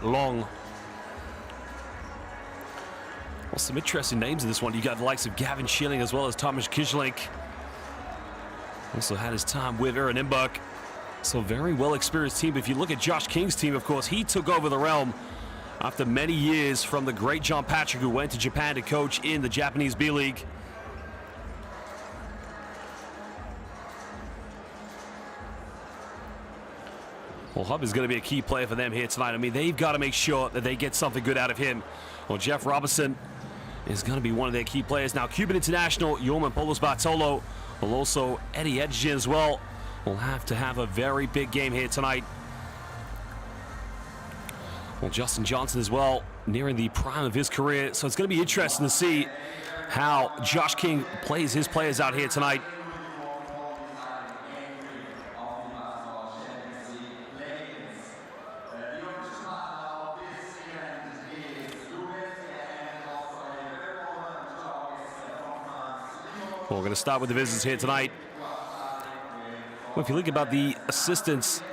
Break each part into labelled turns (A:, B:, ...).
A: Long. Well, some interesting names in this one. You got the likes of Gavin Schilling as well as Thomas Kislink. Also had his time with Aaron Imbuck. So very well-experienced team. If you look at Josh King's team, of course, he took over the realm after many years from the great John Patrick, who went to Japan to coach in the Japanese B-League. Well, Hub is going to be a key player for them here tonight. I mean, they've got to make sure that they get something good out of him. Well, Jeff Robinson is going to be one of their key players. Now, Cuban international Yoman Polos Bartolo, well, also Eddie Edgerton as well, will have to have a very big game here tonight. Well, Justin Johnson as well, nearing the prime of his career. So it's going to be interesting to see how Josh King plays his players out here tonight. Well, we're going to start with the visitors here tonight. Well, if you think about the assistants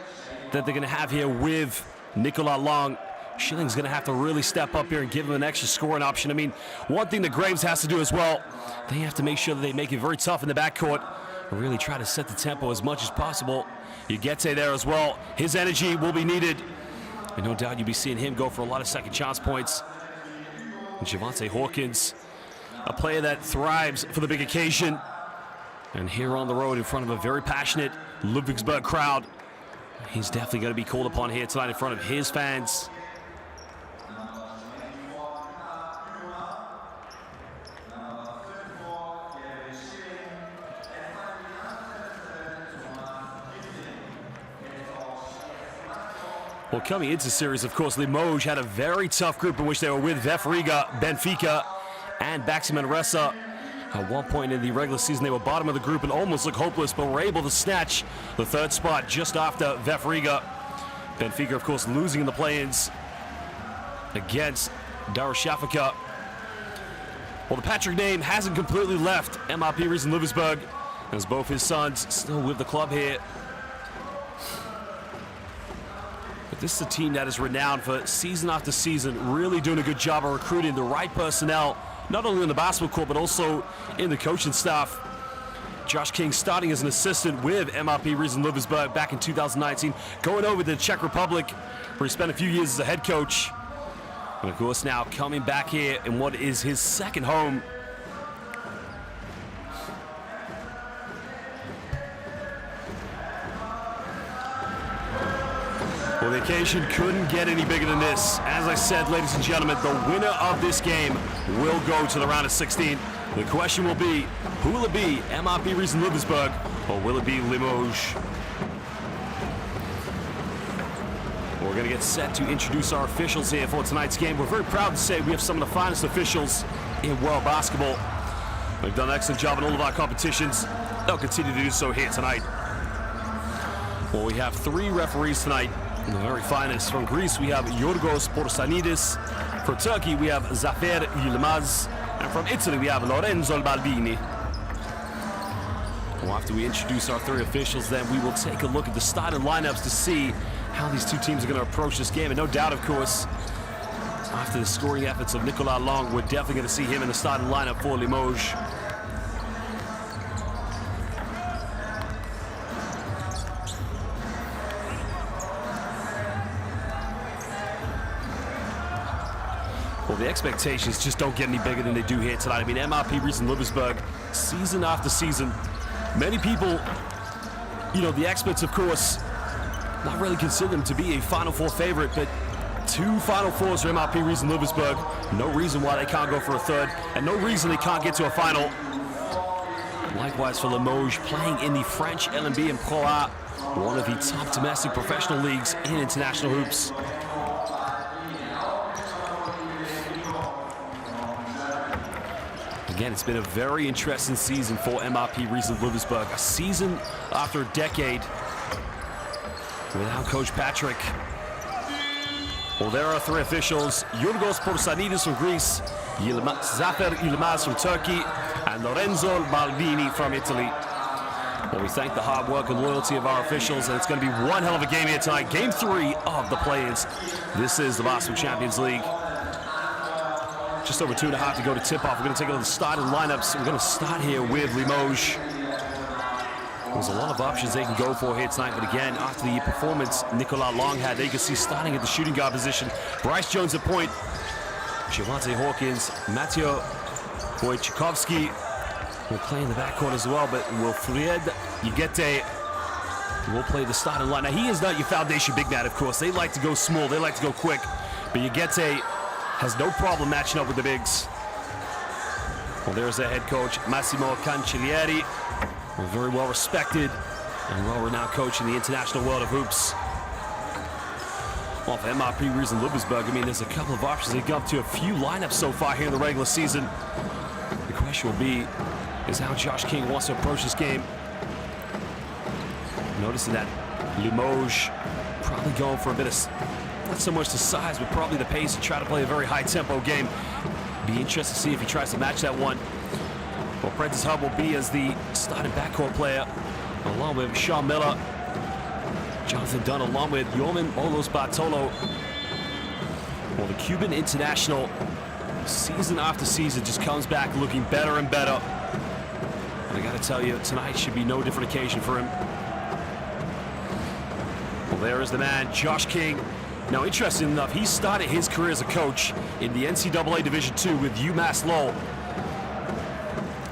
A: that they're going to have here with Nicolas Long, Schilling's going to have to really step up here and give him an extra scoring option. I mean, one thing that Graves has to do as well, they have to make sure that they make it very tough in the backcourt and really try to set the tempo as much as possible. Ugete there as well. His energy will be needed. And no doubt you'll be seeing him go for a lot of second chance points. And Javante Hawkins, a player that thrives for the big occasion. And here on the road in front of a very passionate Ludwigsburg crowd, he's definitely going to be called upon here tonight in front of his fans. Well, coming into the series, of course, Limoges had a very tough group in which they were with VF Riga, Benfica, and Baxi Manresa. At one point in the regular season, they were bottom of the group and almost looked hopeless, but were able to snatch the third spot just after VF Riga. Benfica, of course, losing in the play-ins against Darussafaka. Well, the Patrick name hasn't completely left MHP Riesen Ludwigsburg, as both his sons still with the club here. But this is a team that is renowned for season after season, really doing a good job of recruiting the right personnel, not only in the basketball court, but also in the coaching staff. Josh King starting as an assistant with MHP Riesen Ludwigsburg back in 2019, going over to the Czech Republic, where he spent a few years as a head coach. And of course now coming back here in what is his second home. Well, the occasion couldn't get any bigger than this. As I said, ladies and gentlemen, the winner of this game will go to the round of 16. The question will be, who will it be, MHP Riesen Ludwigsburg, or will it be Limoges? We're going to get set to introduce our officials here for tonight's game. We're very proud to say we have some of the finest officials in world basketball. They've done an excellent job in all of our competitions. They'll continue to do so here tonight. Well, we have 3 referees tonight. The very finest. From Greece, we have Yorgos Porsanidis. From Turkey, we have Zafer Yilmaz. And from Italy, we have Lorenzo Baldini. Well, after we introduce our 3 officials, then we will take a look at the starting lineups to see how these two teams are going to approach this game. And no doubt, of course, after the scoring efforts of Nicolas Long, we're definitely going to see him in the starting lineup for Limoges. Well, the expectations just don't get any bigger than they do here tonight. I mean, MHP Riesen Ludwigsburg, season after season, many people, you know, the experts, of course, not really consider them to be a Final Four favorite, but 2 Final Fours for MHP Riesen Ludwigsburg. No reason why they can't go for a third, and no reason they can't get to a final. Likewise for Limoges, playing in the French LNB and Pro A, one of the top domestic professional leagues in international hoops. Again, it's been a very interesting season for MHP Riesen Ludwigsburg. A season after a decade without Coach Patrick. Well, there are 3 officials. Yorgos Porsanidis from Greece, Zafer Yilmaz from Turkey, and Lorenzo Baldini from Italy. Well, we thank the hard work and loyalty of our officials, and it's going to be one hell of a game here tonight. Game 3 of the play-ins. This is the Basketball Champions League. Just over 2.5 to go to tip-off. We're going to take a look at the starting lineups. We're going to start here with Limoges. There's a lot of options they can go for here tonight, but again, after the performance Nicolas Long had, there you can see starting at the shooting guard position. Bryce Jones at point. Javante Hawkins, Mateo Wojciechowski will play in the backcourt as well, but Wilfried Yigete will play the starting line. Now, he is not your foundation big man, of course. They like to go small. They like to go quick, but Yigete has no problem matching up with the bigs. Well, there's their head coach, Massimo Cancellieri. A very well respected and well-renowned coach in the international world of hoops. Well, for MHP Riesen Ludwigsburg, I mean, there's a couple of options. They've got up to a few lineups so far here in the regular season. The question will be, is how Josh King wants to approach this game. Noticing that Limoges probably going for a bit of, not so much the size, but probably the pace to try to play a very high-tempo game. Be interested to see if he tries to match that one. Well, Prentice Hub will be as the starting backcourt player, along with Sean Miller, Jonathan Dunn, along with Yoman Olos Bartolo. Well, the Cuban international, season after season, just comes back looking better and better. And I got to tell you, tonight should be no different occasion for him. Well, there is the man, Josh King. Now, interesting enough, he started his career as a coach in the NCAA Division II with UMass Lowell.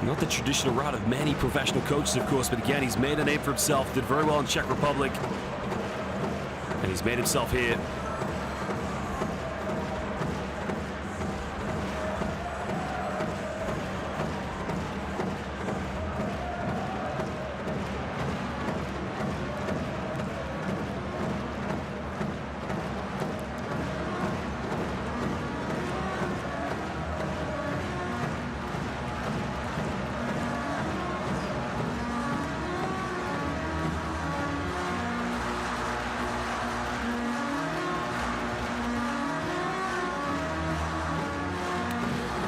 A: Not the traditional route of many professional coaches, of course, but again, he's made a name for himself, did very well in Czech Republic, and he's made himself here.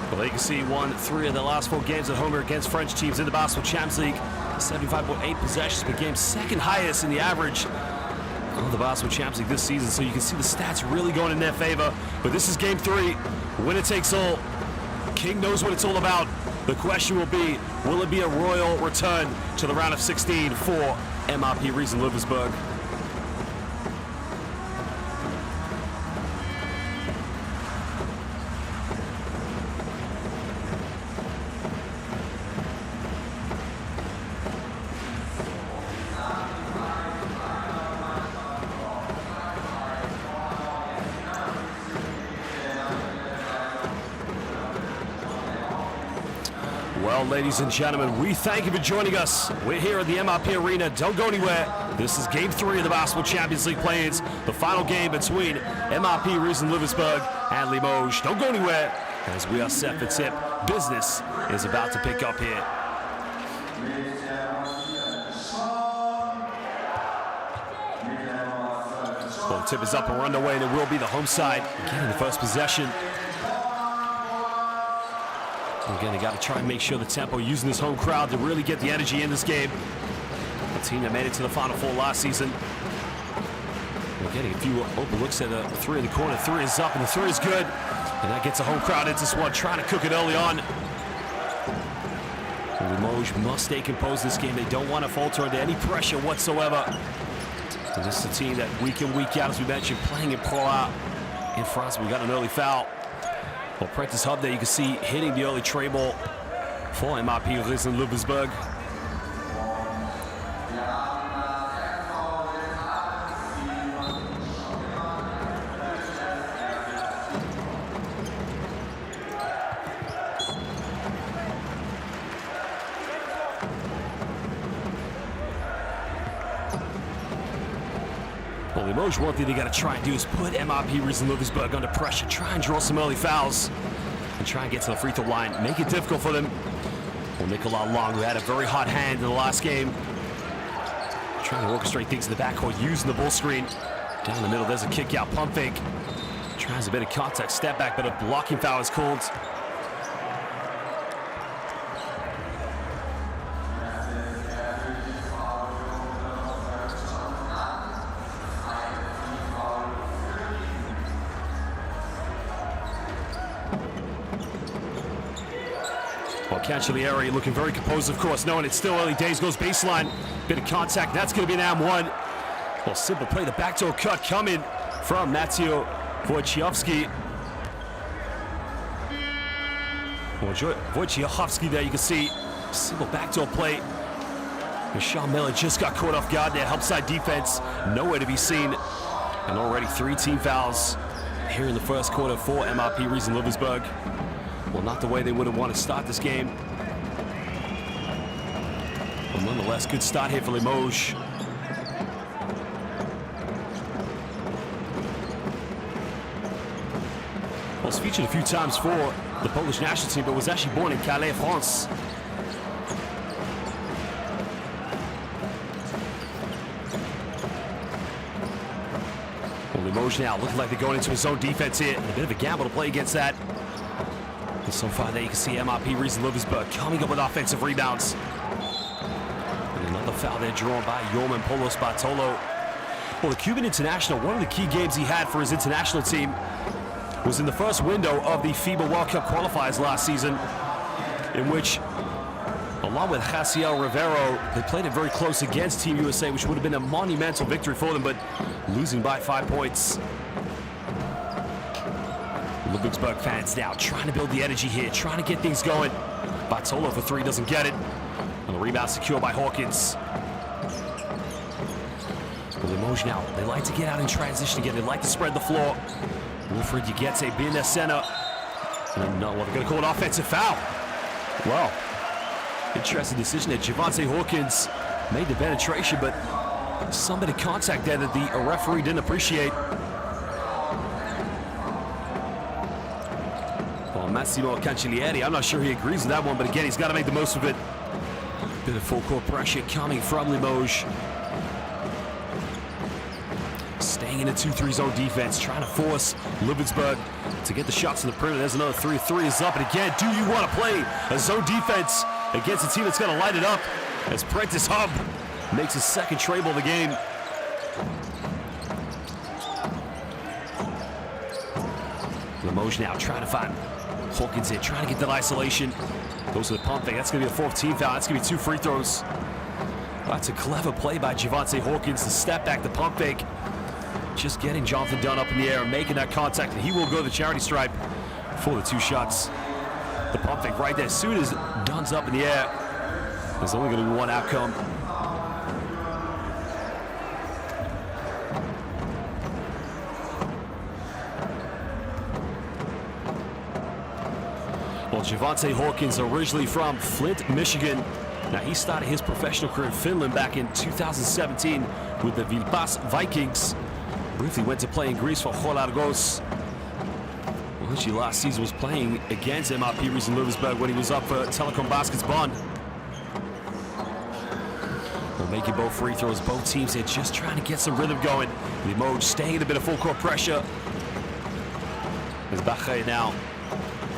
A: Well, you can see won 3 of the last 4 games at home against French teams in the Basketball Champions League. 75.8 possessions per game, second highest in the average of the Basketball Champions League this season. So you can see the stats really going in their favor. But this is game 3, winner takes all. King knows what it's all about. The question will it be a royal return to the round of 16 for MHP Riesen Ludwigsburg? Well, ladies and gentlemen, we thank you for joining us. We're here at the MHP Arena. Don't go anywhere. This is Game 3 of the Basketball Champions League play-ins, the final game between MHP Riesen Ludwigsburg and Limoges. Don't go anywhere, as we are set for tip. Business is about to pick up here. Well, the tip is up and we're underway, and it will be the home side getting the first possession. Again, they got to try and make sure the tempo, using this home crowd to really get the energy in this game. A team that made it to the Final Four last season. We're getting a few open looks at the 3 in the corner. 3 is up, and the 3 is good. And that gets a home crowd into this one, trying to cook it early on. Limoges must stay composed this game. They don't want to falter under any pressure whatsoever. And this is a team that week in, week out, as we mentioned, playing in Pro A in France. We got an early foul. Well, Prentice Hub there, you can see hitting the early tray ball for MHP Riesen Ludwigsburg. Well, Limoges, one thing they got to try and do is put MHP Riesen Ludwigsburg under pressure, try and draw some early fouls, and try and get to the free throw line, make it difficult for them. Well, Nicolas Long, who had a very hot hand in the last game, trying to orchestrate things in the backcourt, using the ball screen. Down the middle, there's a kick out, pump fake. Tries a bit of contact, step back, but a blocking foul is called. Well, Cancellieri looking very composed, of course, knowing it's still early days. Goes baseline, bit of contact. That's going to be an M1. Well, simple play. The backdoor cut coming from Matteo Wojciechowski. Wojciechowski there, you can see simple backdoor play. Michelle Miller just got caught off guard there. Help side defense, nowhere to be seen. And already 3 team fouls here in the first quarter for MHP Riesen Ludwigsburg. Well, not the way they would have wanted to start this game. But nonetheless, good start here for Limoges. Well, it's featured a few times for the Polish national team, but was actually born in Calais, France. Well, Limoges now looking like they're going into his own defense here. A bit of a gamble to play against that. And so far there you can see MHP Riesen Ludwigsburg coming up with offensive rebounds. And another foul there drawn by Yorman Polos Bartolo. Well, the Cuban international, one of the key games he had for his international team was in the first window of the FIBA World Cup qualifiers last season, in which, along with Jaciel Rivero, they played it very close against Team USA, which would have been a monumental victory for them, but losing by 5 points. Ludwigsburg fans now trying to build the energy here, trying to get things going. Bartolo for 3, doesn't get it. And the rebound secured by Hawkins. Well, Limoges now, they like to get out in transition again. They like to spread the floor. Wilfred Yagete being their center. And well, they're going to call an offensive foul. Well, interesting decision there. Javante Hawkins made the penetration, but some bit of contact there that the referee didn't appreciate. Well, Massimo Cancellieri, I'm not sure he agrees with that one, but again, he's got to make the most of it. Bit of full court pressure coming from Limoges. Staying in a 2-3 zone defense, trying to force Ludwigsburg to get the shots in the perimeter. There's another 3. 3 is up, and again, do you want to play a zone defense against a team that's going to light it up? As Prentice Hub makes his second treble of the game. Limoges now trying to find Hawkins in, trying to get that isolation. Goes to the pump fake. That's going to be a 4th team foul. That's going to be 2 free throws. That's a clever play by Javante Hawkins to step back the pump fake. Just getting Jonathan Dunn up in the air and making that contact, and he will go to the charity stripe for the 2 shots. The pump fake right there. As soon as Dunn's up in the air, there's only going to be one outcome. Well, Javante Hawkins, originally from Flint, Michigan. Now, he started his professional career in Finland back in 2017 with the Vilpas Vikings. Briefly went to play in Greece for Cholargos, which he last season was playing against MHP Riesen Ludwigsburg when he was up for Telekom Baskets Bond. Well, making both free throws, both teams here just trying to get some rhythm going. Limoges staying in a bit of full court pressure. There's Bache now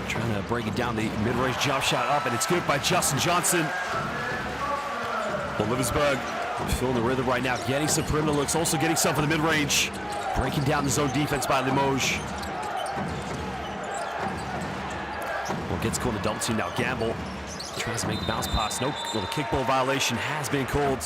A: trying to break it down, the mid-range jump shot up, and it's good by Justin Johnson. Well, Ludwigsburg feeling the rhythm right now, getting some perimeter looks, also getting some for the mid-range. Breaking down the zone defense by Limoges. Well, gets called a double team now. Gamble tries to make the bounce pass. Nope. Well, the kickball violation has been called.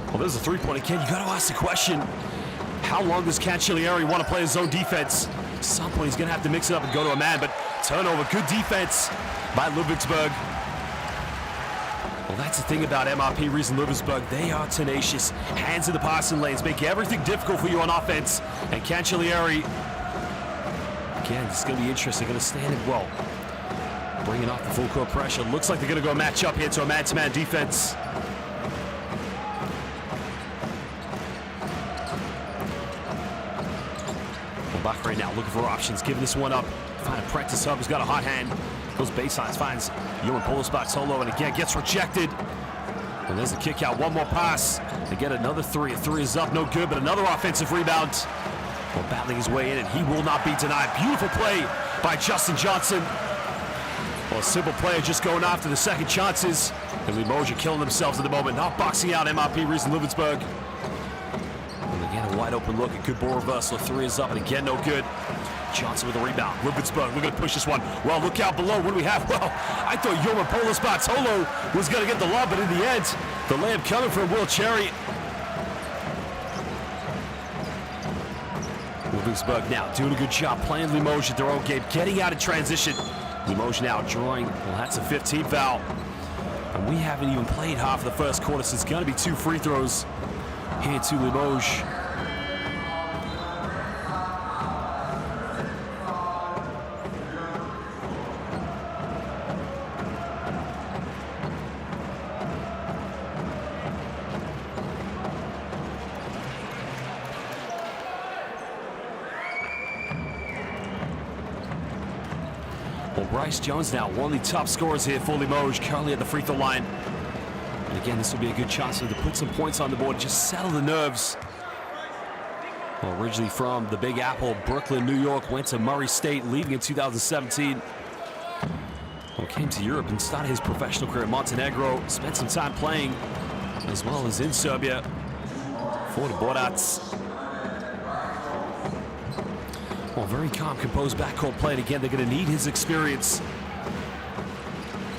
A: Well, there's a 3-point again. You got to ask the question, how long does Cancellieri want to play his zone defense? At some point, he's going to have to mix it up and go to a man, but turnover, good defense by Ludwigsburg. Well, that's the thing about MHP Riesen Ludwigsburg. They are tenacious. Hands in the passing lanes, making everything difficult for you on offense. And Cancellieri, again, it's going to be interesting. Going to stand it well. Bringing off the full court pressure. Looks like they're going to go match up here to a man-to-man defense. Bach right now looking for options, giving this one up. Find a Prentice Hub who's got a hot hand. Goes baseline, finds Yorman Polos Bartolo, and again gets rejected. And there's the kick out, one more pass. They get another 3. A 3 is up, no good, but another offensive rebound. Well, battling his way in, and he will not be denied. Beautiful play by Justin Johnson. Well, a simple player just going after the second chances. And Limoges are killing themselves at the moment. Not boxing out MHP Riesen Ludwigsburg. And again, a wide open look. A good ball reversal. 3 is up, and again, no good. Johnson with a rebound. Ludwigsburg, we're going to push this one. Well, look out below. What do we have? Well, I thought Yoman Polis Bartolo was going to get the lob, but in the end, the layup coming from Will Cherry. Ludwigsburg now doing a good job playing Limoges at their own game, getting out of transition. Limoges now drawing. Well, that's a 15th foul. And we haven't even played half of the first quarter, so it's going to be 2 free throws here to Limoges. Well, Bryce Jones now one of the top scorers here for Limoges, currently at the free throw line. And again, this will be a good chance for him to put some points on the board, just settle the nerves. Well, originally from the Big Apple, Brooklyn, New York, went to Murray State, leaving in 2017. Well, came to Europe and started his professional career in Montenegro, spent some time playing, as well as in Serbia for the Borats. Well, very calm, composed backcourt play, and again, they're going to need his experience.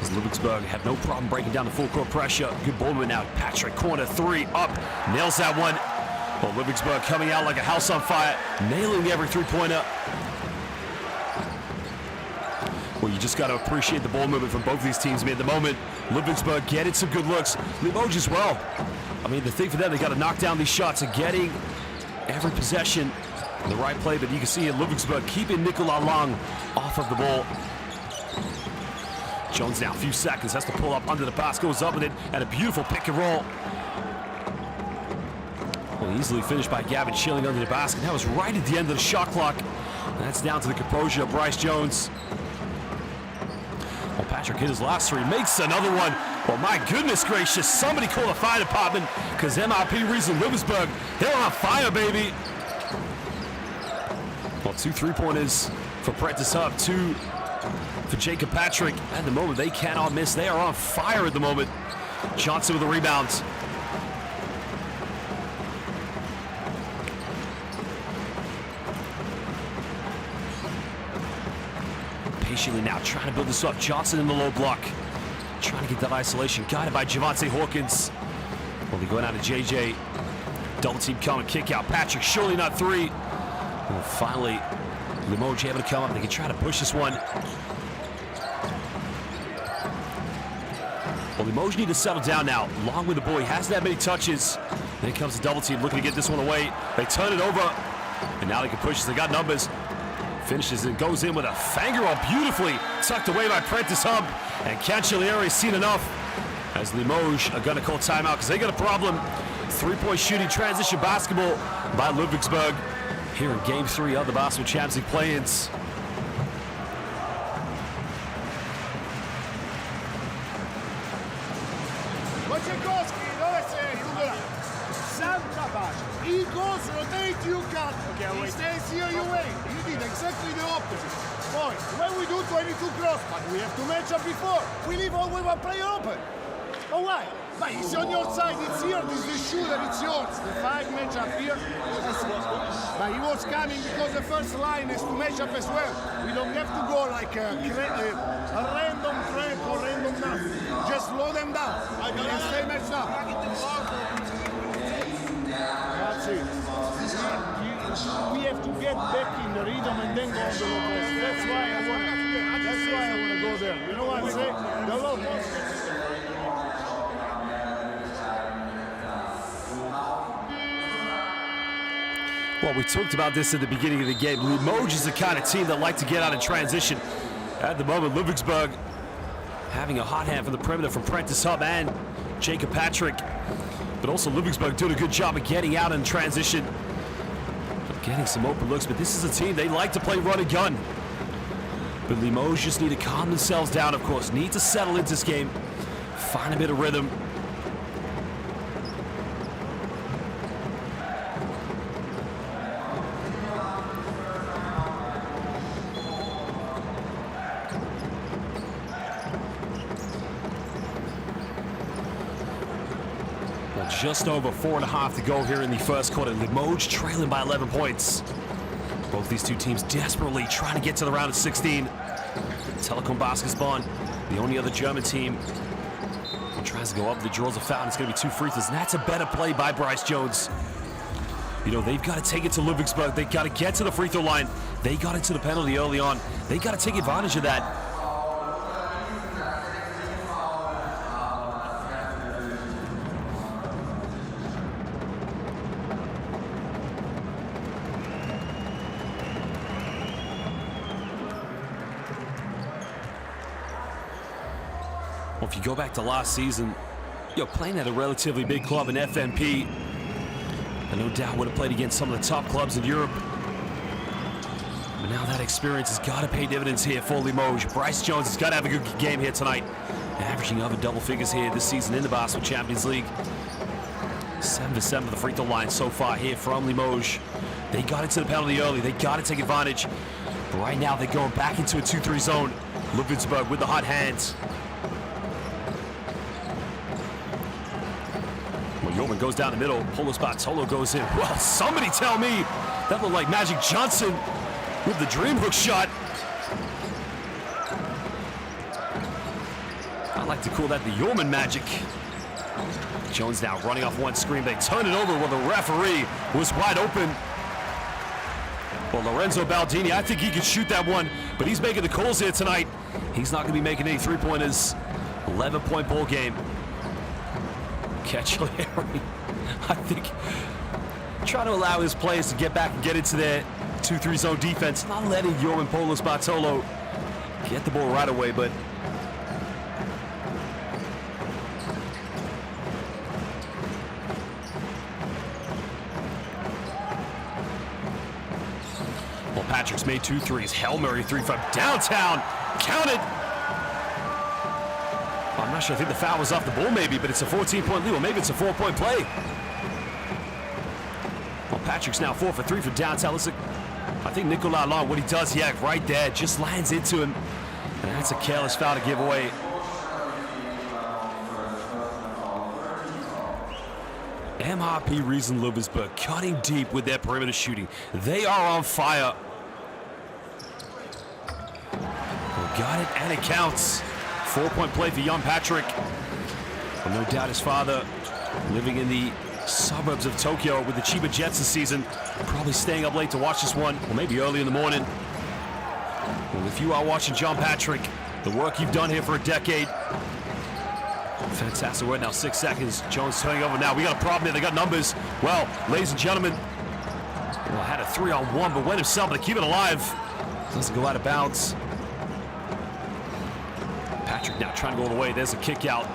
A: As Ludwigsburg had no problem breaking down the full court pressure. Good ball movement now. Patrick, corner 3, up, nails that one. Well, Ludwigsburg coming out like a house on fire, nailing every three-pointer. Well, you just got to appreciate the ball movement from both of these teams. I mean, at the moment, Ludwigsburg getting some good looks. Limoges as well. I mean, the thing for them, they got to knock down these shots and getting every possession in the right play, but you can see in Ludwigsburg keeping Nicolas Long off of the ball. Jones now, a few seconds, has to pull up under the pass, goes up with it, and a beautiful pick and roll. Well, easily finished by Gavin Schilling under the basket. That was right at the end of the shot clock. And that's down to the composure of Bryce Jones. Well, Patrick hit his last 3, makes another one. Well, my goodness gracious, somebody call the fire department, because MHP Riesen Ludwigsburg, they're on fire, baby. Well, 2 3-pointers for Prentice Hub, 2 for Jacob Patrick. At the moment, they cannot miss. They are on fire at the moment. Johnson with the rebounds. Patiently now trying to build this up. Johnson in the low block. Trying to get that isolation. Guided by Javante Hawkins. Well, they go down to JJ. Double team coming, kick out. Patrick, surely not 3. Well, finally, Limoges able to come up. They can try to push this one. Well, Limoges need to settle down now. Long with the ball. He hasn't had many touches. Then comes the double team looking to get this one away. They turn it over. And now they can push this. They got numbers. Finishes and goes in with a finger roll beautifully. Tucked away by Prentice Hub. And Cancellieri has seen enough. As Limoges are going to call timeout because they got a problem. 3-point shooting transition basketball by Ludwigsburg. Here in Game 3 of the Basketball Champions League play-ins.
B: Wojciechowski, dove sei? Santa pace. He goes, rotate, you cut. He stays here, you wait. You did exactly the opposite. Boy, when we do 22 cross, but we have to match up before. We leave all with one player open. Oh, why? But it's on your side, it's here, this is the shooter, it's yours. The 5 match up here, that's it. But he was coming because the first line is to match up as well. We don't have to go like a random trap or random nothing. Just slow them down and stay matched up. That's it. We have to get back in the rhythm and then go on the low post. That's why I want to go there. You know what I'm saying? The low post.
A: Well, we talked about this at the beginning of the game. Limoges is the kind of team that like to get out in transition. At the moment, Ludwigsburg having a hot hand from the perimeter from Prentice Hub and Jacob Patrick. But also Ludwigsburg doing a good job of getting out in transition. Getting some open looks, but this is a team, they like to play run and gun. But Limoges just need to calm themselves down, of course. Need to settle into this game. Find a bit of rhythm. just over 4.5 to go here in the first quarter. Limoges trailing by 11 points. Both these two teams desperately trying to get to the round of 16. Telekom Basketball, the only other German team, tries to go up. The draws a foul. It's going to be 2 free throws, and that's a better play by Bryce Jones. You know, they've got to take it to Ludwigsburg. They've got to get to the free throw line. They got into the penalty early on. They got to take advantage of that. Well, if you go back to last season, playing at a relatively big club in FMP, I no doubt would have played against some of the top clubs in Europe. But now that experience has got to pay dividends here for Limoges. Bryce Jones has got to have a good game here tonight. Averaging over double figures here this season in the Basketball Champions League. 7 for 7 for the free throw line so far here from Limoges. They got into the penalty early. They got to take advantage. But right now they're going back into a 2-3 zone. Ludwigsburg with the hot hands. Yeoman goes down the middle. Paulo Bartolo goes in. Well, somebody tell me that looked like Magic Johnson with the dream hook shot. I like to call that the Yeoman magic. Jones now running off one screen. They turn it over while the referee was wide open. Well, Lorenzo Baldini, I think he could shoot that one, but he's making the calls here tonight. He's not going to be making any three-pointers. 11-point ball game. Catch Larry, I think, trying to allow his players to get back and get into their 2-3 zone defense, not letting Yeoman Paulo Bartolo get the ball right away, but well, Patrick's made 2 threes. Hail Mary 3 from downtown. Count it. I'm not sure. I think the foul was off the ball maybe, but it's a 14-point lead. Well, maybe it's a 4-point play. Well, Patrick's now 4 for 3 from downtown. Listen, I think Nicolas Long, what he does, right there, just lands into him. And that's a careless foul to give away. MHP Riesen Ludwigsburg cutting deep with their perimeter shooting. They are on fire. Well, got it, and it counts. 4-point play for young Patrick. Well, no doubt his father, living in the suburbs of Tokyo with the Chiba Jets this season, probably staying up late to watch this one, or maybe early in the morning. Well, if you are watching John Patrick, the work you've done here for a decade, fantastic work. Now 6 seconds. Jones turning over now. We got a problem here. They got numbers. Well, ladies and gentlemen, had a 3-on-1, but went himself, but they keep it alive. Doesn't go out of bounds. Patrick now trying to go all the way. There's a kick out.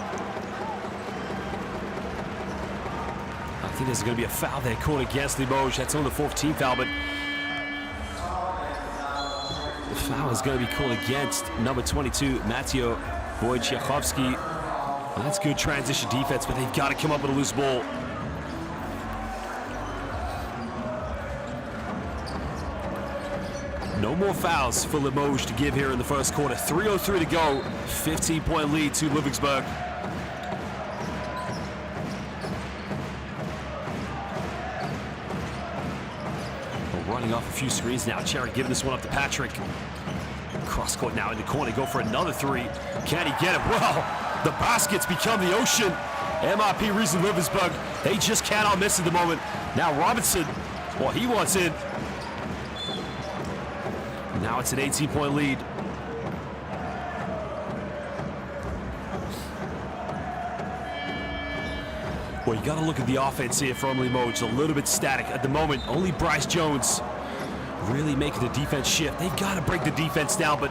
A: I think there's going to be a foul there called against Limoges. That's only the 4th team foul, but the foul is going to be called against number 22, Mateo Wojciechowski. Well, that's good transition defense, but they've got to come up with a loose ball. No more fouls for Limoges to give here in the first quarter. 3:03 to go. 15-point lead to Ludwigsburg. Well, running off a few screens now. Cherry giving this one up to Patrick. Cross court now in the corner. Go for another 3. Can he get it? Well, the baskets become the ocean. MHP Riesen Ludwigsburg, they just cannot miss at the moment. Now Robinson, well, he wants in. Now it's an 18-point lead. Well, you got to look at the offense here from Limoges. A little bit static at the moment. Only Bryce Jones really making the defense shift. They've got to break the defense down, but,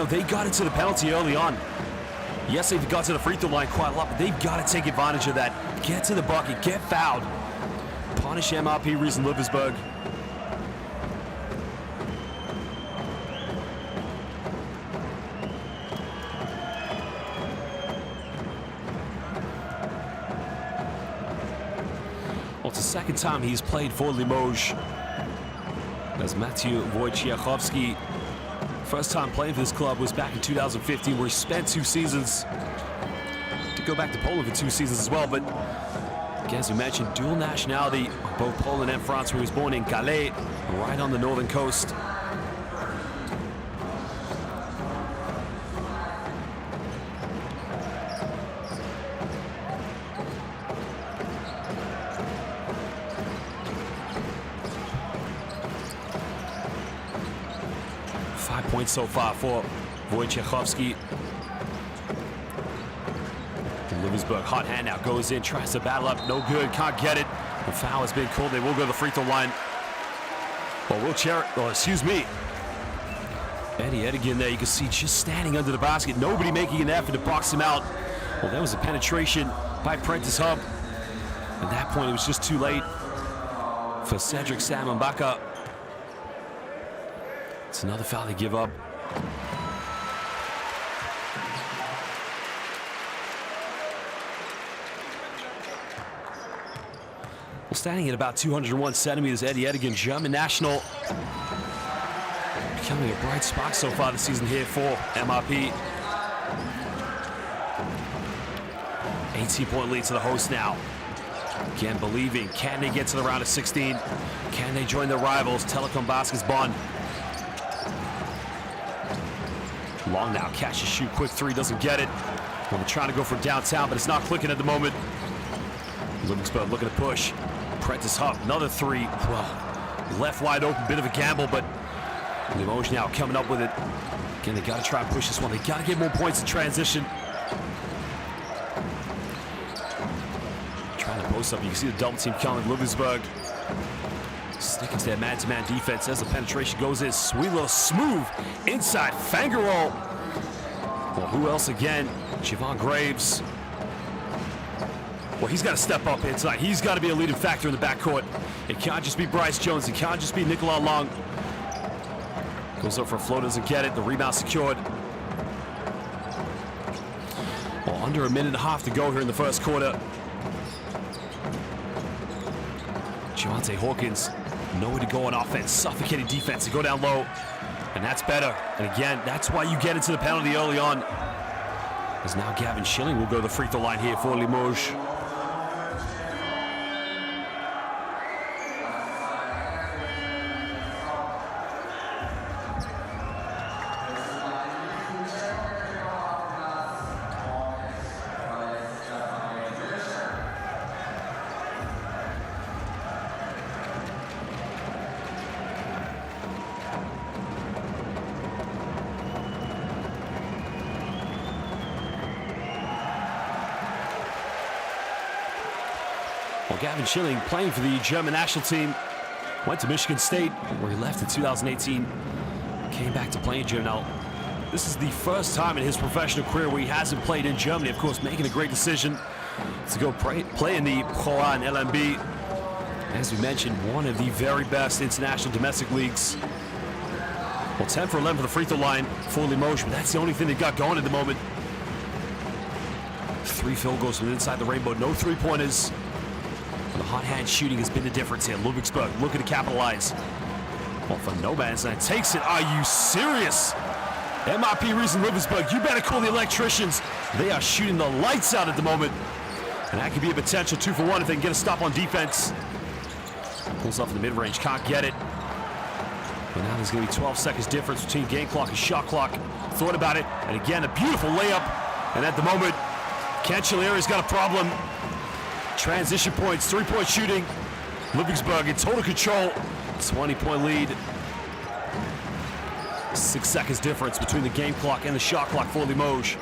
A: they got into the penalty early on. Yes, they've got to the free throw line quite a lot, but they've got to take advantage of that. Get to the bucket, get fouled. Punish MHP Riesen Ludwigsburg. Well, it's the second time he's played for Limoges as Matthew Wojciechowski. First time playing for this club was back in 2015, where he spent 2 seasons. To go back to Poland for 2 seasons as well, but Again, as we mentioned, dual nationality, both Poland and France, where he was born in Calais, right on the northern coast. Points so far for Wojciechowski. Ludwigsburg, hot hand now, goes in, tries to battle up, no good, can't get it. The foul has been called. They will go to the free throw line. Well, excuse me. Eddie Edigan there, you can see just standing under the basket, nobody making an effort to box him out. Well, that was a penetration by Prentice Hub. At that point, it was just too late for Cedric Salmonbaka. It's another foul they give up. Well, standing at about 201 centimeters, Eddie Edigan, German national, becoming a bright spot so far this season here for MHP. 18-point lead to the host now. Again, believing, can they get to the round of 16? Can they join their rivals, Telekom Baskets Bonn? Long now, catches, shoot, quick three, doesn't get it. Well, they're trying to go for downtown, but it's not clicking at the moment. Ludwigsburg looking to push. Prentice Hub, another three. Well, left wide open, bit of a gamble, but Limoges now coming up with it. Again, they got to try and push this one. They got to get more points in transition. Trying to post up. You can see the double team coming. Ludwigsburg sticking to that man-to-man defense as the penetration goes in. Sweet little smooth inside finger roll. Well, who else again? Javon Graves. Well, he's got to step up here tonight. He's got to be a leading factor in the backcourt. It can't just be Bryce Jones. It can't just be Nicolas Long. Goes up for a float, doesn't get it. The rebound secured. Well, under a minute and a half to go here in the first quarter. Javante Hawkins, nowhere to go on offense. Suffocating defense to go down low. And that's better. And again, that's why you get into the penalty early on. As now Gavin Schilling will go to the free throw line here for Limoges. Well, Gavin Schilling, playing for the German national team, went to Michigan State, where he left in 2018, came back to play in Germany. Now, this is the first time in his professional career where he hasn't played in Germany. Of course, making a great decision to go play in the Pro A and LMB. As we mentioned, one of the very best international domestic leagues. Well, 10 for 11 for the free throw line for Limoges, but that's the only thing they got going at the moment. 3 field goals from inside the rainbow, no three-pointers. The hot hand shooting has been the difference here. Ludwigsburg looking to capitalize. Well, from no man's land, takes it. Are you serious? MHP Riesen Ludwigsburg, you better call the electricians. They are shooting the lights out at the moment. And that could be a potential 2 for 1 if they can get a stop on defense. Pulls off in the mid-range, can't get it. But now there's going to be 12 seconds difference between game clock and shot clock. Thought about it, and again, a beautiful layup. And at the moment, Cancellieri's got a problem. Transition points, 3-point shooting. Ludwigsburg in total control. 20-point lead. 6 seconds difference between the game clock and the shot clock for Limoges.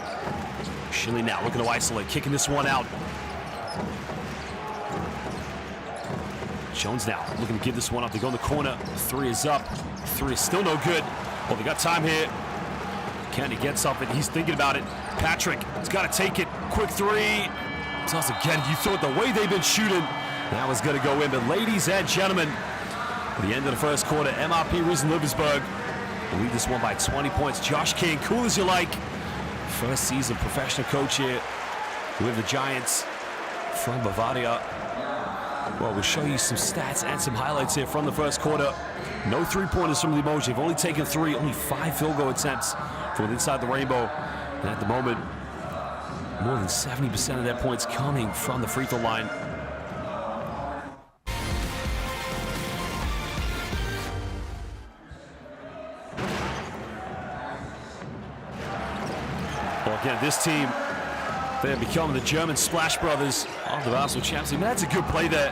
A: Schilling now looking to isolate, kicking this one out. Jones now looking to give this one up. They go in the corner. 3 is up. 3 is still no good. Well, they got time here. Kenny gets up and he's thinking about it. Patrick has got to take it. Quick 3. Plus, again, you thought the way they've been shooting, that was going to go in. But ladies and gentlemen, at the end of the first quarter, MHP Riesen Ludwigsburg lead this one by 20 points. Josh King, cool as you like. First season professional coach here with the Giants from Bavaria. Well, we'll show you some stats and some highlights here from the first quarter. No three-pointers from Limoges. They've only taken 3, only 5 field goal attempts from inside the rainbow. And at the moment, more than 70% of their points coming from the free throw line. Again, this team, they have become the German Splash Brothers of the Basketball Champions League. That's a good play there.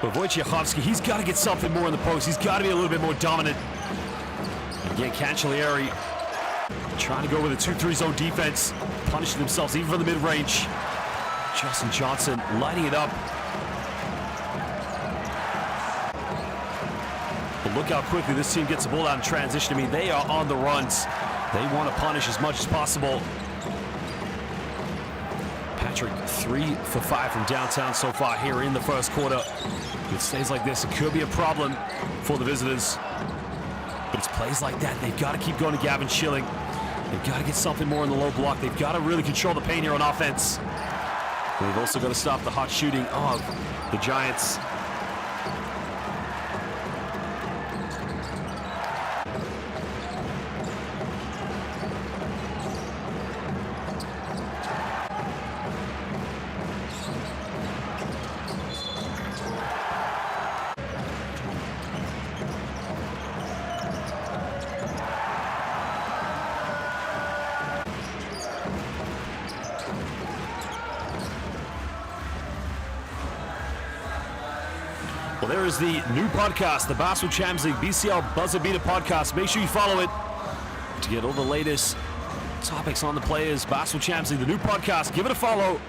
A: But Wojciechowski, he's got to get something more in the post. He's got to be a little bit more dominant. Again, Cancellieri trying to go with a 2-3 zone defense, punishing themselves even from the mid-range. Justin Johnson lighting it up. But look how quickly this team gets the ball out in transition. I mean, they are on the runs. They want to punish as much as possible. Patrick 3 for 5 from downtown so far here in the first quarter. If it stays like this, it could be a problem for the visitors. But it's plays like that. They've got to keep going to Gavin Schilling. They've got to get something more in the low block. They've got to really control the paint here on offense. And they've also got to stop the hot shooting of the Giants. Well, there is the new podcast, the Basketball Champions League BCL Buzzer Beater podcast. Make sure you follow it to get all the latest topics on the players. Basketball Champions League, the new podcast. Give it a follow.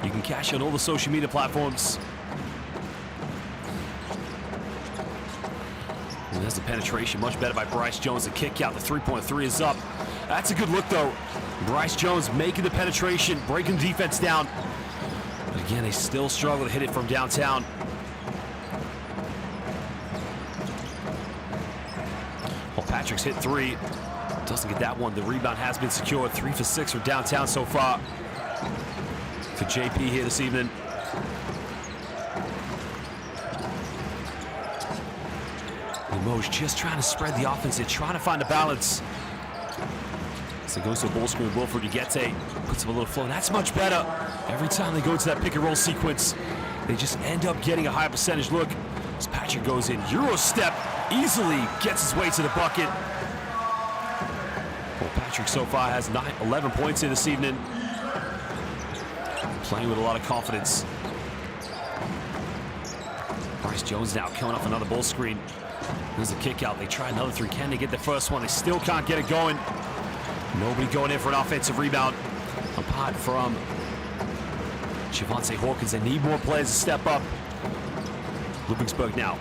A: You can catch it on all the social media platforms. And there's the penetration, much better by Bryce Jones. The kick out, the 3-point-3 is up. That's a good look, though. Bryce Jones making the penetration, breaking the defense down. But again, they still struggle to hit it from downtown. Patrick's hit 3, doesn't get that one. The rebound has been secured. 3 for 6 from downtown so far for JP here this evening. Limoges just trying to spread the offense. They're trying to find a balance. So it goes to a ball screen. Wilfred Ugete puts up a little flow. That's much better. Every time they go into that pick and roll sequence, they just end up getting a high percentage look. As Patrick goes in, Euro step, easily gets his way to the bucket. Well, Patrick so far has 11 points here this evening. Playing with a lot of confidence. Bryce Jones now coming off another ball screen. There's a kick out. They try another 3. Can they get the first one? They still can't get it going. Nobody going in for an offensive rebound. Apart from Javante Hawkins, they need more players to step up. Ludwigsburg now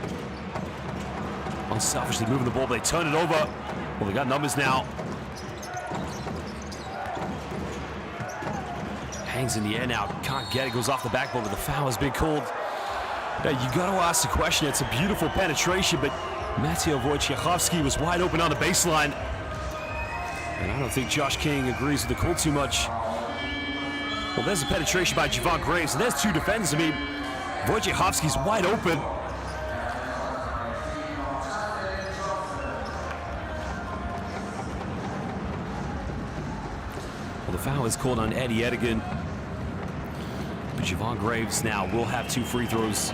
A: unselfishly moving the ball, but they turn it over. Well, they got numbers now. Hangs in the air now, can't get it, goes off the backboard, but the foul has been called. Now, you got to ask the question. It's a beautiful penetration, but Mateo Wojciechowski was wide open on the baseline. And I don't think Josh King agrees with the call too much. Well, there's a penetration by Javon Graves, and there's 2 defenders. I mean, Wojciechowski's wide open. Well, the foul is called on Eddie Edigan. But Javon Graves now will have 2 free throws.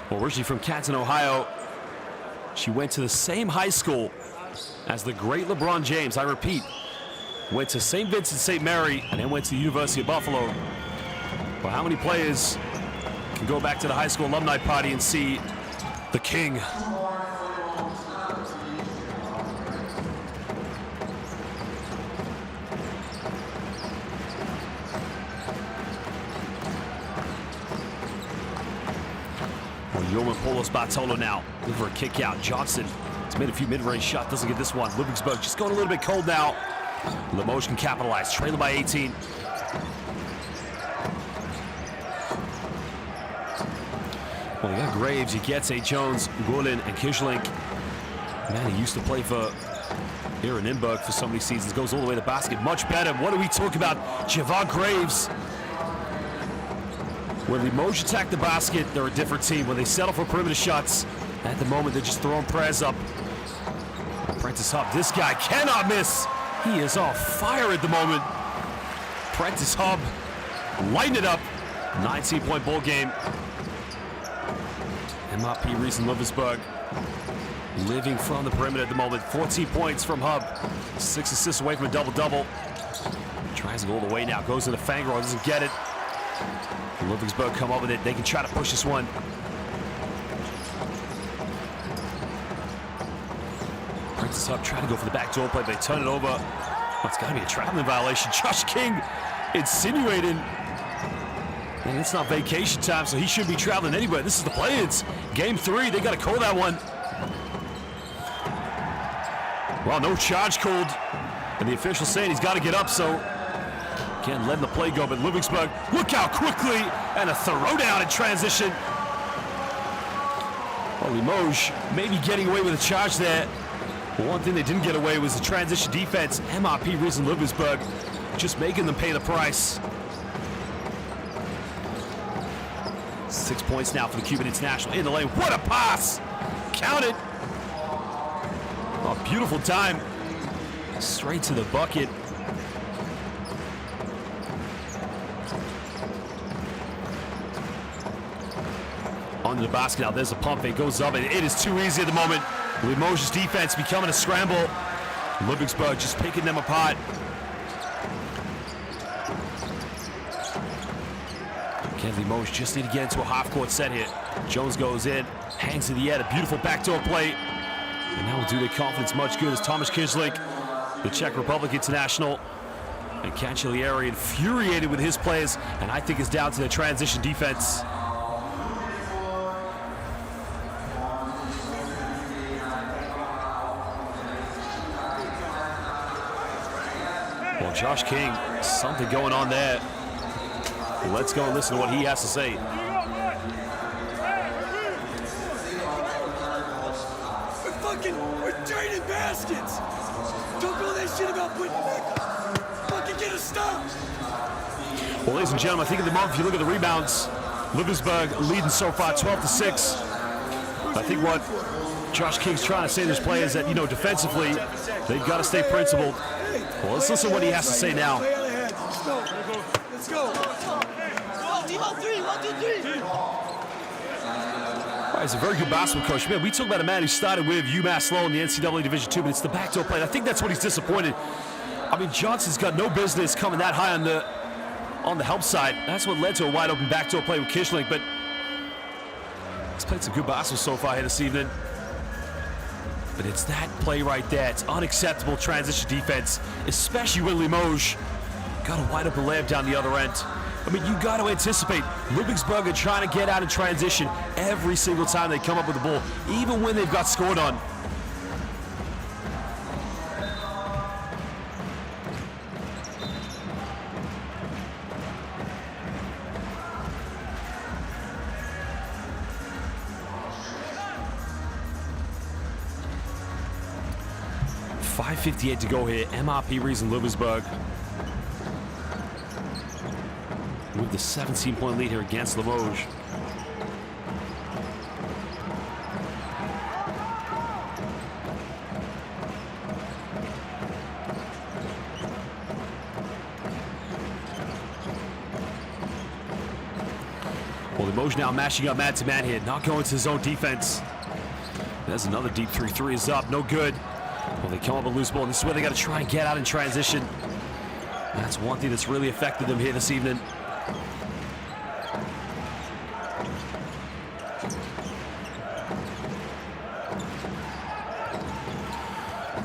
A: Well, originally from Canton, Ohio, she went to the same high school as the great LeBron James. I repeat, went to St. Vincent St. Mary and then went to the University of Buffalo. Well, how many players can go back to the high school alumni party and see the king? Yoman Polos Bartolo now looking for a kick out. Johnson has made a few mid-range shots, doesn't get this one. Ludwigsburg just going a little bit cold now. Limoges can capitalize, trailing by 18. Well, you got Graves, he gets a Jones, Gulin, and Kishlink. Man, he used to play for here in Nürnberg for so many seasons. Goes all the way to the basket, much better. What do we talk about? Javon Graves. When Limoges attack the basket, they're a different team. When they settle for perimeter shots, at the moment, they're just throwing prayers up. Prentice Hub, this guy cannot miss. He is on fire at the moment. Prentice Hub, lighten it up. 19-point ball game. MHP Riesen Ludwigsburg living from the perimeter at the moment. 14 points from Hub. 6 assists away from a double-double. Tries to go all the way now. Goes into Fangro. Doesn't get it. Ludwigsburg come up with it. They can try to push this one. Princess Hub trying to go for the backdoor play, but they turn it over. Oh, it's got to be a traveling violation. Josh King insinuating. And it's not vacation time, so he should be traveling anyway. This is the play-ins. Game 3, they got to call that one. Well, no charge called. And the official saying he's got to get up, so again, letting the play go, but Ludwigsburg, look out quickly, and a throwdown in transition. Well, Limoges maybe getting away with a charge there. But one thing they didn't get away was the transition defense. MHP Riesen Ludwigsburg just making them pay the price. 6 points now for the Cuban international in the lane. What a pass! Count it. Oh, beautiful time. Straight to the bucket. Under the basket now. There's a pump fake. Goes up, and it is too easy at the moment. Limoges' defense becoming a scramble. Ludwigsburg just picking them apart. Again, Limoges just need to get into a half-court set here. Jones goes in, hangs in the air, a beautiful backdoor play. And that will do their confidence much good as Thomas Kislink, the Czech Republic international, and Cancellieri infuriated with his players, and I think it's down to the transition defense. Well, Josh King, something going on there. Let's go and listen to what he has to say.
C: We're trading baskets. Don't go that shit about putting back. Fucking get a stop.
A: Well, ladies and gentlemen, I think of the month, if you look at the rebounds, Ludwigsburg leading so far 12-6. I think what Josh King's trying to say to his players is that, you know, defensively, they've got to stay principled. Well, let's listen to what he has to say now.
C: Let's go. Let's go. Team on 3, 1, 2, 3.
A: He's a very good basketball coach. Man, we talk about a man who started with UMass Lowell in the NCAA Division II, but it's the backdoor play. I think that's what he's disappointed. I mean, Johnson's got no business coming that high on the help side. That's what led to a wide open backdoor play with Kislink, but he's played some good basketball so far here this evening. But it's that play right there. It's unacceptable transition defense, especially when Limoges got a wide open layup down the other end. I mean, you got to anticipate Ludwigsburg are trying to get out in transition every single time they come up with the ball, even when they've got scored on. .558 to go here. MHP Riesen Ludwigsburg with the 17-point lead here against Limoges. Well, Limoges now mashing up man-to-man here, not going to his own defense. There's another deep 3-3 is up, no good. Well, they come up with a loose ball, and this is where they got to try and get out in transition. That's one thing that's really affected them here this evening.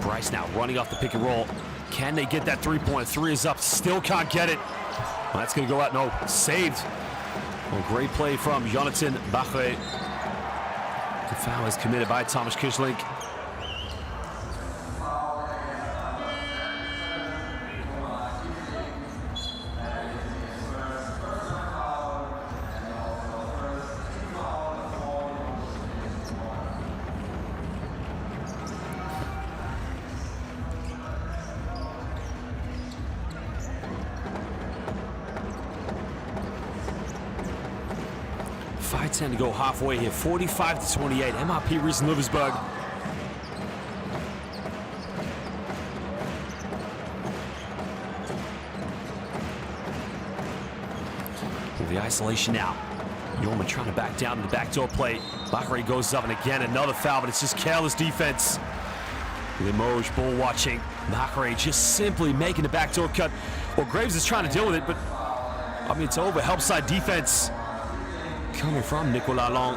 A: Bryce now running off the pick and roll. Can they get that three-point? 3 is up, still can't get it. Well, that's going to go out, no, saved. Well, great play from Jonathan Bachet. The foul is committed by Thomas Kislink. .510 to go halfway here, 45-28. MHP Riesen Ludwigsburg. With the isolation now. Norman trying to back down to the backdoor play. Bakary goes up, and again, another foul, but it's just careless defense. Limoges ball watching. Bakary just simply making the backdoor cut. Well, Graves is trying to deal with it, but I mean, it's over. Help side defense coming from Nicolas Long.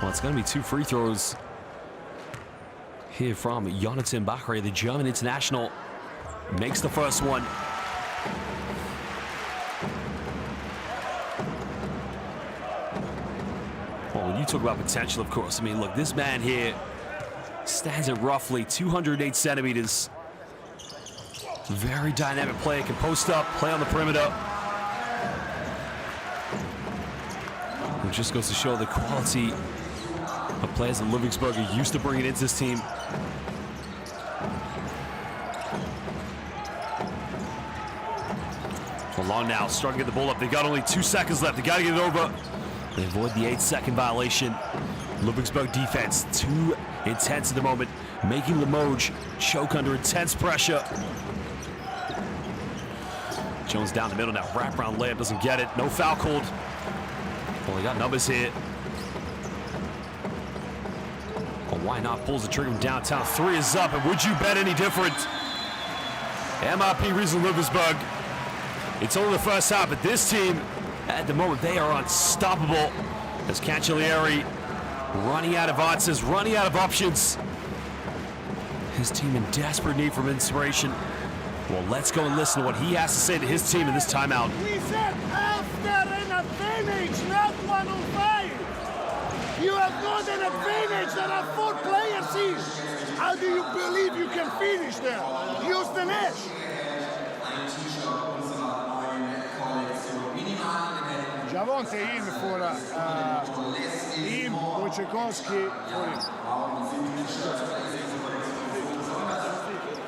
A: Well, it's going to be 2 free throws here from Jonathan Bakary, the German international. Makes the first one. Well, when you talk about potential, of course, I mean, look, this man here stands at roughly 208 centimeters. Very dynamic player, can post up, play on the perimeter. It just goes to show the quality of players that Ludwigsburg are used to bringing into this team. Well, Long now, struggling to get the ball up. They got only 2 seconds left. They got to get it over. They avoid the 8-second violation. Ludwigsburg defense, too intense at the moment, making Limoges choke under intense pressure. Jones down the middle now, wraparound layup, doesn't get it. No foul called. Well, he got numbers here. Well, why not? Pulls the trigger from downtown. 3 is up, and would you bet any different? MHP Riesen Ludwigsburg. It's only the first half, but this team, at the moment, they are unstoppable. As Cancellieri running out of answers, running out of options. His team in desperate need for inspiration. Well, let's go and listen to what he has to say to his team in this timeout.
B: We said after an advantage, not 105. You have got an advantage that are 4 players here. How do you believe you can finish there? Use the net. Javonte in for him, Wojciechowski for him.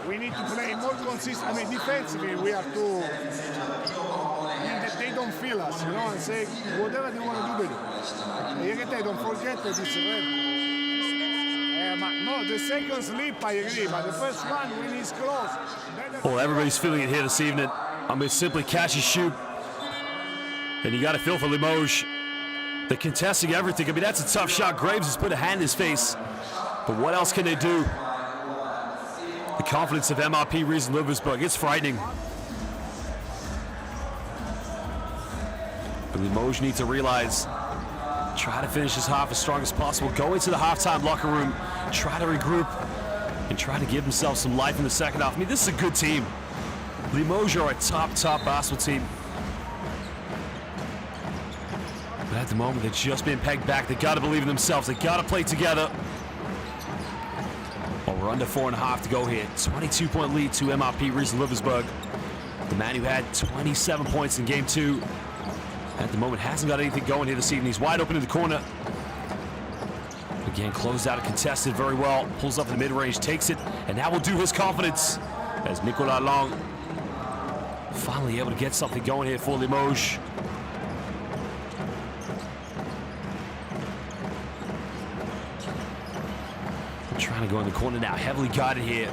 B: We need to play more consistent. I mean, defensively, we are too. They don't feel us, you know, and say whatever they want to do, they do. Don't forget that it's red. No, the second slip, I agree, but the first one, when he's close.
A: Well, everybody's feeling it here this evening. I mean, simply catch and shoot. And you got to feel for Limoges. They're contesting everything. I mean, that's a tough shot. Graves has put a hand in his face. But what else can they do? The confidence of MHP Riesen Ludwigsburg, it's frightening. But Limoges needs to realize, try to finish this half as strong as possible. Go into the halftime locker room, try to regroup, and try to give themselves some life in the second half. I mean, this is a good team. Limoges are a top basketball team. But at the moment, they're just being pegged back. They got to believe in themselves. They got to play together. Well, we're under 4.5 to go here. 22-point lead to MHP Riesen Ludwigsburg. The man who had 27 points in game 2 at the moment hasn't got anything going here this evening. He's wide open in the corner. Again, closed out and contested very well. Pulls up in the mid-range, takes it, and that will do his confidence as Nicolas Long finally able to get something going here for Limoges. Trying to go in the corner now, heavily guarded here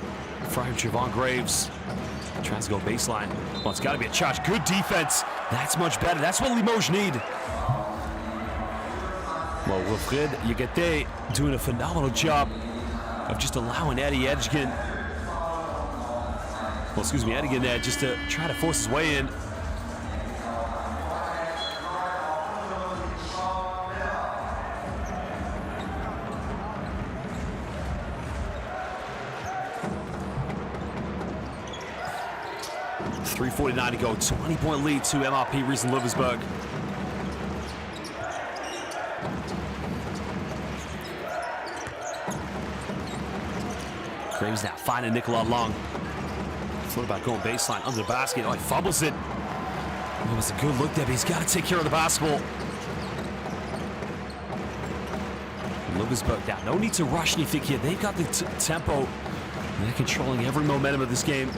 A: from Trevon Graves. Tries to go baseline. Well, it's got to be a charge. Good defense. That's much better. That's what Limoges need. Well, Wilfried Yagate doing a phenomenal job of just allowing Eddie Edigan, Edigan there just to try to force his way in. .349 to go, 20-point lead to MHP Riesen Ludwigsburg. Graves now finding Nicolas Long. Thought about going baseline under the basket. Oh, he fumbles it. It was a good look there, but he's got to take care of the basketball. Ludwigsburg down. No need to rush anything here. They've got the tempo. And they're controlling every momentum of this game.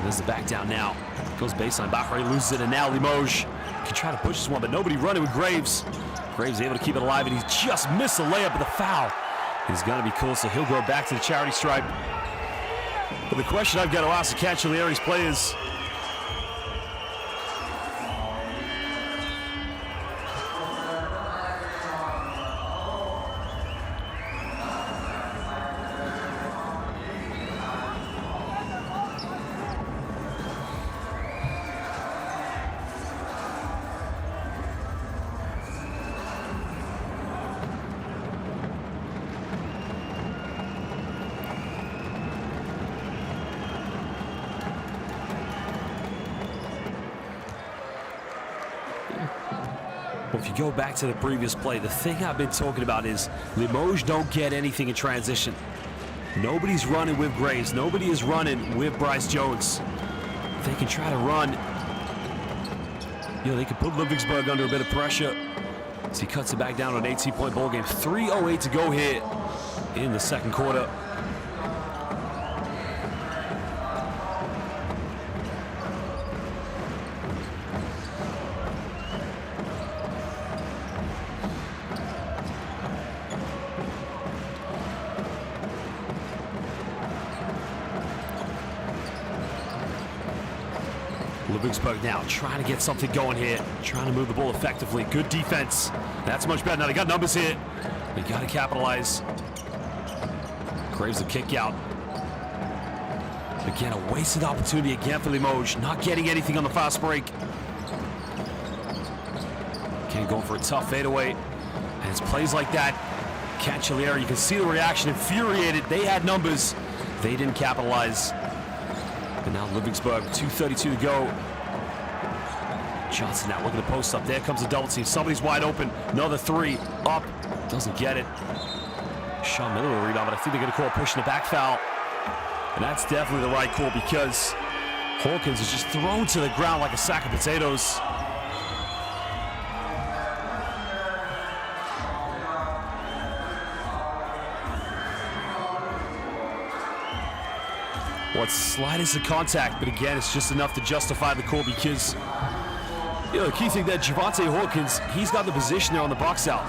A: There's the back down now. Goes baseline. Bakary loses it, and now Limoges can try to push this one, but nobody running with Graves. Graves able to keep it alive, and he's just missed the layup, but the foul is going to be cool, so he'll go back to the charity stripe. But the question I've got to ask the Cancellieri's players, well, if you go back to the previous play, the thing I've been talking about is Limoges don't get anything in transition. Nobody's running with Graves. Nobody is running with Bryce Jones. They can try to run. You know, they can put Ludwigsburg under a bit of pressure. So he cuts it back down to an 18-point ball game. 3:08 to go here in the second quarter. Ludwigsburg now trying to get something going here, trying to move the ball effectively. Good defense. That's much better. Now they got numbers here. They got to capitalize. Graves a kick out. Again, a wasted opportunity again for Limoges. Not getting anything on the fast break. Again, going for a tough fadeaway. And it's plays like that. Cancellieri, you can see the reaction. Infuriated. They had numbers. They didn't capitalize. And now Ludwigsburg, 2:32 to go. Johnson now looking to post up. There comes a double team. Somebody's wide open. Another three. Up. Doesn't get it. Sean Miller will rebound, but I think they're going to call a push in the back foul. And that's definitely the right call because Hawkins is just thrown to the ground like a sack of potatoes. Well, it's slightest of contact, but again, it's just enough to justify the call because, you know, the key thing that Javante Hawkins, he's got the position there on the box out.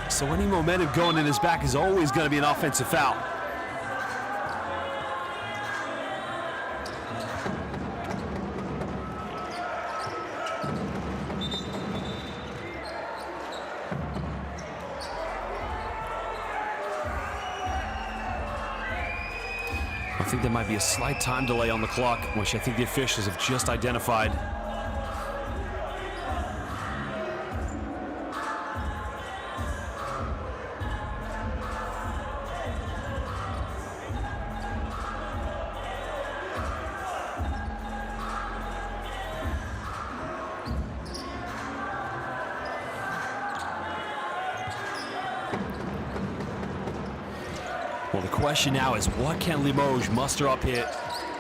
A: So any momentum going in his back is always going to be an offensive foul. I think there might be a slight time delay on the clock, which I think the officials have just identified. Well, the question now is what can Limoges muster up here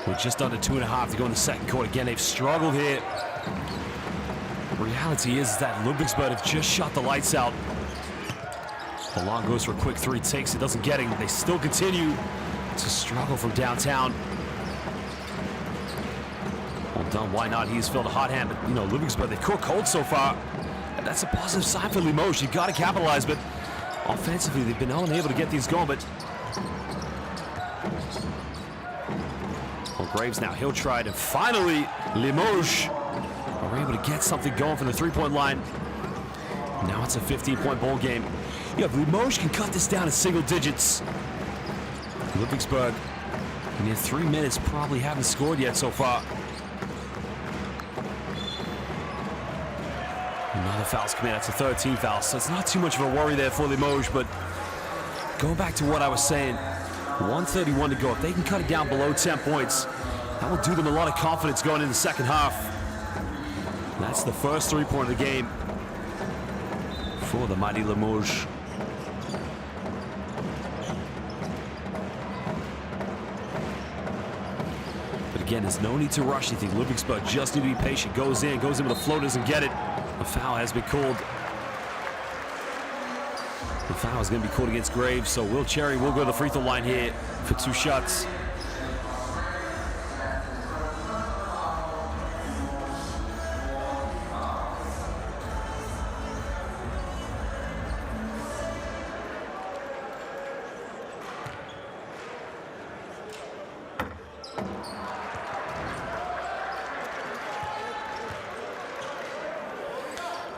A: with just under 2.5 to go in the second quarter. Again, they've struggled here. The reality is that Ludwigsburg have just shot the lights out. The long goes for a quick three, takes it, doesn't get it. They still continue to struggle from downtown. Well done, why not? He's filled a hot hand, but you know, Ludwigsburg, they've caught cold so far. And that's a positive sign for Limoges. You've got to capitalize, but offensively, they've been unable to get these going, but well, Graves now, he'll try it, and finally, Limoges are able to get something going from the three-point line. Now it's a 15-point ball game. Yeah, if Limoges can cut this down to single digits, Ludwigsburg, in 3 minutes, probably haven't scored yet so far. Another foul's coming in. That's a 13th foul, so it's not too much of a worry there for Limoges, but going back to what I was saying, 1:31 to go. If they can cut it down below 10 points, that will do them a lot of confidence going into the second half. And that's the first three-point of the game for the mighty Limoges. But again, there's no need to rush anything. Ludwigsburg just need to be patient. Goes in with a float, doesn't get it. A foul has been called. The foul is going to be called against Graves, so Will Cherry will go to the free throw line here for 2 shots.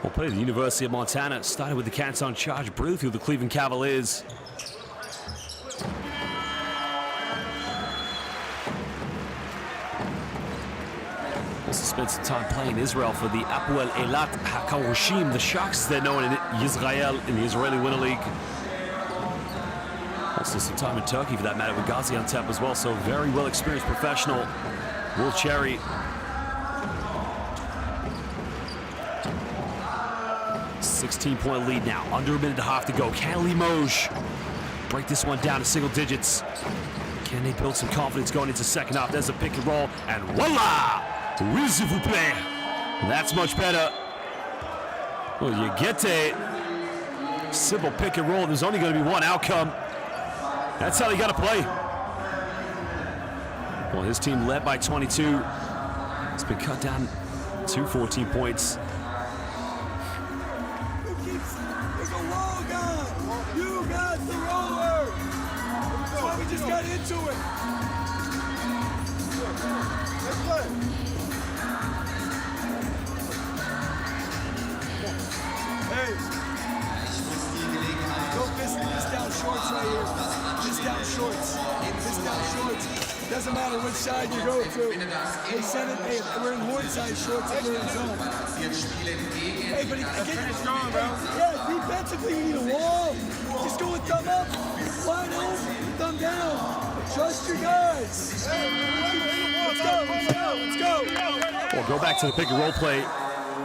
A: We'll play the University of Montana. Started with the Canton Charge, briefly with the Cleveland Cavaliers. Also spent some time playing Israel for the Hapoel Eilat HaKaroshim, the Sharks, they're known in Israel, in the Israeli Winter League. Also some time in Turkey, for that matter, with Gaziantep as well, so very well experienced professional. Will Cherry. 16-point lead now, under a minute and a half to go. Can Limoges break this one down to single digits? Can they build some confidence going into second half? There's a pick and roll, and voila! Oui, s'il vous plaît. That's much better. Well, you get a simple pick and roll. There's only going to be one outcome. That's how they got to play. Well, his team led by 22. It's been cut down to 14 points.
C: There's a wall gun. You got the roller. That's why we just got into it.
B: Let's play.
C: Hey. Go this down shorts right here. This down shorts. This down shorts. Doesn't matter which side you go to. They send it. Hey, we're in one side shorts and we're in zone. Hey, but get strong, bro. Yeah, defensively we need a wall. Just go with thumb up, wide open, thumb down. Trust your guys. Let's go. Let's go.
A: Well, go back to the pick and roll play.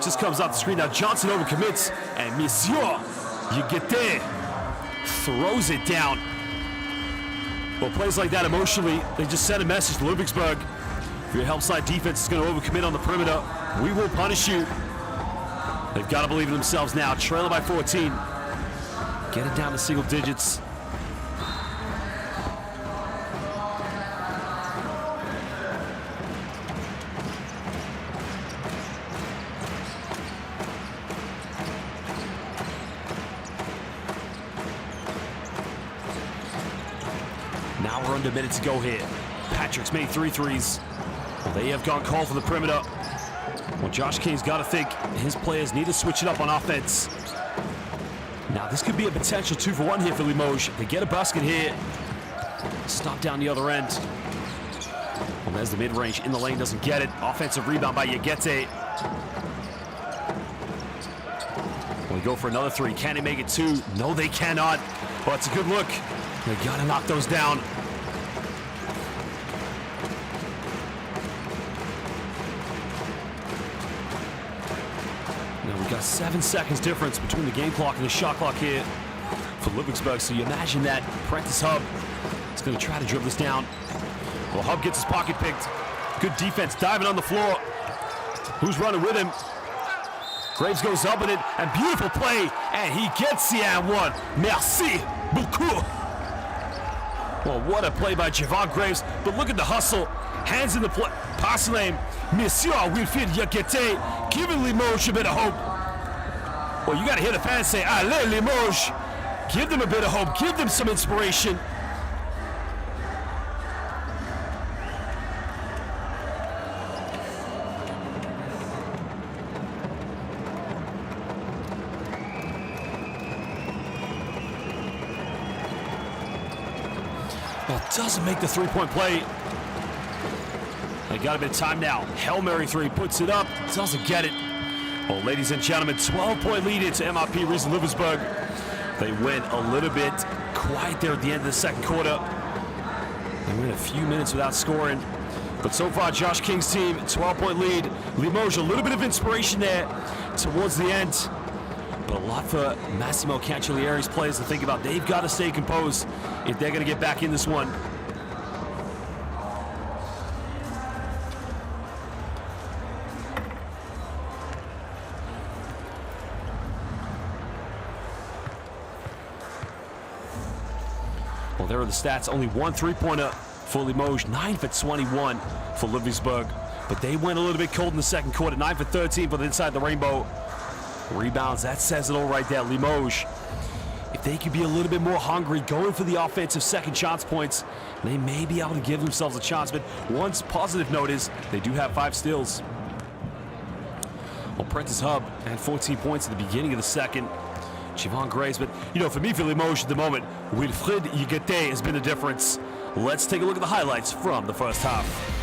A: Just comes off the screen now. Johnson overcommits, and Monsieur, you get there, throws it down. Well, plays like that emotionally, they just send a message to Ludwigsburg. If your help side defense is going to overcommit on the perimeter, we will punish you. They've got to believe in themselves now. Trailing by 14. Get it down to single digits. Now we're under a minute to go here. Patrick's made 3 threes. Well, they have gone cold for the perimeter. Well, Josh King's got to think his players need to switch it up on offense. Now, this could be a potential 2-for-1 here for Limoges. They get a basket here. Stop down the other end. Well, there's the mid-range. In the lane, doesn't get it. Offensive rebound by Yagete. Well, we go for another 3. Can they make it 2? No, they cannot. But it's a good look. They got to knock those down. Now we've got 7 seconds difference between the game clock and the shot clock here for Ludwigsburg. So you imagine that Prentice Hub is going to try to dribble this down. Well, Hub gets his pocket picked. Good defense, diving on the floor. Who's running with him? Graves goes up in it, and beautiful play, and he gets the and one. Merci beaucoup. Well, what a play by Javon Graves, but look at the hustle. Hands in the pass lane. Monsieur Wilfried Yagete giving Limoges a bit of hope. Well, you got to hear the fans say, allez Limoges. Give them a bit of hope, give them some inspiration. Well, doesn't make the 3-point play. They got a bit of time now. Hail Mary 3 puts it up, doesn't get it. Well, ladies and gentlemen, 12-point lead into MHP Riesen Ludwigsburg. They went a little bit quiet there at the end of the second quarter. They went a few minutes without scoring. But so far, Josh King's team, 12-point lead. Limoges, a little bit of inspiration there towards the end. But a lot for Massimo Cancellieri's players to think about. They've got to stay composed if they're going to get back in this one. Well, there are the stats. Only 1 3-pointer for Limoges, 9 for 21 for Ludwigsburg. But they went a little bit cold in the second quarter, 9 for 13 for the inside the rainbow. Rebounds, that says it all right there. Limoges, if they could be a little bit more hungry, going for the offensive second chance points, they may be able to give themselves a chance. But one positive note is they do have 5 steals. Well, Prentice Hub had 14 points at the beginning of the second. Javon Graves, but for me, for Limoges at the moment, Wilfried Yigete has been the difference. Let's take a look at the highlights from the first half.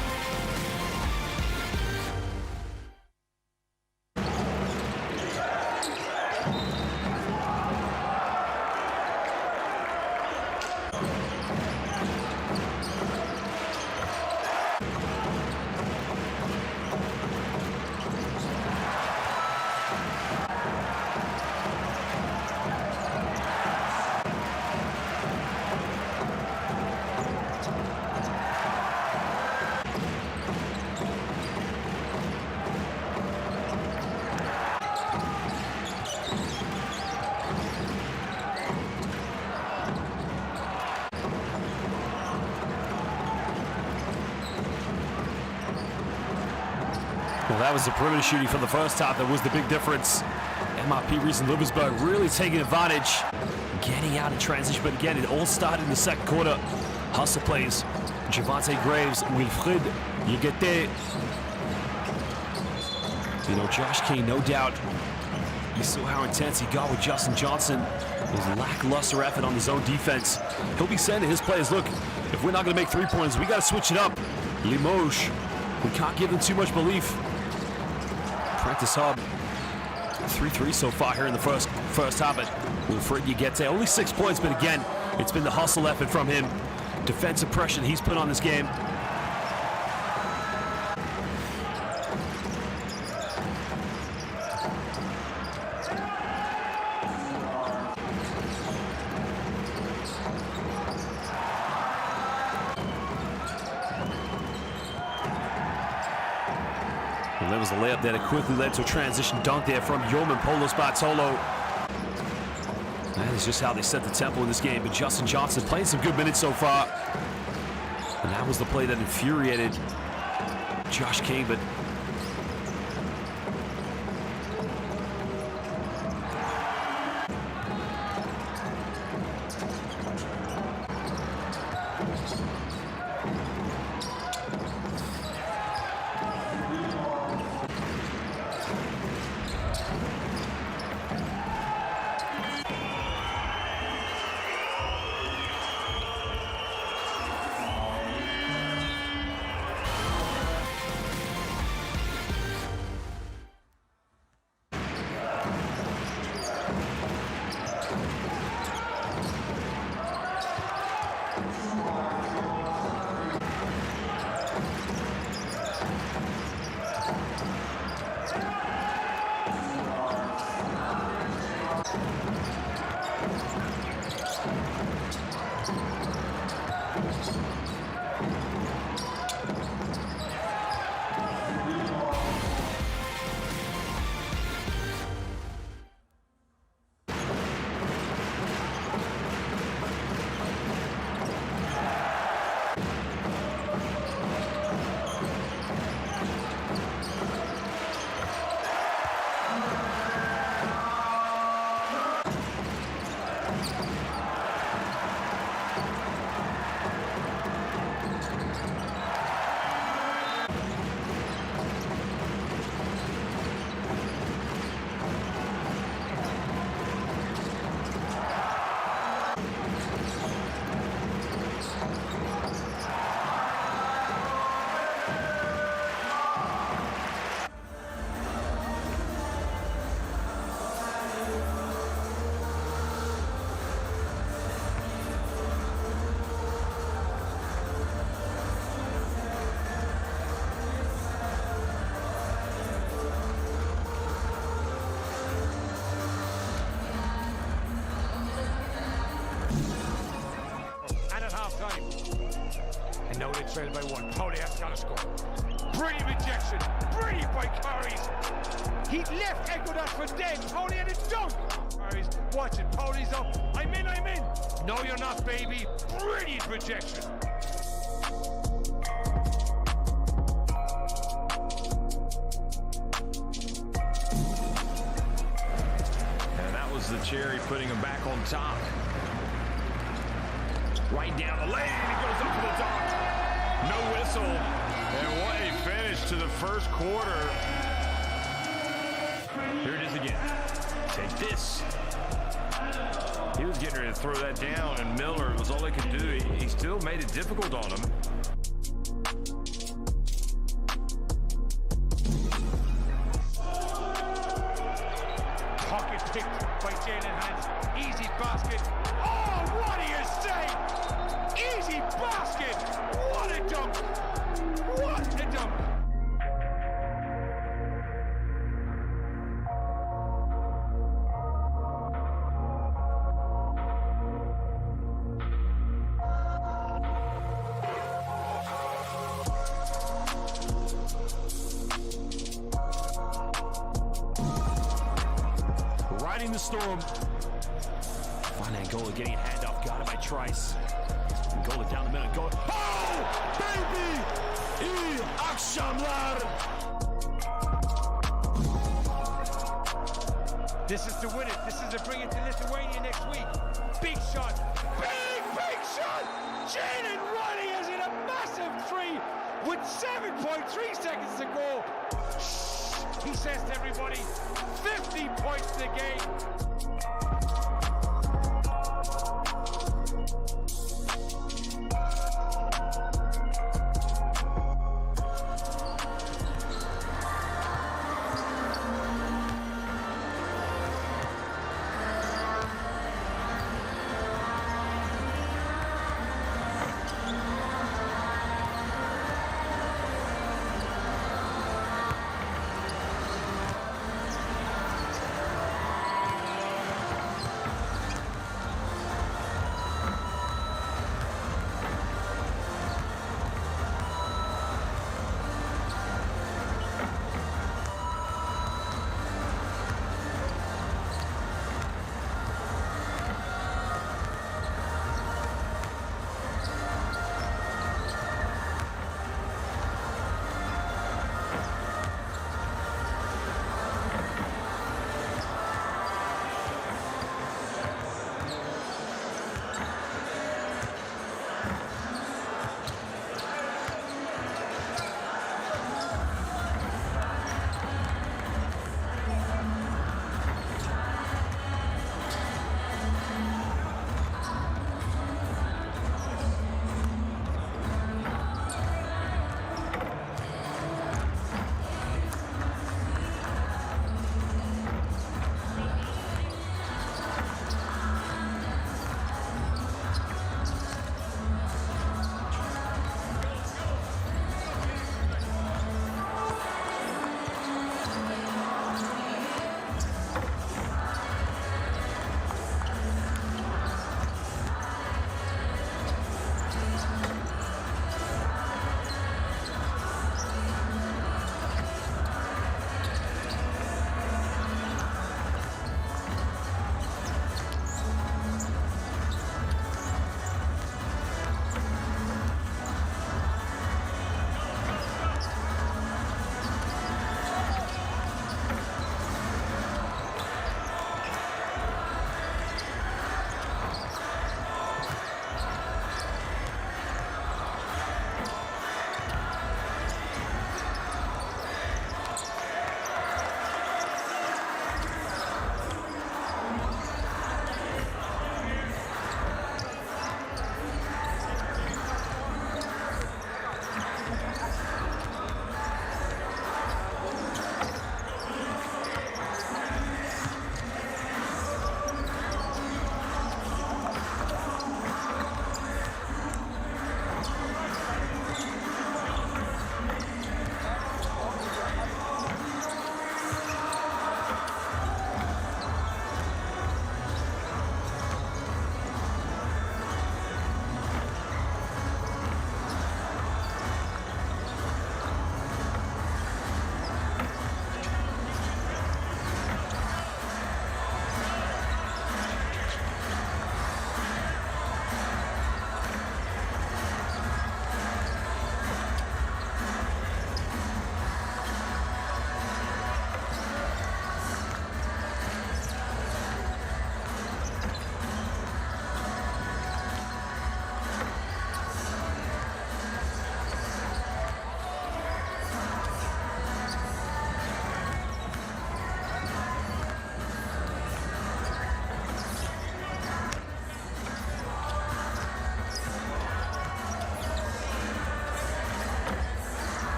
A: Well, that was the perimeter shooting from the first half that was the big difference. MHP Riesen Ludwigsburg really taking advantage, getting out in transition, but again, it all started in the second quarter. Hustle plays, Javonte Graves, Wilfried Yigete. Josh King, no doubt. You saw how intense he got with Justin Johnson. It was lackluster effort on his own defense. He'll be saying to his players, look, if we're not going to make three-pointers, we got to switch it up. Limoges, we can't give them too much belief. Prentice Hub, 3-3 so far here in the first half. But Wilfried Yigete, only 6 points, but again, it's been the hustle effort from him. Defensive pressure that he's put on this game. And there was a layup that quickly led to a transition dunk there from Yoman Polos Bartolo. That is just how they set the tempo in this game. But Justin Johnson playing some good minutes so far. And that was the play that infuriated Josh King. But
D: now they trail by one. Pauli has got to score. Brilliant rejection. Brilliant by Curry's. He left echoed that for dead. Pauli had a dunk. Curry's watch it. Pauli's up. I'm in. No, you're not, baby. Brilliant rejection.
E: And that was the cherry putting him back on top. Right down the lane, he goes up to the top. No whistle. And what a finish to the first quarter. Here it is again. Take this. He was getting ready to throw that down, and Miller was all he could do. He still made it difficult on him.
D: Pocket picked by Jalen Hands. Easy basket. Oh, what do you say? Easy basket. What a dunk. What a dunk.
A: Riding the storm. Fine Angola getting a handoff. Got it by Trice. Angola down the middle. Go. Oh, baby! İyi akşamlar.
D: This is to win it. This is to bring it to Lithuania next week. Big shot. Big shot. Jaden Riley has hit a massive three with 7.3 seconds to go. He says to everybody, 50 points in the game.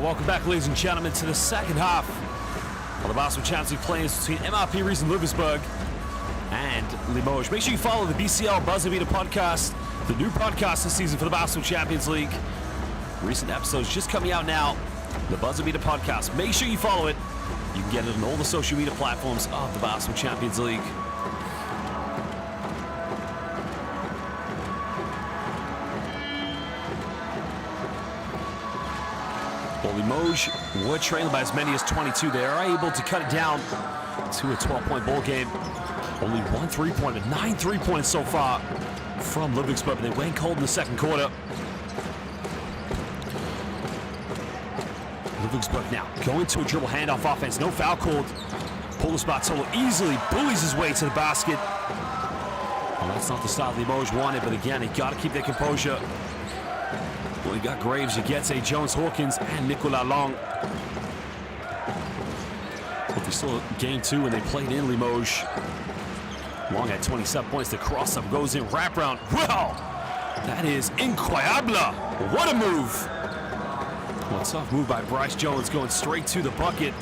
A: Welcome back, ladies and gentlemen, to the second half of the Basketball Champions League plays between MHP Riesen Ludwigsburg and Limoges. Make sure you follow the BCL Buzzer Beater podcast, the new podcast this season for the Basketball Champions League. Recent episodes just coming out now. The Buzzer Beater podcast. Make sure you follow it. You can get it on all the social media platforms of the Basketball Champions League. Well, Limoges were trailing by as many as 22. They are able to cut it down to a 12-point ball game. Only one three-pointer, 9 3-pointers so far from Ludwigsburg, but they went cold in the second quarter. Ludwigsburg now going to a dribble handoff offense. No foul called. Paulo Bartolo easily bullies his way to the basket. Well, that's not the style Limoges wanted, but again, they got to keep their composure. Well, you got Graves, you get Jones, Hawkins, and Nicolas Long. But they saw game two when they played in Limoges. Long had 27 points. The cross-up goes in wraparound. Well, that is incroyable. What a move. Well, a tough move by Bryce Jones going straight to the bucket.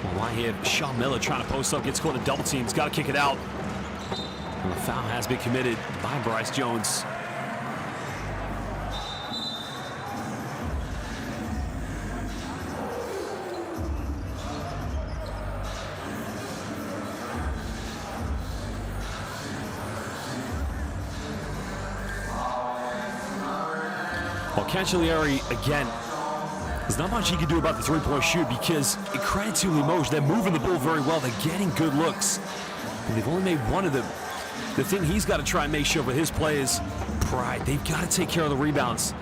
A: Well, I hear Sean Miller trying to post up, gets caught in double team. He's got to kick it out. And the foul has been committed by Bryce Jones. Well, Cancellieri, again, there's not much he can do about the three-point shoot because, credit to Limoges, they're moving the ball very well. They're getting good looks. And they've only made one of them. The thing he's got to try and make sure with his play is pride. They've got to take care of the rebounds.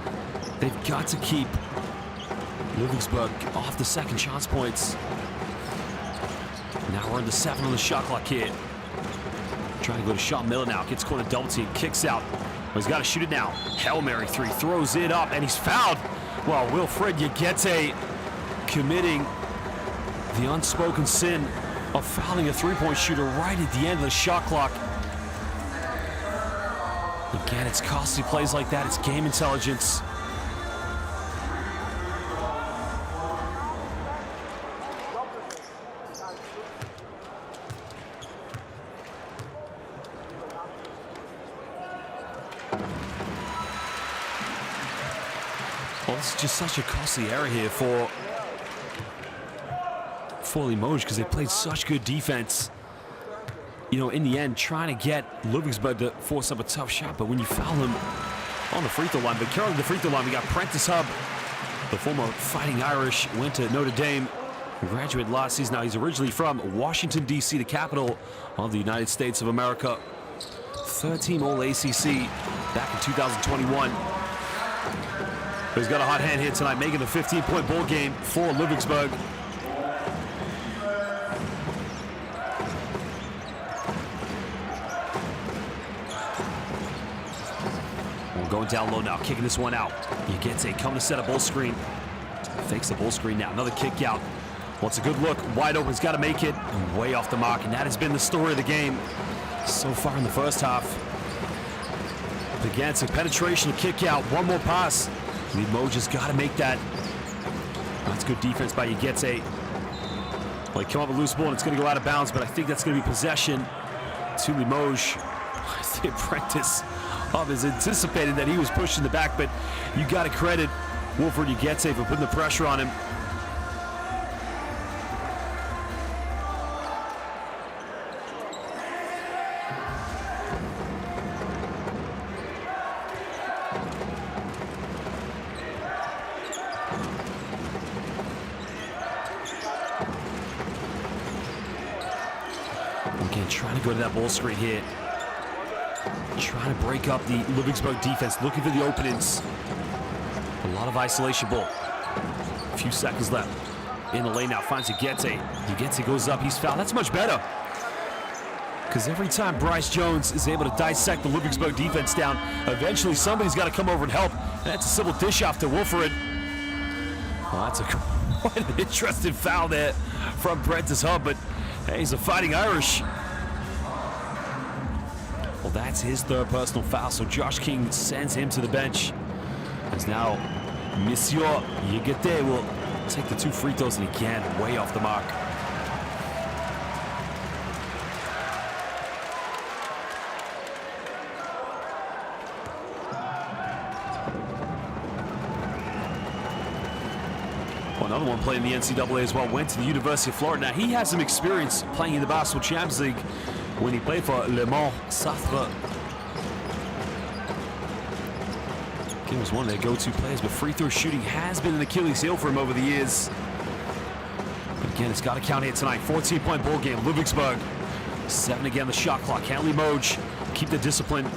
A: They've got to keep Ludwigsburg off the second chance points. Now we're into 7 on the shot clock here. Trying to go to Sean Miller now. Gets caught in double team. Kicks out. Well, he's got to shoot it now. Hail Mary three. Throws it up, and he's fouled. Well, Wilfred Yagete committing the unspoken sin of fouling a three-point shooter right at the end of the shot clock. Again, it's costly plays like that. It's game intelligence. Well, this is just such a costly error here for Limoges because they played such good defense. You know, in the end, trying to get Ludwigsburg to force up a tough shot, but when you foul him on the free throw line, but currently the free throw line, we got Prentice Hub, the former Fighting Irish, went to Notre Dame, graduated last season. Now he's originally from Washington, D.C., the capital of the United States of America. 13 All-ACC back in 2021. But he's got a hot hand here tonight, making the 15-point ball game for Ludwigsburg. Going down low now, kicking this one out. Yagete coming to set a ball screen. Fakes the ball screen now. Another kick out. Well, it's a good look. Wide open. He's got to make it. And way off the mark. And that has been the story of the game so far in the first half. Again, it's a penetration, a kick out. One more pass. Limoges has got to make that. That's good defense by Yagete. Well, he come up with a loose ball and it's going to go out of bounds, but I think that's going to be possession to Limoges. I think Prentice is anticipated that he was pushed in the back, but you got to credit Wilfred Yagete for putting the pressure on him. Again, trying to go to that ball screen here. Trying to break up the Ludwigsburg defense, looking for the openings. A lot of isolation ball. A few seconds left. In the lane now, finds Yagete. Yagete goes up, he's fouled. That's much better. Because every time Bryce Jones is able to dissect the Ludwigsburg defense down, eventually somebody's got to come over and help. And that's a simple dish off to Wilfred. Well, that's quite an interesting foul there from Prentice Hub, but hey, he's a Fighting Irish. Well, that's his third personal foul, so Josh King sends him to the bench. As now, Monsieur Yegete will take the 2 free throws, and again, way off the mark. Another one playing the NCAA as well, went to the University of Florida. Now, he has some experience playing in the Basketball Champions League when he played for Limoges CSP. He was one of their go-to players, but free throw shooting has been an Achilles heel for him over the years. But again, it's got to count here tonight. 14-point ball game, Ludwigsburg. 7 again, the shot clock. Can Limoges keep the discipline?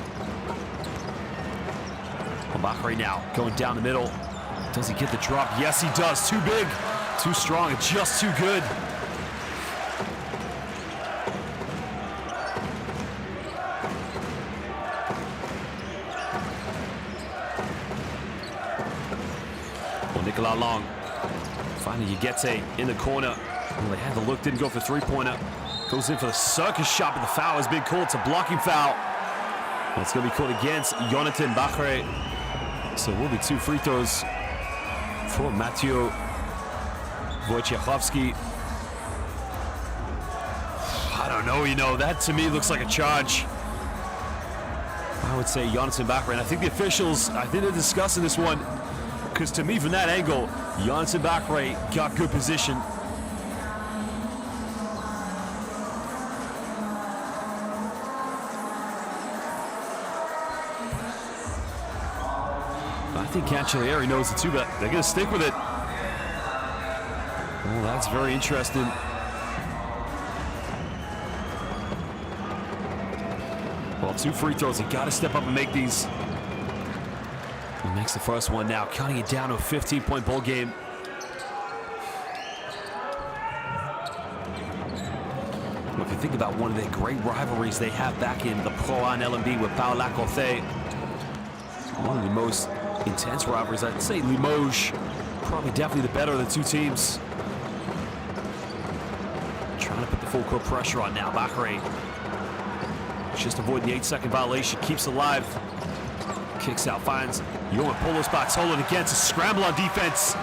A: Bakary now going down the middle. Does he get the drop? Yes, he does. Too big, too strong, and just too good. Well, Nicolas Long finally Yegete in the corner. Well, they had the look, didn't go for the three-pointer. Goes in for the circus shot, but the foul has been called. It's a blocking foul. And it's going to be called against Jonathan Bakary. So it will be 2 free throws for Mathieu Wojciechowski. I don't know, you know, that to me looks like a charge. I would say Jonathan Bakary, and I think the officials, I think they're discussing this one, because to me, from that angle, Jonathan Bakary got good position. I think Cancellieri knows it too, but they're going to stick with it. Well, that's very interesting. Well, 2 free throws. You got to step up and make these. He makes the first one now, cutting it down to a 15-point ball game. Well, if you think about one of the great rivalries they have back in the Pro A and LMB with Paul Lacorte, one of the most intense rivalries. I'd say Limoges, probably definitely the better of the 2 teams. Trying to put the full court pressure on now. Bakary just avoiding the 8-second violation, keeps alive. Kicks out, finds Yohan Polo spots, holding against a scramble on defense,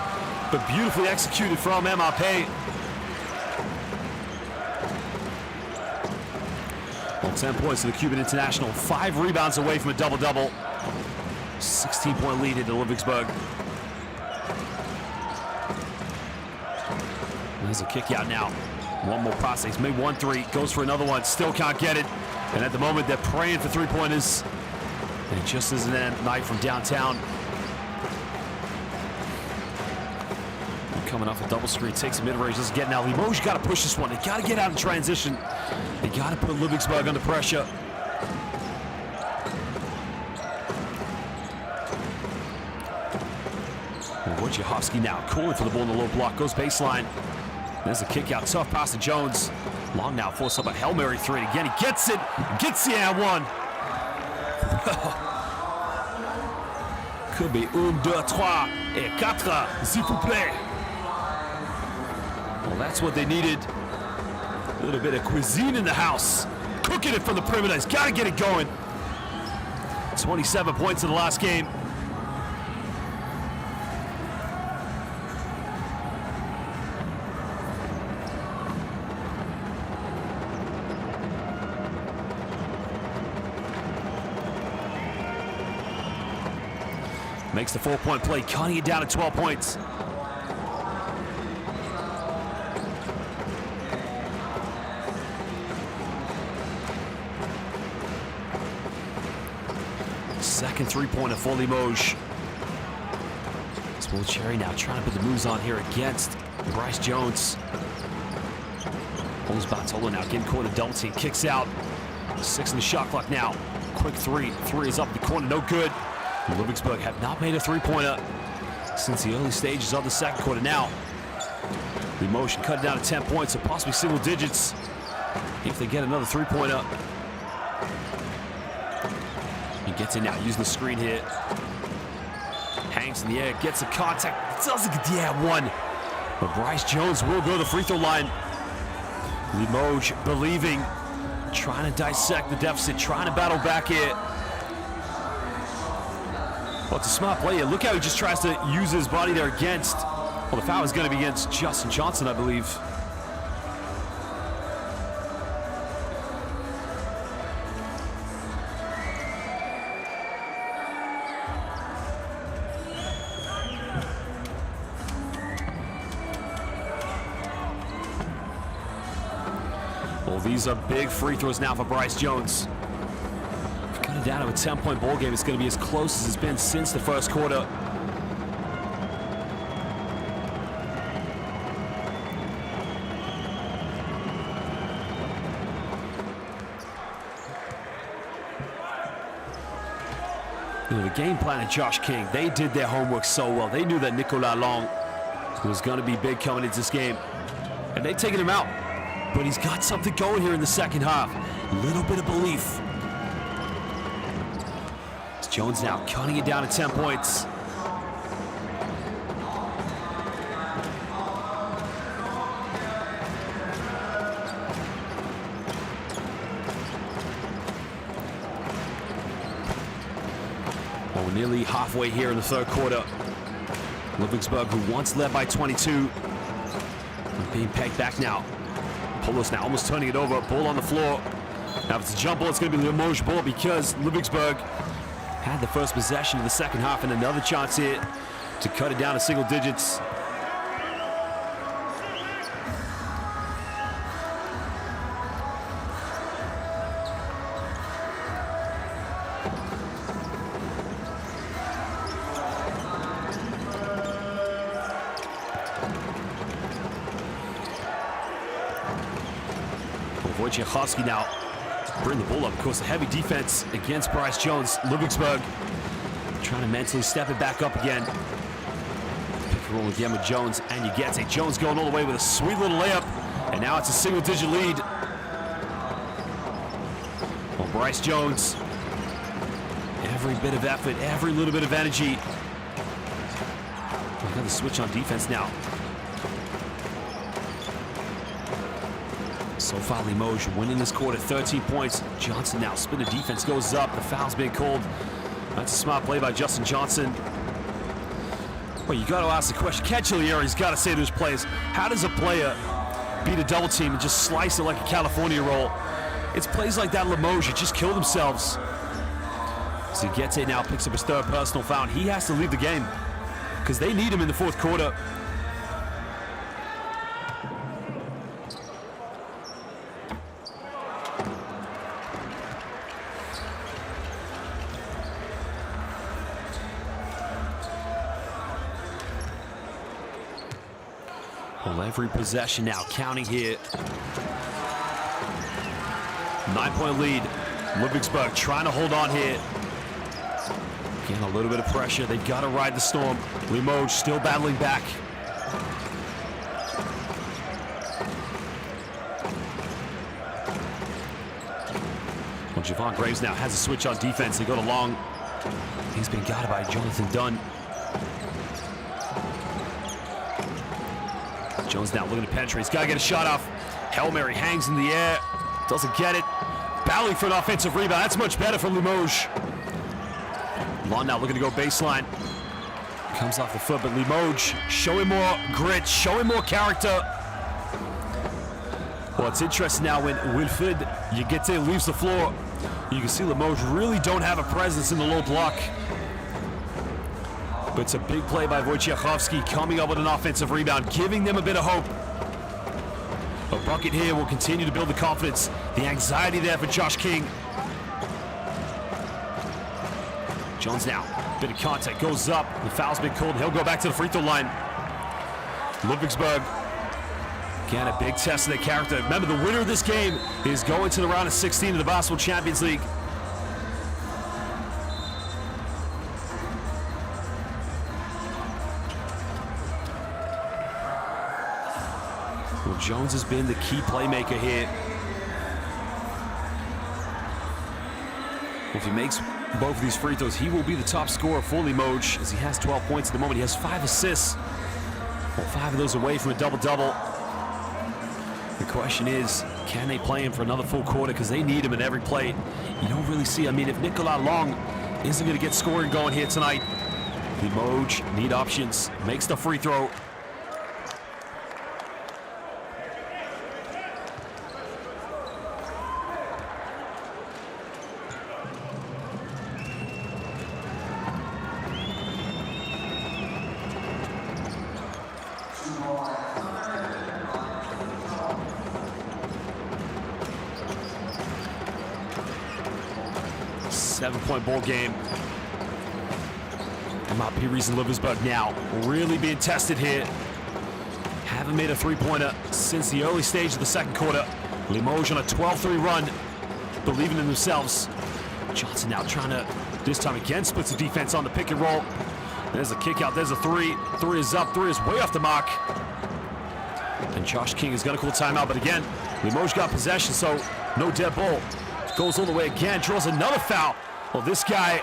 A: but beautifully executed from MHP. Well, 10 points to the Cuban international, 5 rebounds away from a double-double. 16-point lead into Ludwigsburg. There's a kick out now. One more process. Made 1 3, goes for another one, still can't get it. And at the moment, they're praying for 3-pointers. And it just isn't a night from downtown. Coming off a double screen, takes a mid-range, doesn't get now. Limoges got to push this one. They got to get out in transition. They got to put Ludwigsburg under pressure. Wojciechowski now calling for the ball in the low block, goes baseline. There's a kick out, tough pass to Jones. Long now, forced up a Hail Mary 3. Again, he gets it, gets the and 1. Could be 1, 2, 3 et 4, s'il vous plaît. Well, that's what they needed. A little bit of cuisine in the house. Cooking it from the perimeter. He's got to get it going. 27 points in the last game. Makes the 4-point play, cutting it down to 12 points. Second 3-pointer for Limoges. Will Cherry now trying to put the moves on here against Bryce Jones. Pulls Bartolo now, getting caught in a double team, kicks out. 6 in the shot clock now. Quick 3. 3 is up in the corner, no good. Ludwigsburg have not made a 3-pointer since the early stages of the second quarter. Now, Limoges cut it down to 10 points, so possibly single digits if they get another 3-pointer. He gets in now, using the screen here. Hangs in the air, gets the contact, doesn't get the air 1. But Bryce Jones will go to the free throw line. Limoges believing trying to dissect the deficit, trying to battle back here. Well, it's a smart play here. Look how he just tries to use his body there against. Well, the foul is going to be against Justin Johnson, I believe. Well, these are big free throws now for Bryce Jones. Cut it down to a 10-point ball game. It's going to be as close as it's been since the first quarter. You know, the game plan of Josh King, they did their homework so well. They knew that Nicolas Long was going to be big coming into this game. And they've taken him out. But he's got something going here in the second half. A little bit of belief. It's Jones now cutting it down to 10 points. Well, we're nearly halfway here in the third quarter. Ludwigsburg, who once led by 22, being pegged back now. Polos now almost turning it over. Ball on the floor. Now if it's a jump ball, it's going to be the Limoges ball because Ludwigsburg had the first possession of the second half and another chance here to cut it down to single digits. Wojciechowski now bring the ball up. Of course, a heavy defense against Bryce Jones. Ludwigsburg trying to mentally step it back up again. Pick and roll again with Jones, and you get it. Jones going all the way with a sweet little layup, and now it's a single-digit lead. Well, Bryce Jones, every bit of effort, every little bit of energy. Another switch on defense now. So far, Limoges winning this quarter, 13 points. Johnson now spin the defense goes up. The foul's being called. That's a smart play by Justin Johnson. Well, you got to ask the question. Cacciolieri's got to say to his players, how does a player beat a double team and just slice it like a California roll? It's plays like that Limoges just kill themselves. So he gets it now, picks up his third personal foul. He has to leave the game because they need him in the fourth quarter. Well, every possession now counting here. 9-point lead. Ludwigsburg trying to hold on here. Again, a little bit of pressure. They've got to ride the storm. Limoges still battling back. Well, Javon Graves now has a switch on defense. They go to Long. He's been guarded by Jonathan Dunn. Jones now looking to penetrate. He's got to get a shot off. Hail Mary hangs in the air. Doesn't get it. Battling for an offensive rebound. That's much better for Limoges. Long now looking to go baseline. Comes off the foot, but Limoges showing more grit, showing more character. Well, it's interesting now when Wilfried Yegete leaves the floor. You can see Limoges really don't have a presence in the low block. But it's a big play by Wojciechowski coming up with an offensive rebound, giving them a bit of hope. A bucket here will continue to build the confidence, the anxiety there for Josh King. Jones now, bit of contact, goes up. The foul's been called. He'll go back to the free throw line. Ludwigsburg, again, a big test of their character. Remember, the winner of this game is going to the round of 16 of the Basketball Champions League. Well, Jones has been the key playmaker here. If he makes both of these free throws, he will be the top scorer for Limoges, as he has 12 points at the moment. He has 5 assists. Well, 5 of those away from a double-double. The question is, Can they play him for another full quarter? Because they need him in every play. You don't really see, I mean, if Nicolas Long isn't going to get scoring going here tonight, Limoges need options. Makes the free throw. Seven-point ball game. MHP Riesen Ludwigsburg now really being tested here. Haven't made a three-pointer since the early stage of the second quarter. Limoges on a 12-3 run, believing in themselves. Johnson now trying to, this time again, splits the defense on the pick and roll. There's a kick out, there's a three. Three is up, three is way off the mark. And Josh King is gonna call timeout, but again, Limoges got possession, so no dead ball. Goes all the way again, draws another foul. Well, this guy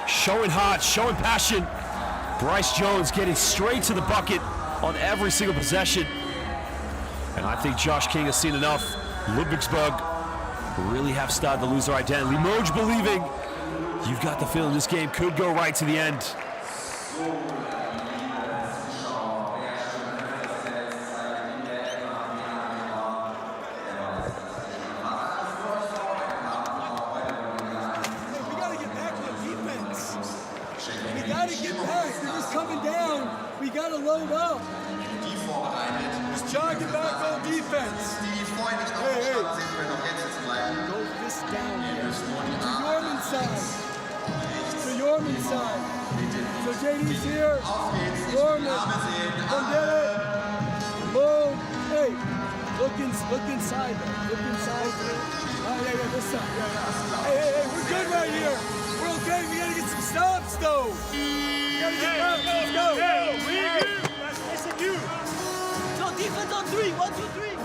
A: showing heart, showing passion. Bryce Jones getting straight to the bucket on every single possession. And I think Josh King has seen enough. Ludwigsburg really have started to lose their identity. Limoges believing, you've got the feeling this game could go right to the end.
C: We gotta load up. Just jogging back on defense. Hey. Go this down here. To Yorman's side. To Yorman's side. So JD's here. Yorman. Come get it. Boom. Hey. Look inside though. Look inside. Oh, yeah, this side. Yeah. Hey, we're good right here. We're okay. We gotta get some stops though. Let's go. That's you. No, defense on three. 1, 2, 3.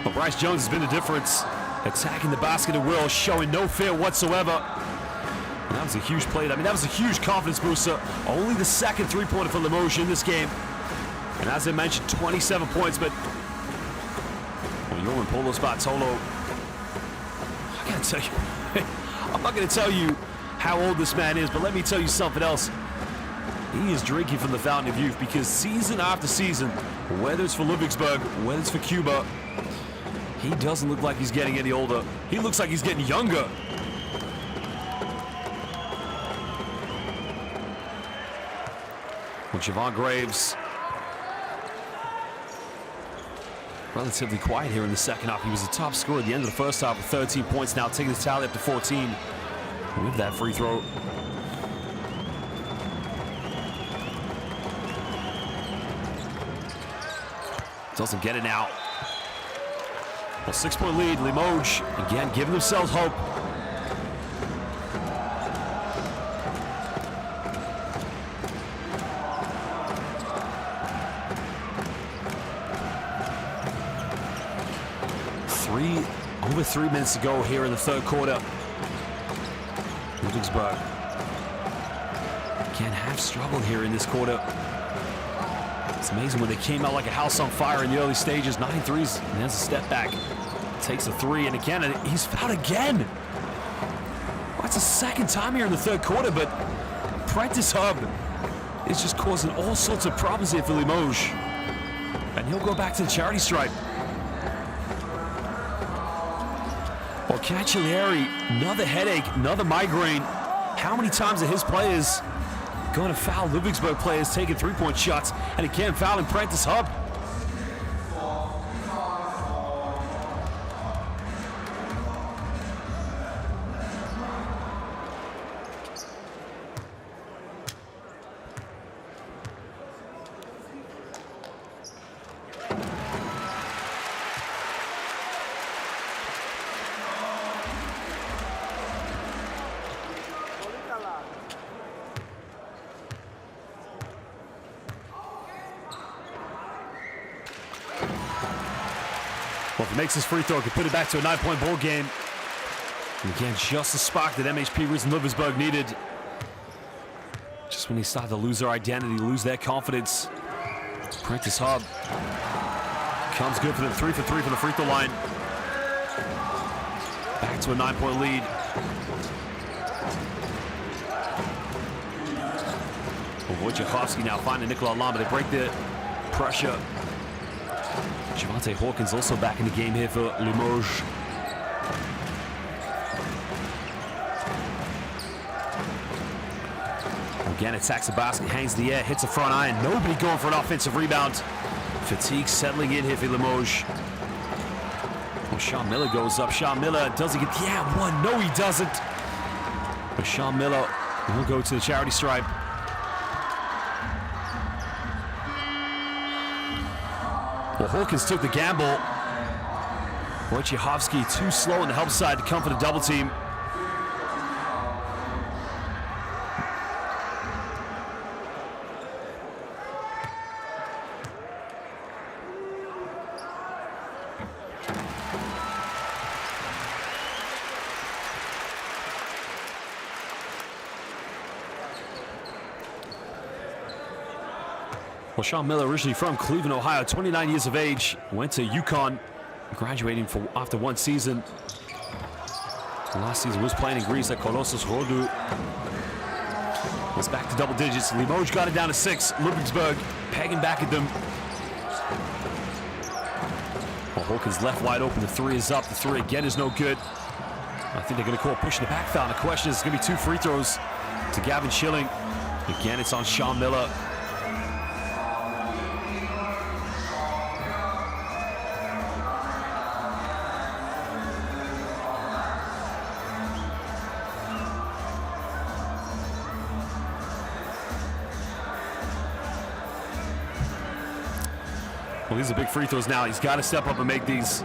A: Well, Bryce Jones has been the difference. Attacking the basket at will, showing no fear whatsoever. And that was a huge play. I mean, that was a huge confidence booster. Only the second three-pointer for Limoges in this game. And as I mentioned, 27 points, but Yorman Polo Spartolo, I gotta tell you, I'm not gonna tell you how old this man is, but let me tell you something else. He is drinking from the fountain of youth, because season after season, whether it's for Ludwigsburg, whether it's for Cuba, he doesn't look like he's getting any older. He looks like he's getting younger. Well, Javon Graves, relatively quiet here in the second half. He was the top scorer at the end of the first half with 13 points, now taking his tally up to 14 with that free throw. Doesn't get it now. Well, 6-point lead. Limoges again giving themselves hope. Over 3 minutes to go here in the third quarter. Ludwigsburg again have struggled here in this quarter. It's amazing when they came out like a house on fire in the early stages. 9 threes, and there's a step back. Takes a three, and again, he's fouled again. Well, that's the second time here in the third quarter, but Prentice Hub is just causing all sorts of problems here for Limoges. And he'll go back to the charity stripe. Well, Cacciglieri, another headache, another migraine. How many times are his players going to foul Ludwigsburg players taking three-point shots, and again fouling Prentice Hub? Well, if he makes his free throw, he can put it back to a 9-point ball game. And again, just the spark that MHP Riesen Ludwigsburg needed. Just when they start to lose their identity, lose their confidence. Prentice Hub comes good for them. 3 for 3 from the free throw line. Back to a 9-point lead. Wojciechowski now finding Nicola Long, but they break the pressure. Javante Hawkins also back in the game here for Limoges. Again, attacks the basket, hangs the air, hits the front iron. Nobody going for an offensive rebound. Fatigue settling in here for Limoges. Well, Sean Miller goes up. Sean Miller, does he get, yeah, one? No, he doesn't. But Sean Miller will go to the charity stripe. Well, Hawkins took the gamble. Wojciechowski too slow on the help side to come for the double team. Well, Sean Miller, originally from Cleveland, Ohio, 29 years of age, went to UConn, graduating after one season. Last season was playing in Greece at Kolossos Rhodu. Was back to double digits. Limoges got it down to 6. Ludwigsburg pegging back at them. Well, Hawkins left wide open. The 3 is up. The 3 again is no good. I think they're going to call pushing the back foul. The question is, it's going to be 2 free throws to Gavin Schilling. Again, it's on Sean Miller. Well, these are big free throws now. He's got to step up and make these.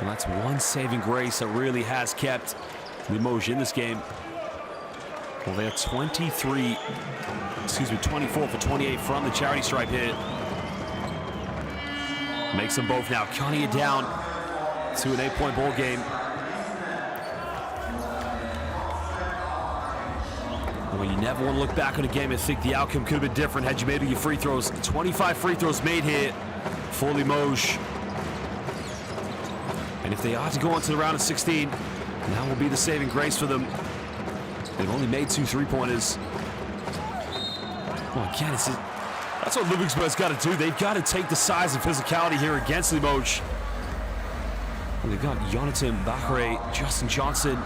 A: And that's one saving grace that really has kept Limoges in this game. Well, they're 24 for 28 from the charity stripe here. Makes them both now. Counting it down to an 8-point ball game. Well, you never want to look back on a game and think the outcome could have been different had you made your free throws. 25 free throws made here for Limoges. And if they are to go on to the round of 16, that will be the saving grace for them. They've only made 2 3-pointers. Well, again, that's what Ludwigsburg's got to do. They've got to take the size and physicality here against Limoges. Well, they've got Jonathan Bachere, Justin Johnson,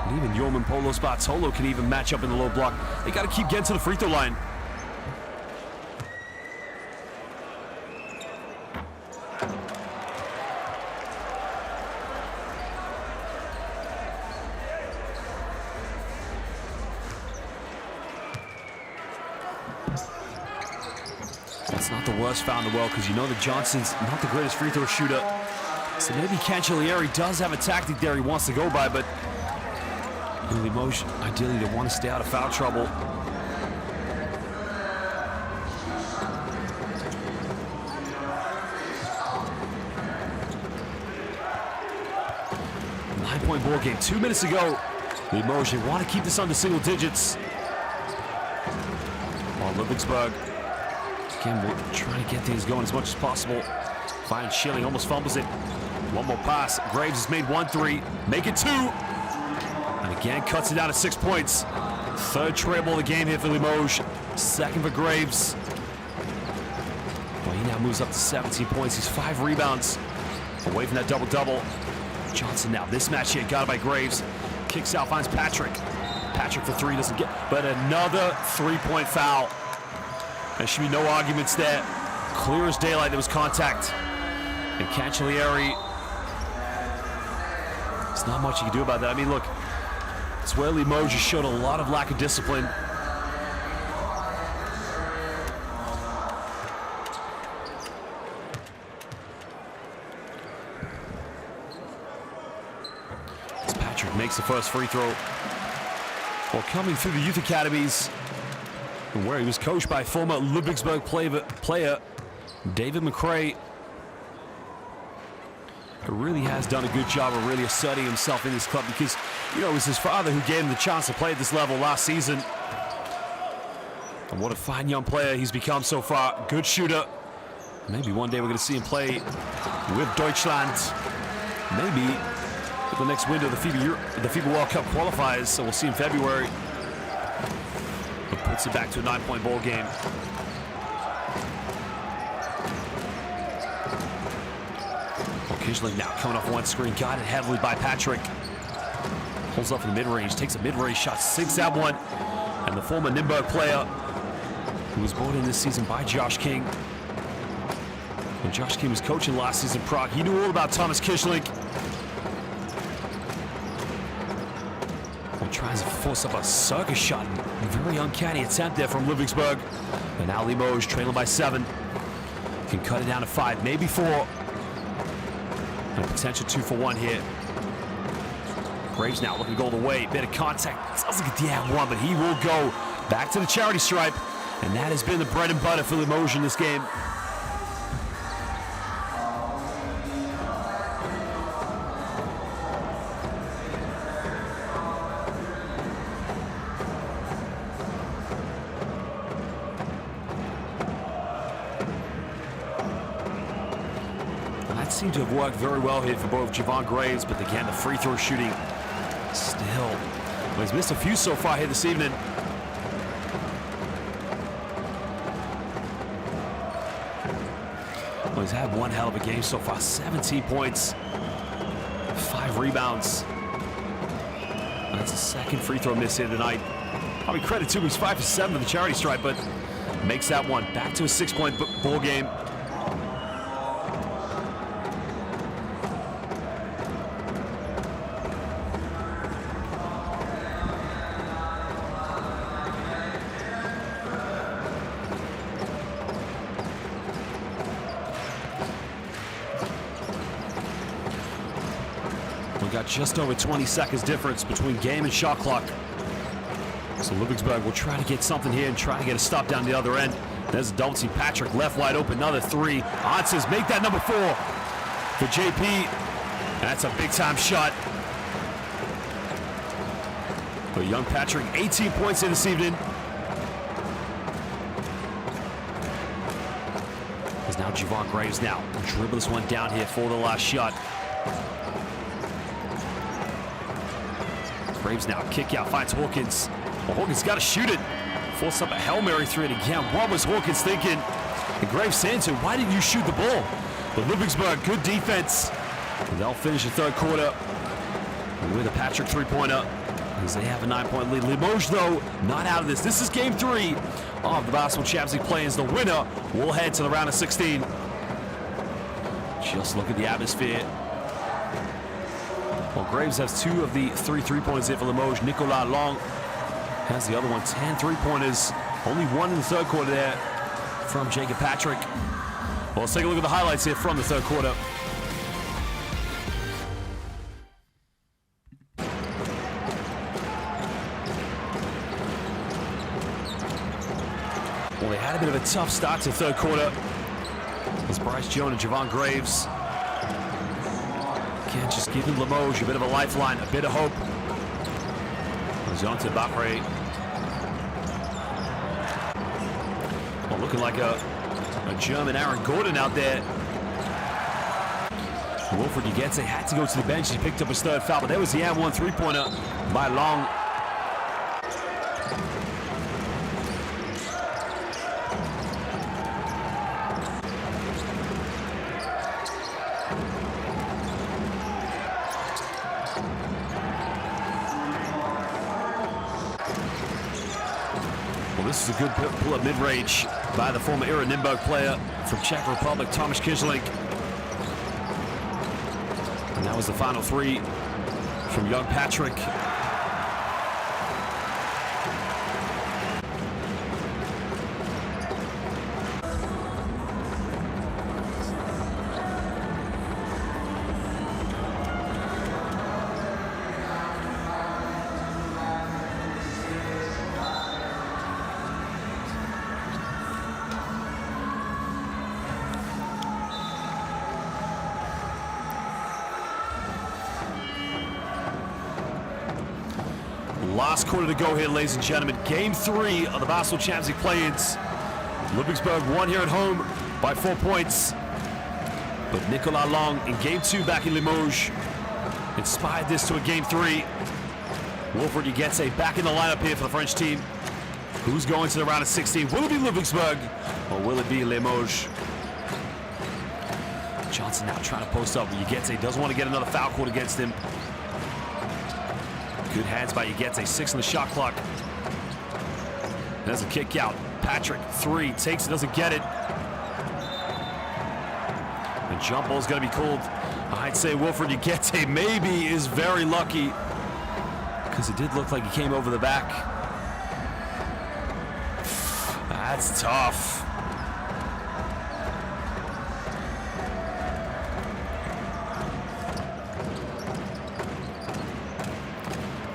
A: and even Yorman Polo Spartolo can even match up in the low block. They got to keep getting to the free throw line. That's not the worst foul in the world, because you know that Johnson's not the greatest free throw shooter. So maybe Cancellieri does have a tactic there he wants to go by, but Limoges, ideally, they want to stay out of foul trouble. Nine-point ball game. 2 minutes to go. Limoges, they want to keep this under single digits. While Ludwigsburg, again, we're trying to get things going as much as possible. Fine, Schilling almost fumbles it. One more pass. Graves has made 1-3. Make it 2. And again, cuts it down to 6 points. Third trail ball of the game here for Limoges. Second for Graves. Well, he now moves up to 17 points. He's 5 rebounds away from that double-double. Johnson now, this match here, got it by Graves. Kicks out, finds Patrick. Patrick for 3, doesn't get, but another 3-point foul. There should be no arguments there. Clear as daylight, there was contact. And Cancellieri, there's not much you can do about that. I mean, look, it's where Limoges showed a lot of lack of discipline. As Patrick makes the first free throw. Well, coming through the youth academies, where he was coached by former Ludwigsburg player David McCrae. really has done a good job of really asserting himself in this club because, you know, it was his father who gave him the chance to play at this level last season. And what a fine young player he's become so far. Good shooter. Maybe one day we're going to see him play with Deutschland. Maybe at the next window, the FIBA World Cup qualifiers, so we'll see in February. But puts it back to a 9-point ball game. Kijling now coming off one screen, guided heavily by Patrick. Pulls up in the mid-range, takes a mid-range shot, sinks that one. And the former Nürnberg player, who was brought in this season by Josh King. When Josh King was coaching last season in Prague, he knew all about Thomas Kijling. Tries to force up a circus shot. Very uncanny attempt there from Ludwigsburg. And now Limoges, trailing by 7. Can cut it down to 5, maybe 4. And a potential 2 for 1 here. Graves now looking to go the way. Bit of contact. Sounds like a damn one, but he will go back to the charity stripe. And that has been the bread and butter for Limoges in this game. Seem to have worked very well here for both Javon Graves, but again, the free throw shooting still. Well, he's missed a few so far here this evening. Well, he's had one hell of a game so far. 17 points, 5 rebounds. That's the second free throw miss here tonight. Probably credit to him, he's 5 for 7 with the charity stripe, but makes that one. Back to a 6-point ball game. Got just over 20 seconds difference between game and shot clock. So Ludwigsburg will try to get something here and try to get a stop down the other end. There's a double team. Patrick left wide open, another 3. Answers make that number 4 for JP. That's a big time shot. But young Patrick, 18 points in this evening. There's now Javon Graves now. Dribble this one down here for the last shot. Graves now, kick out, finds Hawkins. Well, Hawkins got to shoot it. Force up a Hail Mary 3, and again, what was Hawkins thinking? And Graves saying to him, why didn't you shoot the ball? But Ludwigsburg, good defense. And they'll finish the third quarter with a Patrick 3-pointer as they have a 9-point lead. Limoges, though, not out of this. This is game 3 of the Basketball Champions League play-ins. The winner will head to the round of 16. Just look at the atmosphere. Well, Graves has 2 of the 3 3-pointers here for Limoges. Nicolas Long has the other one. 10 3-pointers. Only 1 in the third quarter there from Jacob Patrick. Well, let's take a look at the highlights here from the third quarter. Well, they had a bit of a tough start to the third quarter. As Bryce Jones and Javon Graves again, just giving Limoges a bit of a lifeline, a bit of hope. Goes on to Bakre. Well, looking like a German Aaron Gordon out there. Wilfred Ugetse had to go to the bench. He picked up his third foul, but there was the and 1 3-pointer by Long. This is a good pull-up mid-range by the former Era Nürnberg player from Czech Republic, Thomas Kijling. And that was the final 3 from young Patrick. Last quarter to go here, ladies and gentlemen. Game 3 of the Basketball Champions League play-ins. Ludwigsburg won here at home by 4 points. But Nicolas Long in Game 2 back in Limoges inspired this to a Game 3. Wilfried Ugette back in the lineup here for the French team. Who's going to the round of 16? Will it be Ludwigsburg or will it be Limoges? Johnson now trying to post up. Ugette doesn't want to get another foul called against him. Good hands by Ugette, 6 on the shot clock. There's a kick out. Patrick, 3, takes it, doesn't get it. The jump ball's gonna be called. I'd say Wilfried Ugette maybe is very lucky because it did look like he came over the back. That's tough.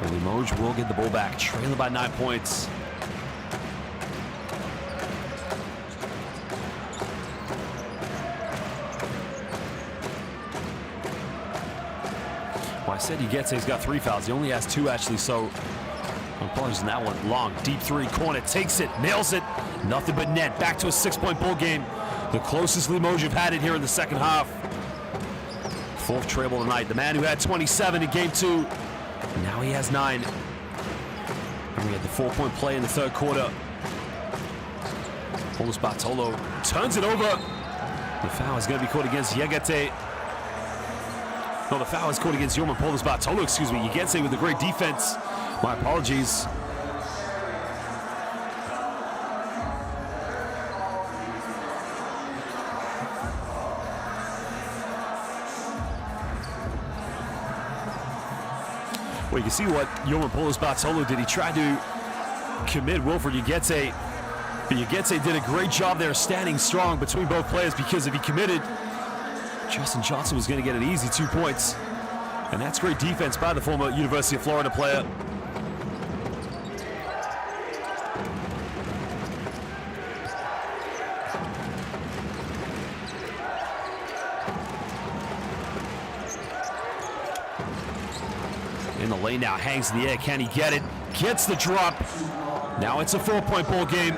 A: Limoges will get the ball back, trailing by 9 points. Well, I said Ugette's got 3 fouls. He only has 2 actually, so apologies on that one. Long, deep 3, corner, takes it, nails it. Nothing but net. Back to a 6-point ball game. The closest Limoges have had it here in the second half. 4th treble tonight. The man who had 27 in Game 2. Now he has 9. And we had the 4-point play in the 3rd quarter. Paulus Bartolo turns it over. The foul is going to be called against Ugette. No, the foul is called against Yorman Paulus Bartolo, excuse me. Ugette with a great defense. My apologies. Well, you can see what Yorman Paulus Bartolo did. He tried to commit Wilfried Ugette, but Ugette did a great job there standing strong between both players, because if he committed, Justin Johnson was going to get an easy 2 points. And that's great defense by the former University of Florida player. In the lane now, hangs in the air. Can he get it? Gets the drop. Now it's a 4-point ball game.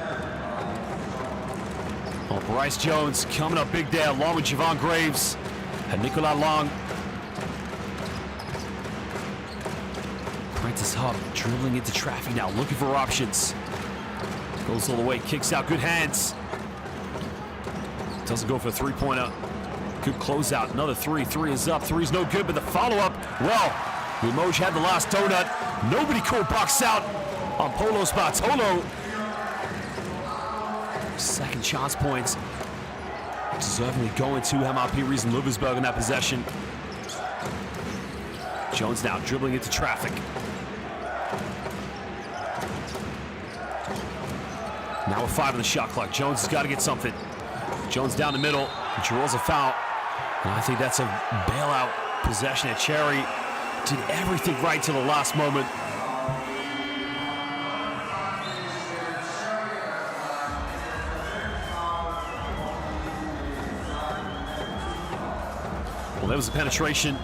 A: Oh, Bryce Jones coming up big there, along with Javon Graves and Nicolas Long. Prentice Hub dribbling into traffic now, looking for options. Goes all the way, kicks out, good hands. Doesn't go for a 3-pointer. Good closeout, another 3. 3 is up, 3 is no good, but the follow-up, well, Limoges had the last donut. Nobody called box out on Paulus Bartolo. Second chance points. Deservingly going to MHP Riesen Ludwigsburg in that possession. Jones now dribbling into traffic. Now with 5 on the shot clock. Jones has got to get something. Jones down the middle, draws a foul. And I think that's a bailout possession at Cherry. Did everything right to the last moment. Well, there was a penetration.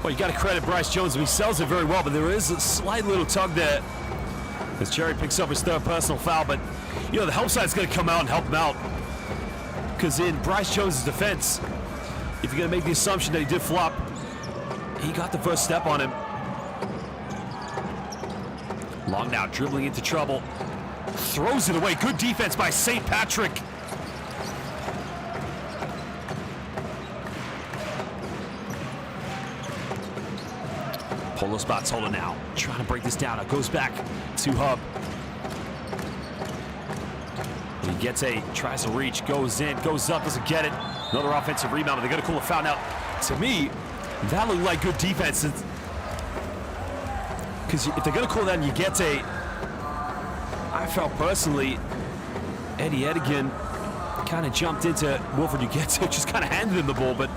A: Well, you got to credit Bryce Jones. He sells it very well, but there is a slight little tug there as Cherry picks up his 3rd personal foul. But, you know, the help side's going to come out and help him out, because in Bryce Jones' defense, if you're going to make the assumption that he did flop, he got the first step on him. Long now dribbling into trouble. Throws it away. Good defense by St. Patrick. Paulus Bartolo now trying to break this down. It goes back to Hub. Ugette tries to reach, goes in, goes up, doesn't get it. Another offensive rebound, but they're going to call a foul. Now, to me, that looked like good defense. Because if they're going to call that on Ugette, I felt personally Eddie Edigan kind of jumped into Wilfried Ugette, just kind of handed him the ball, but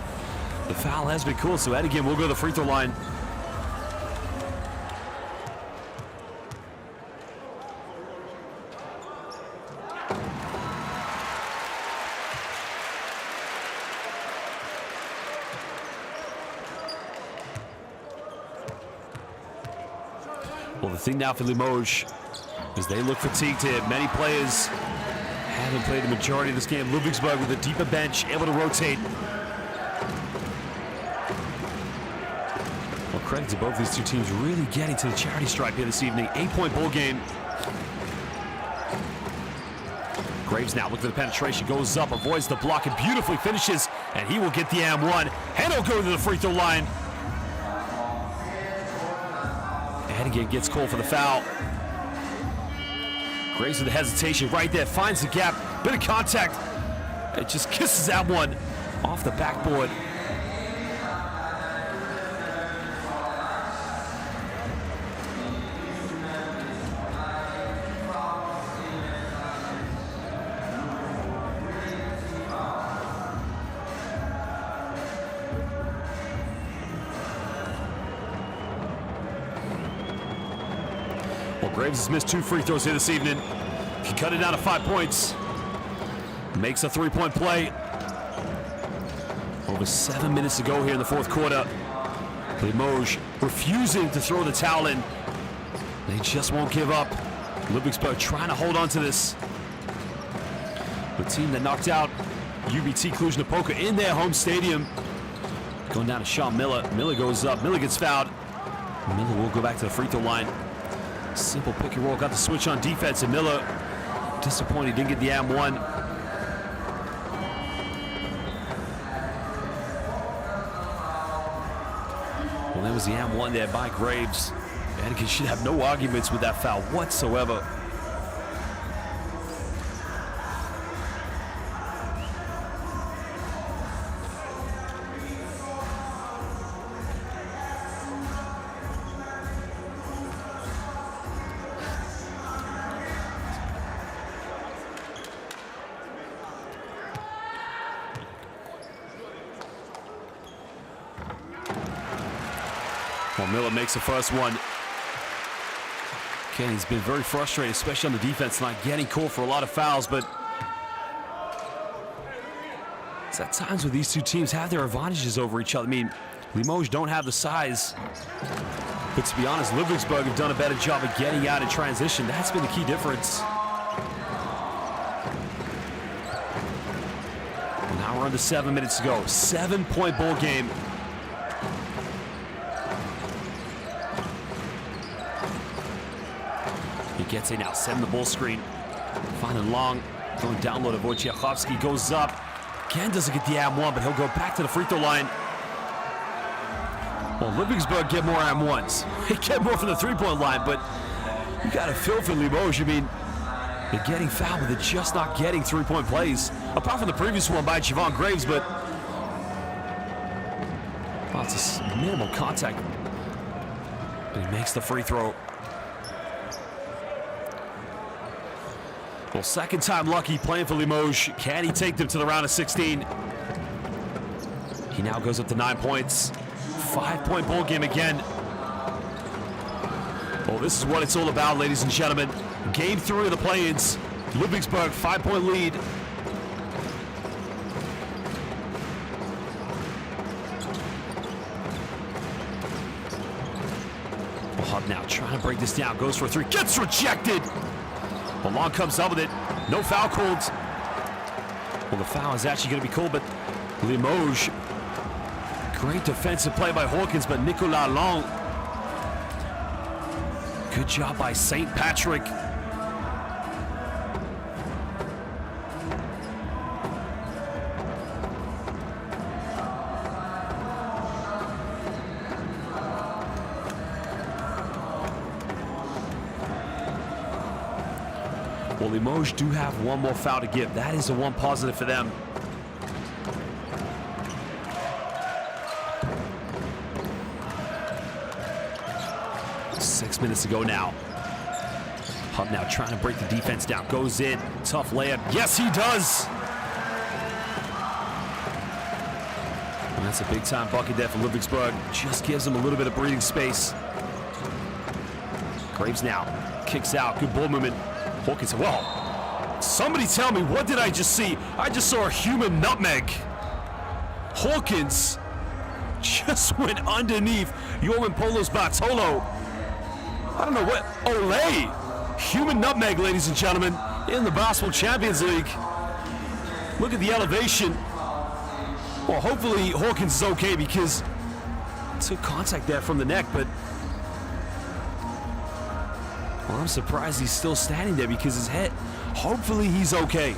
A: the foul has been called, so Edigan will go to the free throw line. Well, the thing now for Limoges is they look fatigued here. Many players haven't played the majority of this game. Ludwigsburg with a deeper bench, able to rotate. Well, credit to both these two teams really getting to the charity stripe here this evening. 8-point ball game. Graves now looking for the penetration, goes up, avoids the block, and beautifully finishes, and he will get the and-1. And he'll go to the free throw line. And again gets called for the foul. Graves with the hesitation right there, finds the gap, bit of contact. It just kisses that one off the backboard. Well, Graves has missed 2 free throws here this evening. Can cut it down to 5 points. Makes a 3-point play. Over 7 minutes to go here in the 4th quarter. Limoges refusing to throw the towel in. They just won't give up. Ludwigsburg trying to hold on to this. The team that knocked out UBT Cluj-Napoca in their home stadium. Going down to Sean Miller. Miller goes up. Miller gets fouled. Miller will go back to the free throw line. Simple pick and roll, got the switch on defense, and Miller disappointed, didn't get the and-1. Well, there was the and-1 there by Graves. Anakin should have no arguments with that foul whatsoever. Well, Miller makes the first one. Okay, he's been very frustrated, especially on the defense tonight, getting called for a lot of fouls, but it's at times where these two teams have their advantages over each other. I mean, Limoges don't have the size, but to be honest, Ludwigsburg have done a better job of getting out in transition. That's been the key difference. Now we're under 7 minutes to go. 7-point ball game. He gets it now, setting the ball screen. Finding Long, going down low to Wojciechowski, goes up. Again, doesn't get the and-1, but he'll go back to the free throw line. Well, Ludwigsburg get more and-1s. They get more from the three-point line, but you got to feel for Limoges. I mean, they're getting fouled, but they're just not getting three-point plays. Apart from the previous one by Javon Graves, but well, it's a minimal contact. But he makes the free throw. Well, second time lucky playing for Limoges. Can he take them to the round of 16? He now goes up to 9 points. 5-point ball game again. Well, this is what it's all about, ladies and gentlemen. Game 3 of the play-ins. Ludwigsburg, 5-point lead. Well, Hub now trying to break this down. Goes for a 3. Gets rejected. Well, Long comes up with it. No foul called. Well, the foul is actually going to be called, but Limoges. Great defensive play by Hawkins, but Nicolas Long. Good job by St. Patrick. Well, Limoges do have one more foul to give. That is the one positive for them. Six minutes to go now. Hub now trying to break the defense down. Goes in. Tough layup. Yes, he does. And that's a big-time bucket there for Ludwigsburg. Just gives them a little bit of breathing space. Graves now kicks out. Good ball movement. Hawkins, whoa. Somebody tell me, what did I just see? I just saw a human nutmeg. Hawkins just went underneath Jorman Polos Bartolo. I don't know what. Olay! Human nutmeg, ladies and gentlemen, in the Basketball Champions League. Look at the elevation. Well, hopefully Hawkins is okay because took contact there from the neck, but well, I'm surprised he's still standing there because his head, hopefully he's okay.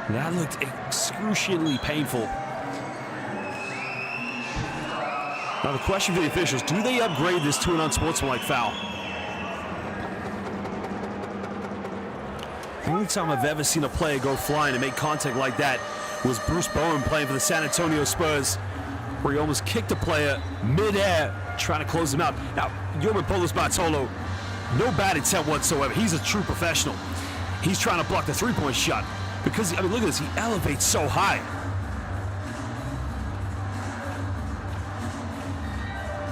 A: That looked excruciatingly painful. Now the question for the officials, do they upgrade this to an unsportsmanlike foul? The only time I've ever seen a player go flying and make contact like that was Bruce Bowen playing for the San Antonio Spurs, where he almost kicked a player mid-air trying to close him out. Now, Yorman Bartolo, no bad intent whatsoever. He's a true professional. He's trying to block the three-point shot because, I mean, look at this. He elevates so high.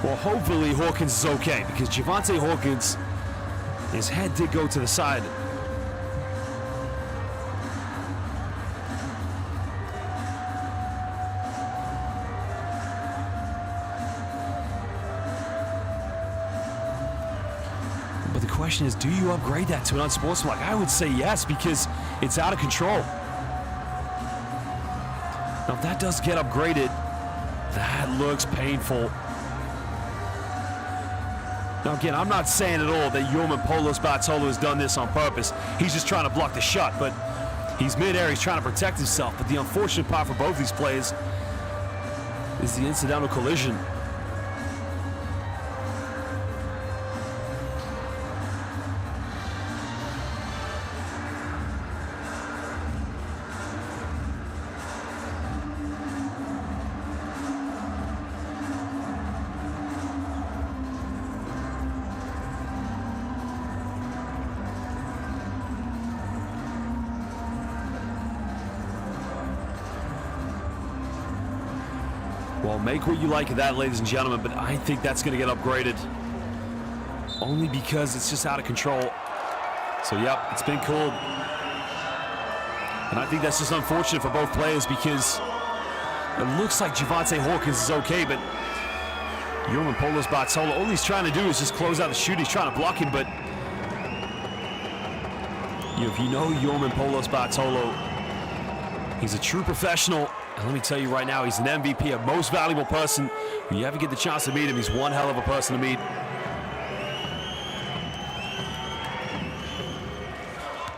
A: Well, hopefully Hawkins is okay because Javonte Hawkins, his head did go to the side. But the question is, do you upgrade that to an unsportsmanlike? I would say yes, because it's out of control. Now, if that does get upgraded, that looks painful. Now, again, I'm not saying at all that Yorman Bartolo has done this on purpose. He's just trying to block the shot, but he's mid-air. He's trying to protect himself. But the unfortunate part for both these players is the incidental collision. Well, make what you like of that, ladies and gentlemen, but I think that's going to get upgraded. Only because it's just out of control. So, yep, it's been called. And I think that's just unfortunate for both players because it looks like Javonte Hawkins is okay, but Yorman Bartolo, all he's trying to do is just close out the shoot. He's trying to block him, but if you know Yorman Bartolo, he's a true professional. And let me tell you right now, he's an MVP, a most valuable person. When you ever get the chance to meet him, he's one hell of a person to meet.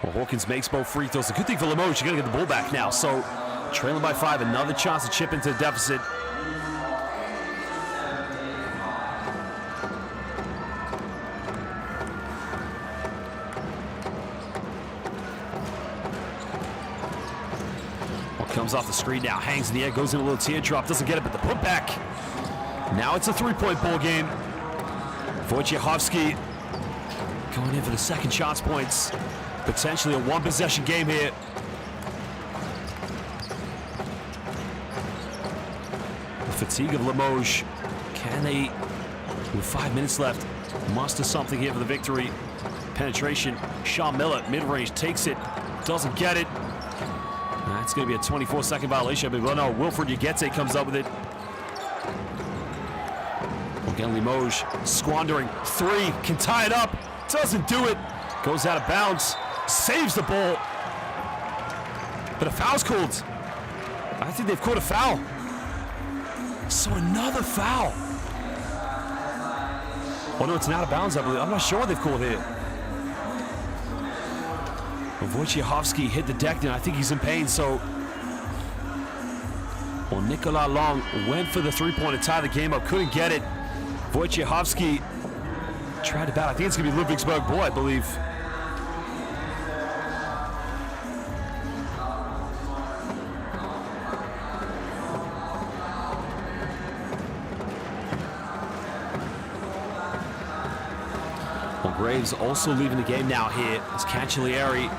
A: Well, Hawkins makes both free throws. The good thing for Limoges, you're going to get the ball back now. So, trailing by 5, another chance to chip into the deficit. Comes off the screen now, hangs in the air, goes in a little teardrop, doesn't get it, but the putback. Now it's a three-point ball game. Wojciechowski going in for the second chance points. Potentially a one-possession game here. The fatigue of Limoges. Can they, with 5 minutes left, muster something here for the victory? Penetration. Sean Miller, mid-range, takes it, doesn't get it. That's going to be a 24-second violation. But well, no, Wilfred Ugete comes up with it. Again, Limoges squandering three, can tie it up, doesn't do it, goes out of bounds, saves the ball. But a foul's called. I think they've called a foul. So another foul. Oh no, it's an out of bounds, I believe. I'm not sure what they've called here. Wojciechowski hit the deck, and I think he's in pain, so... Well, Nicolas Long went for the three-pointer, tie the game up, couldn't get it. Wojciechowski tried to bat. I think it's going to be Ludwigsburg ball, I believe. Well, Graves also leaving the game now here. It's Cancellieri.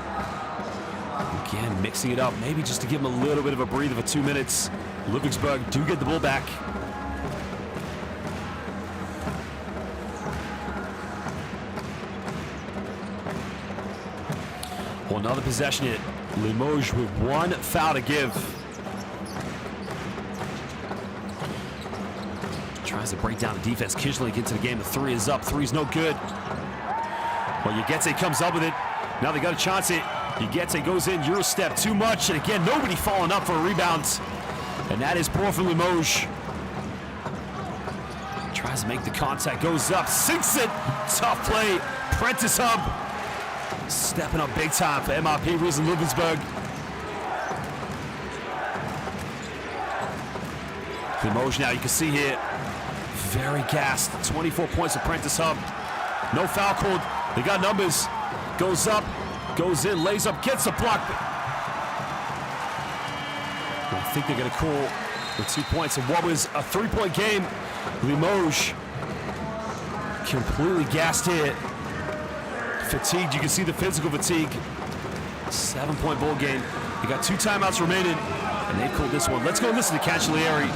A: Again, mixing it up, maybe just to give him a little bit of a breather for 2 minutes. Ludwigsburg do get the ball back. Well, another possession hit. Limoges with one foul to give. Trying Tries to break down the defense. Kishling into the game. The three is up. Three's no good. Well, Yegetse comes up with it. Now they got to chance it. Yegetse goes in. Euro step too much. And again, nobody falling up for a rebound. And that is poor for Limoges. Tries to make the contact. Goes up. Sinks it. Tough play. Prentice Hub stepping up big time for MHP Riesen Ludwigsburg. Limoges now, you can see here, very gassed. 24 points for Prentice Hub. No foul called. They got numbers. Goes up, goes in, lays up, gets a block. I think they're going to call the 2 points in what was a 3-point game. Limoges completely gassed here. Fatigued, you can see the physical fatigue. 7-point ball game. You got 2 timeouts remaining, and they called this one. Let's go listen to Cancellieri.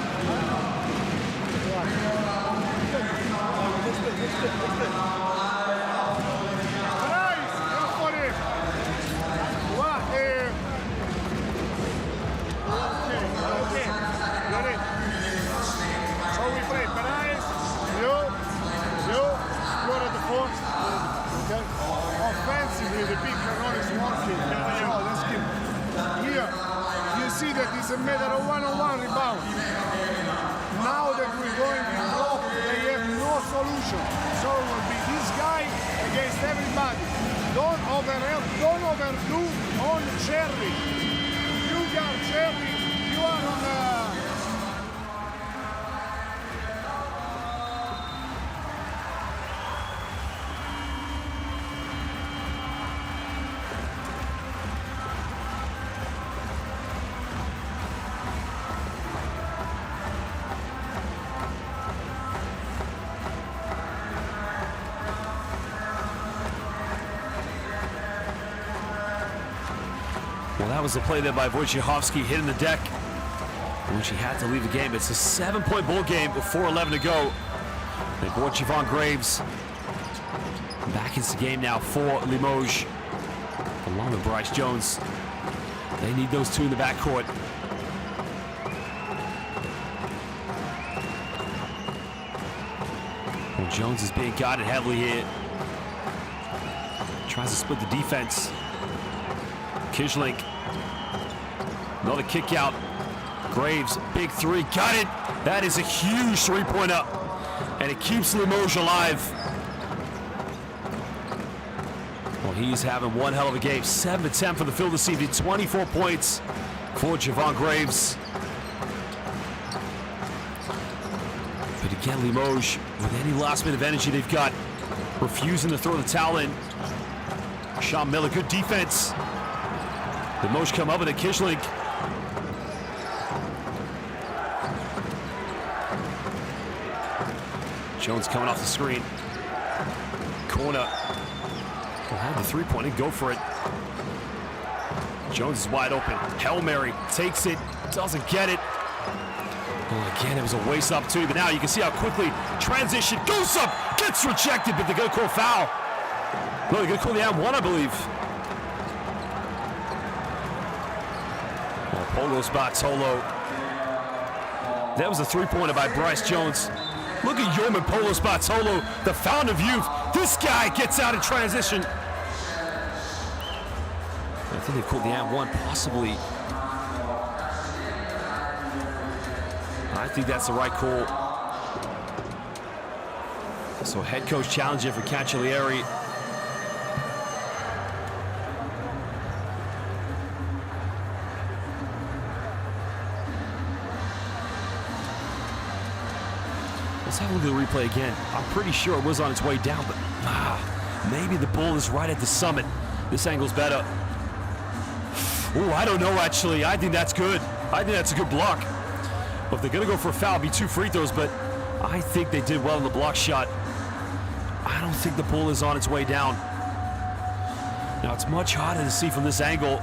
B: Offensively, the big Caron is working. Let's keep here. You see that it's a matter of one-on-one rebound. Now that we're going to block, they have no solution. So it will be this guy against everybody. Don't overdo on Cherry. You got Cherry. You are on the.
A: Well, that was the play there by Wojciechowski, hitting the deck, when she had to leave the game. It's a 7-point ball game with 4:11 to go. They brought Javon Graves back into the game now for Limoges, along with Bryce Jones. They need those two in the backcourt. Well, Jones is being guarded heavily here. Tries to split the defense. Kishling, another kick out. Graves, big three, got it. That is a huge three-pointer, and it keeps Limoges alive. Well, he's having one hell of a game. 7-10 for the field this evening, 24 points for Javon Graves. But again, Limoges, with any last bit of energy they've got, refusing to throw the towel in. Sean Miller, good defense. Limoges come up with a Kishling. Jones coming off the screen. Corner. Will have the three-pointer, go for it. Jones is wide open. Hail Mary takes it, doesn't get it. Well, again, it was a waste opportunity, but now you can see how quickly transition goes up, gets rejected, but they're going to call foul. No, they're going to call the M1, I believe. Polo spot solo. That was a three-pointer by Bryce Jones. Look at Yeoman Polo spot solo, the fountain of youth. This guy gets out in transition. I think they called the M1, possibly. I think that's the right call. So head coach challenging for Cancellieri. Let's have a look at the replay again. I'm pretty sure it was on its way down, but maybe the ball is right at the summit. This angle's better. Oh, I don't know, actually. I think that's good. I think that's a good block. But if they're going to go for a foul, it'll be 2 free throws, but I think they did well in the block shot. I don't think the ball is on its way down. Now, it's much harder to see from this angle.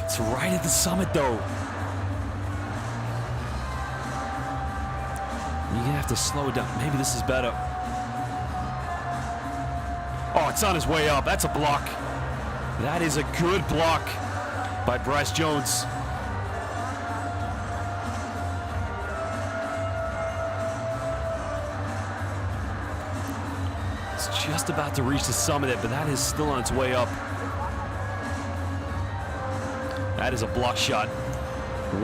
A: It's right at the summit, though. You're going to have to slow it down. Maybe this is better. Oh, it's on his way up. That's a block. That is a good block by Bryce Jones. just about to reach the summit there, but that is still on its way up. That is a block shot.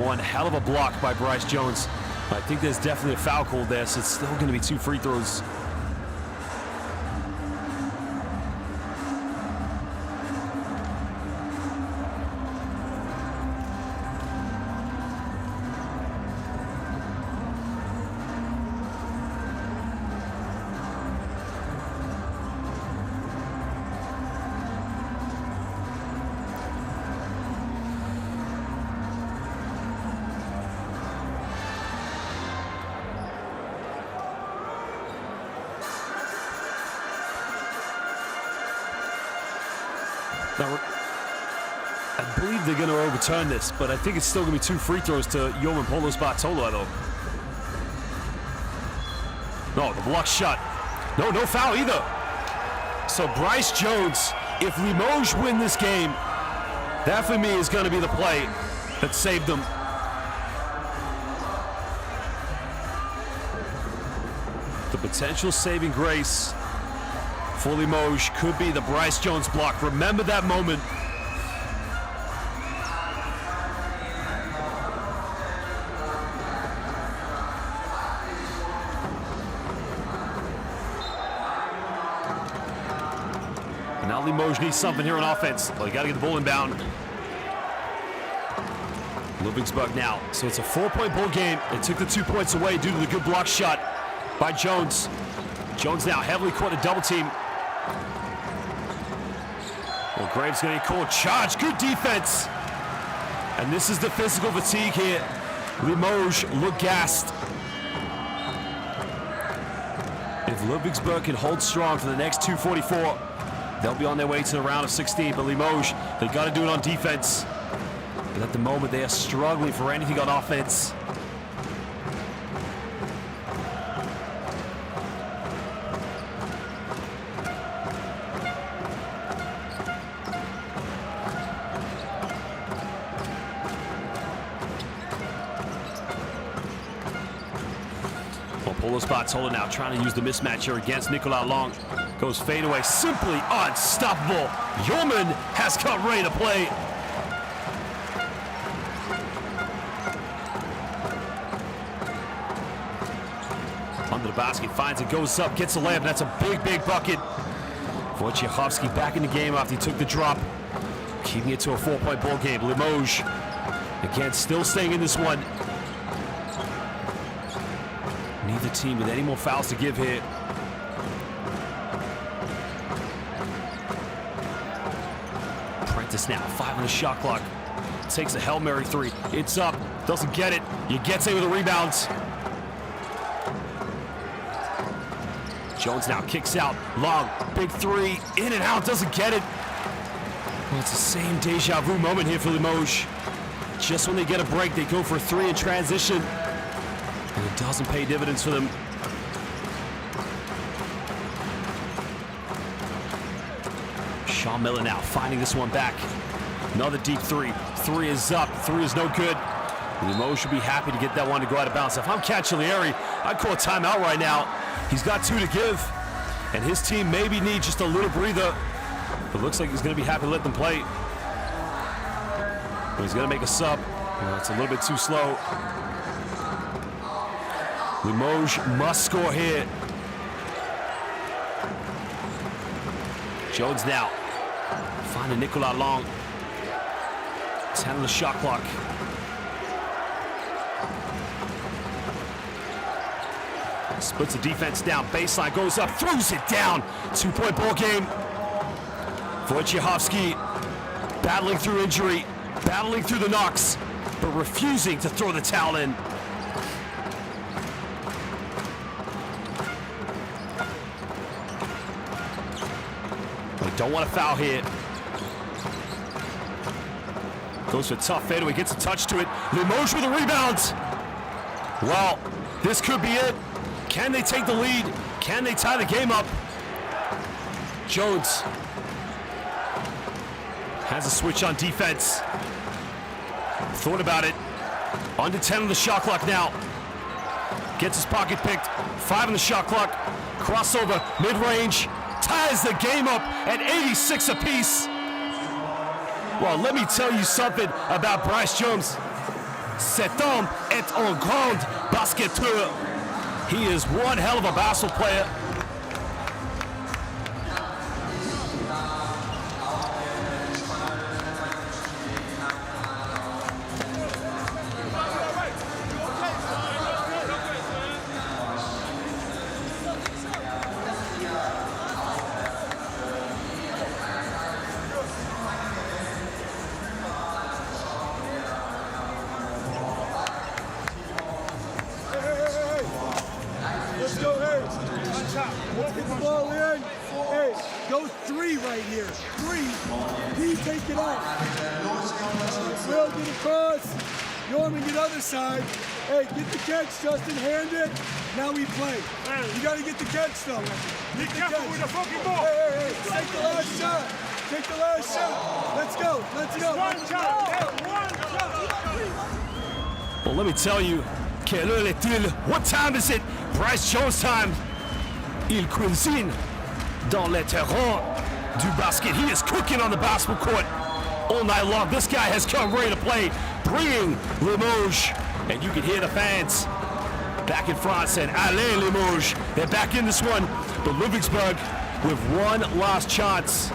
A: One hell of a block by Bryce Jones. I think there's definitely a foul call there, so it's still going to be 2 free throws. Now, I believe they're going to overturn this, but I think it's still going to be 2 free throws to Yoman Polos Bartolo, though. No, the block shot. No foul either. So Bryce Jones, if Limoges win this game, that for me is going to be the play that saved them. The potential saving grace for Limoges could be the Bryce Jones block. Remember that moment. And now Limoges needs something here on offense. Well, you got to get the ball inbound. Ludwigsburg now. So it's a 4-point ball game. It took the 2 points away due to the good block shot by Jones. Jones now heavily caught a double team. Well, Graves going to get called charge. Good defense. And this is the physical fatigue here. Limoges look gassed. If Ludwigsburg can hold strong for the next 2:44, they'll be on their way to the round of 16. But Limoges, they got to do it on defense. But at the moment, they are struggling for anything on offense. Polos Bartolo now trying to use the mismatch here against Nicolas Long. Goes fade away, simply unstoppable. Yeoman has come ready to play. Under the basket, finds it, goes up, gets a layup. That's a big bucket. Wojciechowski back in the game after he took the drop. Keeping it to a 4-point ball game. Limoges, again, still staying in this one. Neither team with any more fouls to give here. Prentice now, 5 on the shot clock. Takes a Hail Mary 3. It's up, doesn't get it. You get it with the rebounds. Jones now kicks out. Long, big 3, in and out, doesn't get it. Well, it's the same deja vu moment here for Limoges. Just when they get a break, they go for a 3 in transition. And it doesn't pay dividends for them. Sean Miller now finding this one back. Another deep 3. 3 is up. 3 is no good. Limoges should be happy to get that one to go out of bounds. If I'm Cancellieri, I'd call a timeout right now. He's got 2 to give. And his team maybe needs just a little breather. But looks like he's going to be happy to let them play. But he's going to make a sub. Well, it's a little bit too slow. Limoges must score here. Jones now finding Nicolas Long. 10 on the shot clock. Splits the defense down. Baseline goes up, throws it down. 2-point ball game. Wojciechowski battling through injury, battling through the knocks, but refusing to throw the towel in. Don't want to foul here. Goes for a tough fadeaway, gets a touch to it. Limoges with a rebound. Well, this could be it. Can they take the lead? Can they tie the game up? Jones has a switch on defense. Thought about it. Under 10 on the shot clock now. Gets his pocket picked. 5 on the shot clock. Crossover, mid-range. ties the game up at 86 apiece. Well, let me tell you something about Bryce Jones. Cet homme est un grand basketteur. He is one hell of a basketball player.
C: Let's go, hey. Let's get the ball in. Hey, go 3 right here. 3. He take it out. Will get across. Norman get other side. Hey, get the catch, Justin. Hand it. Now we play. You got to get the catch, though.
B: Be careful with the fucking ball.
C: Hey, take the last shot. Take the last shot. Let's go. Let's go.
B: One shot. One shot.
A: Well, let me tell you, quelle heure est-il? What time is it? Bryce Jones time. Il cuisine dans le terrain du basket. He is cooking on the basketball court all night long. This guy has come ready to play, bringing Limoges. And you can hear the fans back in front saying, Allez Limoges. They're back in this one. But Ludwigsburg with one last chance.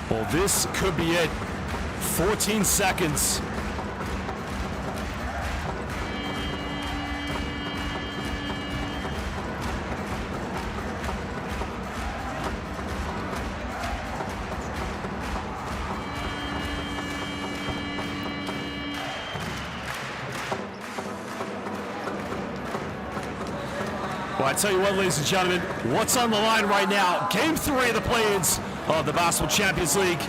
A: Well, this could be it. 14 seconds. Well, I tell you what, ladies and gentlemen, what's on the line right now? Game 3 of the play-ins of the Basketball Champions League.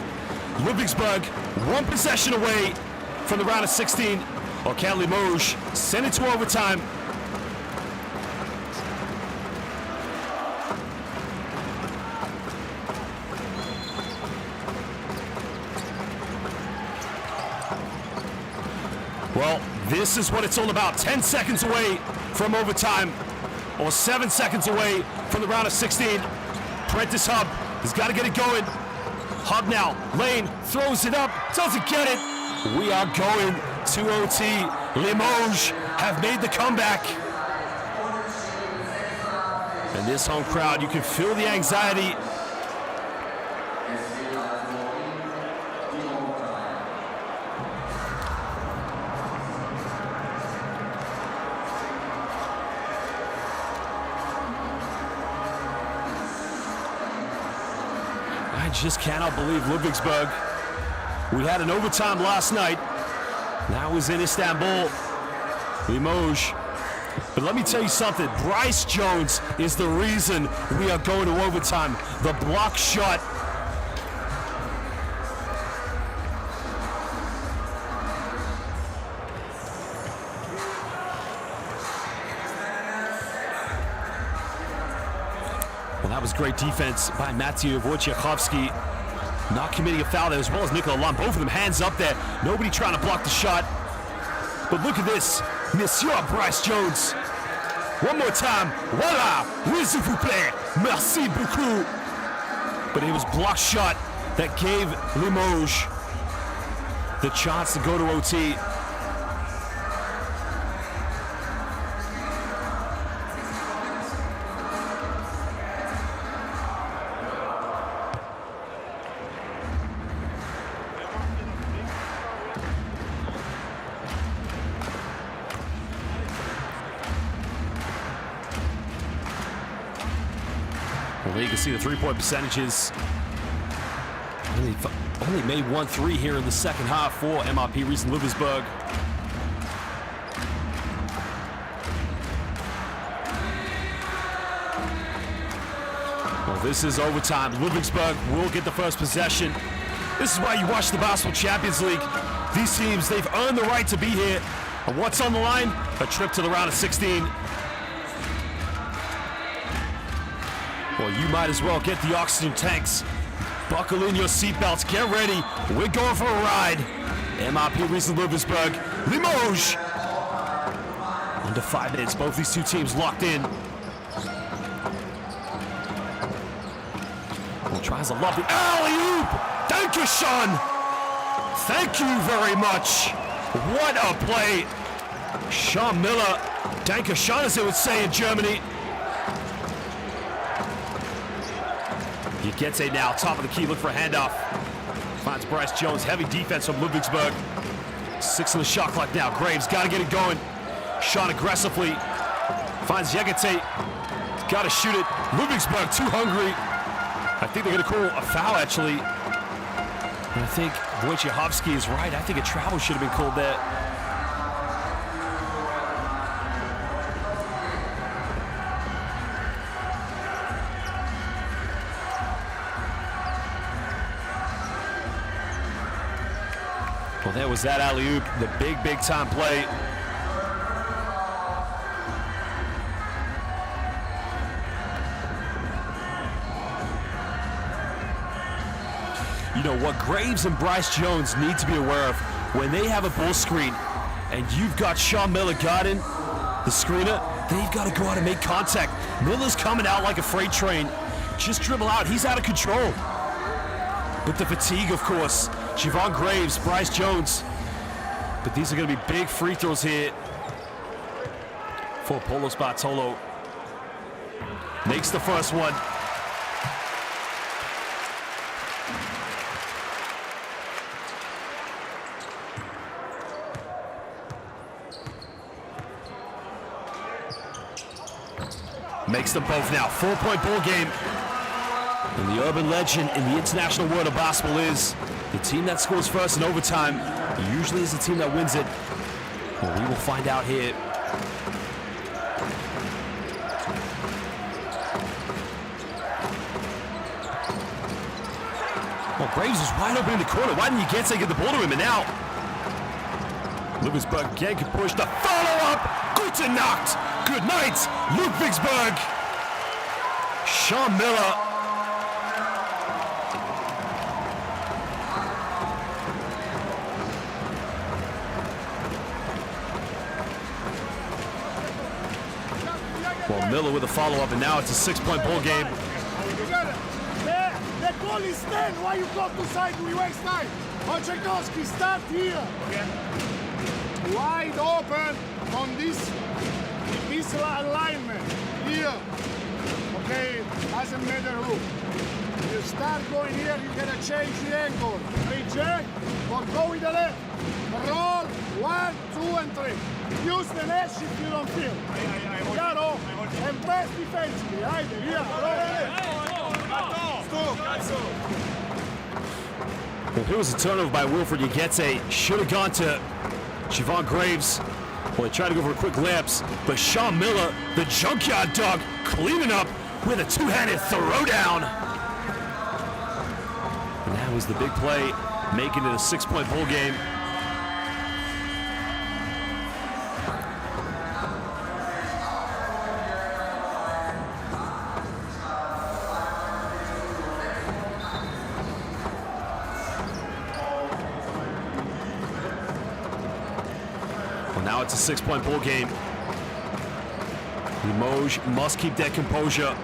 A: Ludwigsburg, 1 possession away from the round of 16. Or can Limoges send it to overtime? Well, this is what it's all about. 10 seconds away from overtime, or 7 seconds away from the round of 16. Prentice Hub has got to get it going. Hub now, Lane throws it up, doesn't get it. We are going to OT. Limoges have made the comeback. And this home crowd, you can feel the anxiety. I just cannot believe Ludwigsburg. We had an overtime last night. Now is in Istanbul. Limoges. But let me tell you something. Bryce Jones is the reason we are going to overtime. The block shot. Well, that was great defense by Matthew Wojciechowski. Not committing a foul there, as well as Nikola Lam. Both of them hands up there. Nobody trying to block the shot. But look at this. Monsieur Bryce Jones. One more time. Voila. Oui, s'il vous plaît. Merci beaucoup. But it was block shot that gave Limoges the chance to go to OT. Well, there you can see the three-point percentages. Only made 1 3 here in the second half for MHP Riesen Ludwigsburg. Well, this is overtime. Ludwigsburg will get the first possession. This is why you watch the Basketball Champions League. These teams, they've earned the right to be here. And what's on the line? A trip to the round of 16. Well, you might as well get the oxygen tanks. Buckle in your seatbelts. Get ready. We're going for a ride. MHP Riesen Ludwigsburg, Limoges. Under 5 minutes, both these two teams locked in. Well, tries a lovely alley-oop. Dankeschön. Thank you very much. What a play. Sean Miller. Dankeschön, as they would say in Germany. He gets it now, top of the key, look for a handoff. Finds Bryce Jones, heavy defense from Ludwigsburg. 6 on the shot clock now. Graves got to get it going. Shot aggressively. Finds Yegate. Got to shoot it. Ludwigsburg too hungry. I think they're going to call a foul, actually. And I think Wojciechowski is right. I think a travel should have been called there. Well, there was that alley-oop, the big time play. You know what Graves and Bryce Jones need to be aware of when they have a ball screen and you've got Sean Miller guarding the screener, then you've got to go out and make contact. Miller's coming out like a freight train. Just dribble out, he's out of control. But the fatigue, of course. Javon Graves, Bryce Jones. But these are going to be big free throws here for Polo Bartolo. Makes the first one. Makes them both now. 4-point ball game. And the urban legend in the international world of basketball is the team that scores first in overtime usually is the team that wins it. Well, we will find out here. Well, Graves is wide open in the corner. Why didn't Yegate get the ball to him? And now Ludwigsburg again can push the follow-up. Gute Nacht. Good night, Ludwigsburg. Sean Miller. Well, Miller with a follow-up, and now it's a 6-point ball game.
B: The goal is 10. Why you go to side? We waste time. Wojciechowski, start here. Wide open on this alignment. Here. Okay, doesn't matter who. You start going here, you're going to change the angle. Reject or go with the left. Roll, 1, 2, and 3. Use the mesh if you don't feel. Chiaro? And press defensively. Haydi, here,
A: Well, here was a turnover by Wilfred Yegate. Should have gone to Javon Graves. Well, he tried to go for a quick lapse, but Sean Miller, the junkyard dog, cleaning up with a two-handed throwdown. And that was the big play, making it a 6-point ball game. Well, now it's a 6-point ball game. Limoges must keep their composure.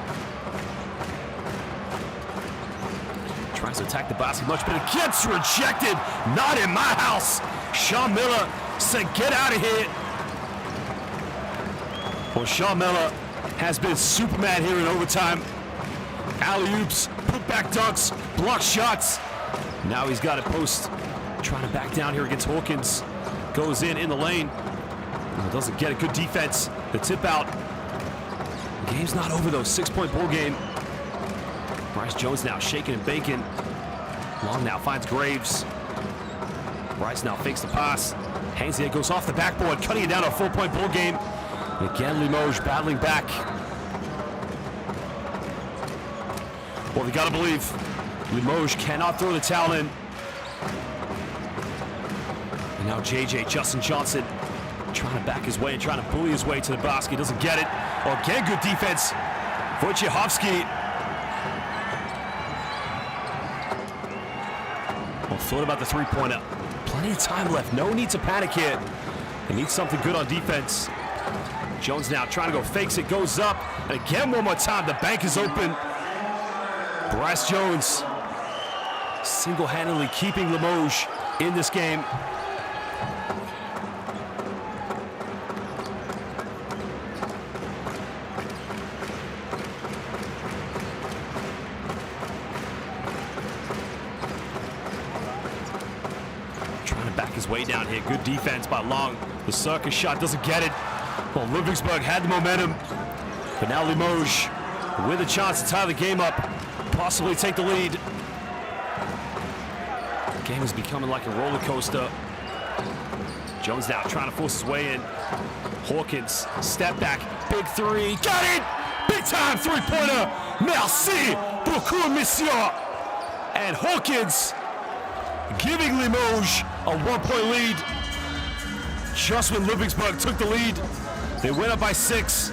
A: Tries to attack the basket much, but it gets rejected. Not in my house. Sean Miller said, get out of here. Well, Sean Miller has been Superman here in overtime. Alley-oops, put-back dunks, block shots. Now he's got it post. Trying to back down here against Hawkins. Goes in the lane. Doesn't get a good defense. The tip out. The game's not over though. 6-point ball game. Bryce Jones now shaking and baking. Long now finds Graves. Bryce now fakes the pass. Hangs it, goes off the backboard, cutting it down to a 4-point ball game. And again, Limoges battling back. Well, we gotta believe Limoges cannot throw the towel in. And now Justin Johnson, trying to back his way and trying to bully his way to the basket. Doesn't get it. Oh, again, good defense. Wojciechowski Thought about the three-pointer. Plenty of time left. No need to panic here. They need something good on defense. Jones now trying to go fakes it, goes up. And again, one more time, the bank is open. Bryce Jones single-handedly keeping Limoges in this game. Trying to back his way down here. Good defense by Long. The circus shot doesn't get it. Well, Ludwigsburg had the momentum, but now Limoges with a chance to tie the game up, possibly take the lead. The game is becoming like a roller coaster. Jones now trying to force his way in. Hawkins, step back, big three, got it! Big time three-pointer! Merci beaucoup, monsieur! And Hawkins giving Limoges a one-point lead. Just when Ludwigsburg took the lead, they went up by 6.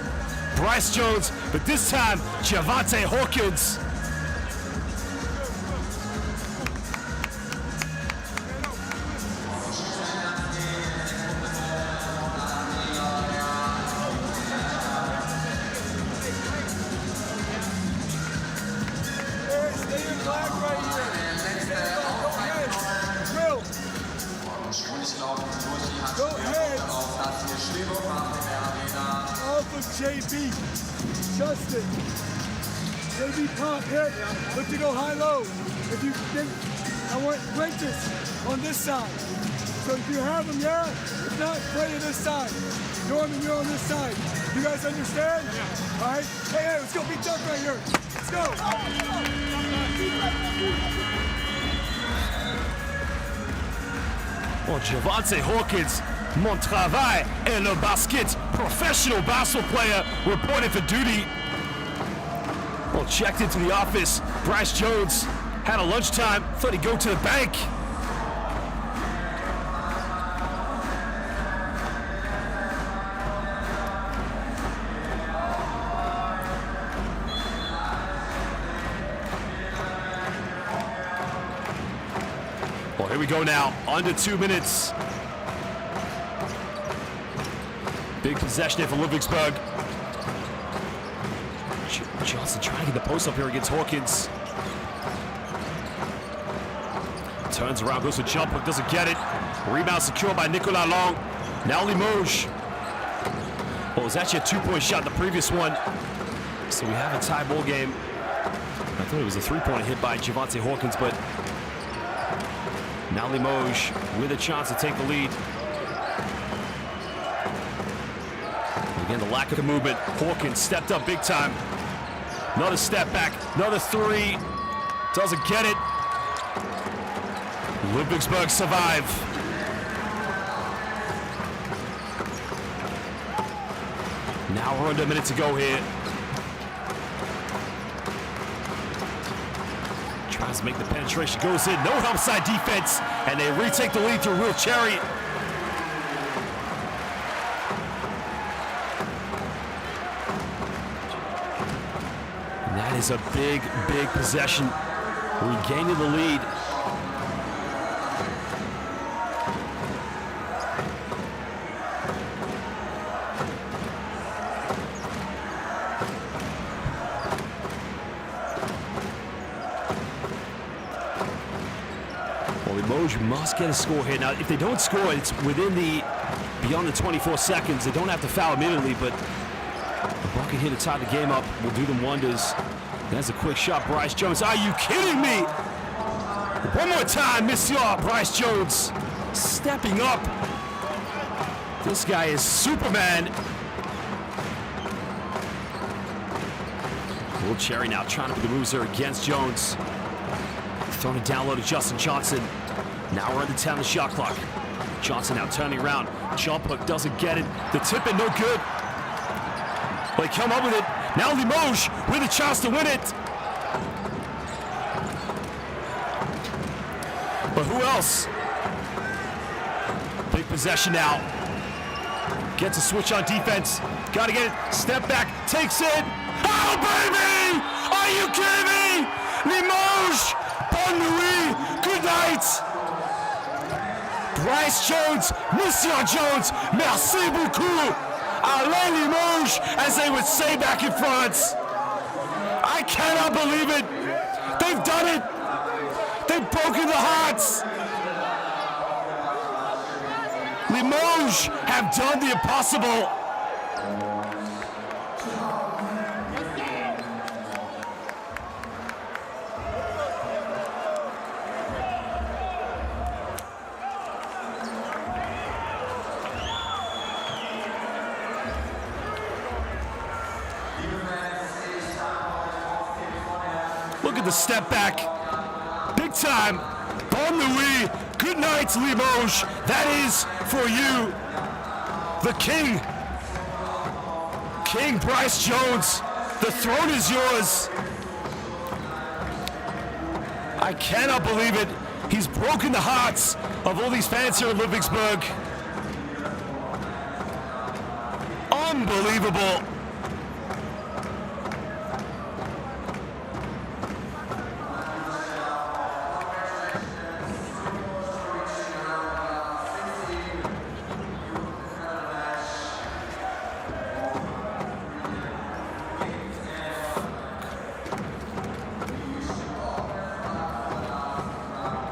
A: Bryce Jones, but this time, Javante Hawkins.
C: Stay in black right here. Go ahead. Off of JB. Justin. JB pump hit. Look to go high-low. If you think, I want Quintus on this side. So if you have him, yeah. If not, play to this side. Norman, you're on this side. You guys understand? Yeah. All right. Hey, let's go. Be tough right here. Let's go.
A: Well, Javante Hawkins, mon travail et le basket, professional basketball player, reported for duty. Well, checked into the office. Bryce Jones had a lunchtime, thought he'd go to the bank. Well, here we go now, under 2 minutes. Big possession here for Ludwigsburg. Johnson trying to get the post up here against Hawkins. Turns around, goes for jump hook, doesn't get it. Rebound secured by Nicolas Long. Now Limoges. Well, it was actually a 2-point shot, the previous one. So we have a tie ball game. I thought it was a 3-point hit by Javante Hawkins, but now Limoges with a chance to take the lead. Again, the lack of movement. Hawkins stepped up big time. Another step back, another three. Doesn't get it. Ludwigsburg survive. Now we're under a minute to go here. Tries to make the penetration, goes in, no help side defense, and they retake the lead through Will Cherry. And that is a big, big possession, regaining the lead. Limoges must get a score here. Now, if they don't score, it's within beyond the 24 seconds. They don't have to foul immediately, but a bucket here to tie the game up will do them wonders. That's a quick shot, Bryce Jones. Are you kidding me? One more time, Monsieur Bryce Jones stepping up. This guy is Superman. Will Cherry now trying to put the moves there against Jones. Throwing it down low to Justin Johnson. Now we're under 10 on the shot clock. Johnson now turning around. Jump hook doesn't get it. The tip in no good. They come up with it. Now Limoges with a chance to win it. But who else? Big possession now. Gets a switch on defense. Gotta get it. Step back. Takes it. Oh, baby! Are you kidding me? Limoges! Bonne nuit! Good night! Bryce Jones, Monsieur Jones, merci beaucoup. Allez Limoges, as they would say back in France. I cannot believe it. They've done it. They've broken the hearts. Limoges have done the impossible. Look at the step back. Big time. Bon nuit. Good night, Limoges. That is for you. The king. King Bryce Jones. The throne is yours. I cannot believe it. He's broken the hearts of all these fans here in Ludwigsburg. Unbelievable.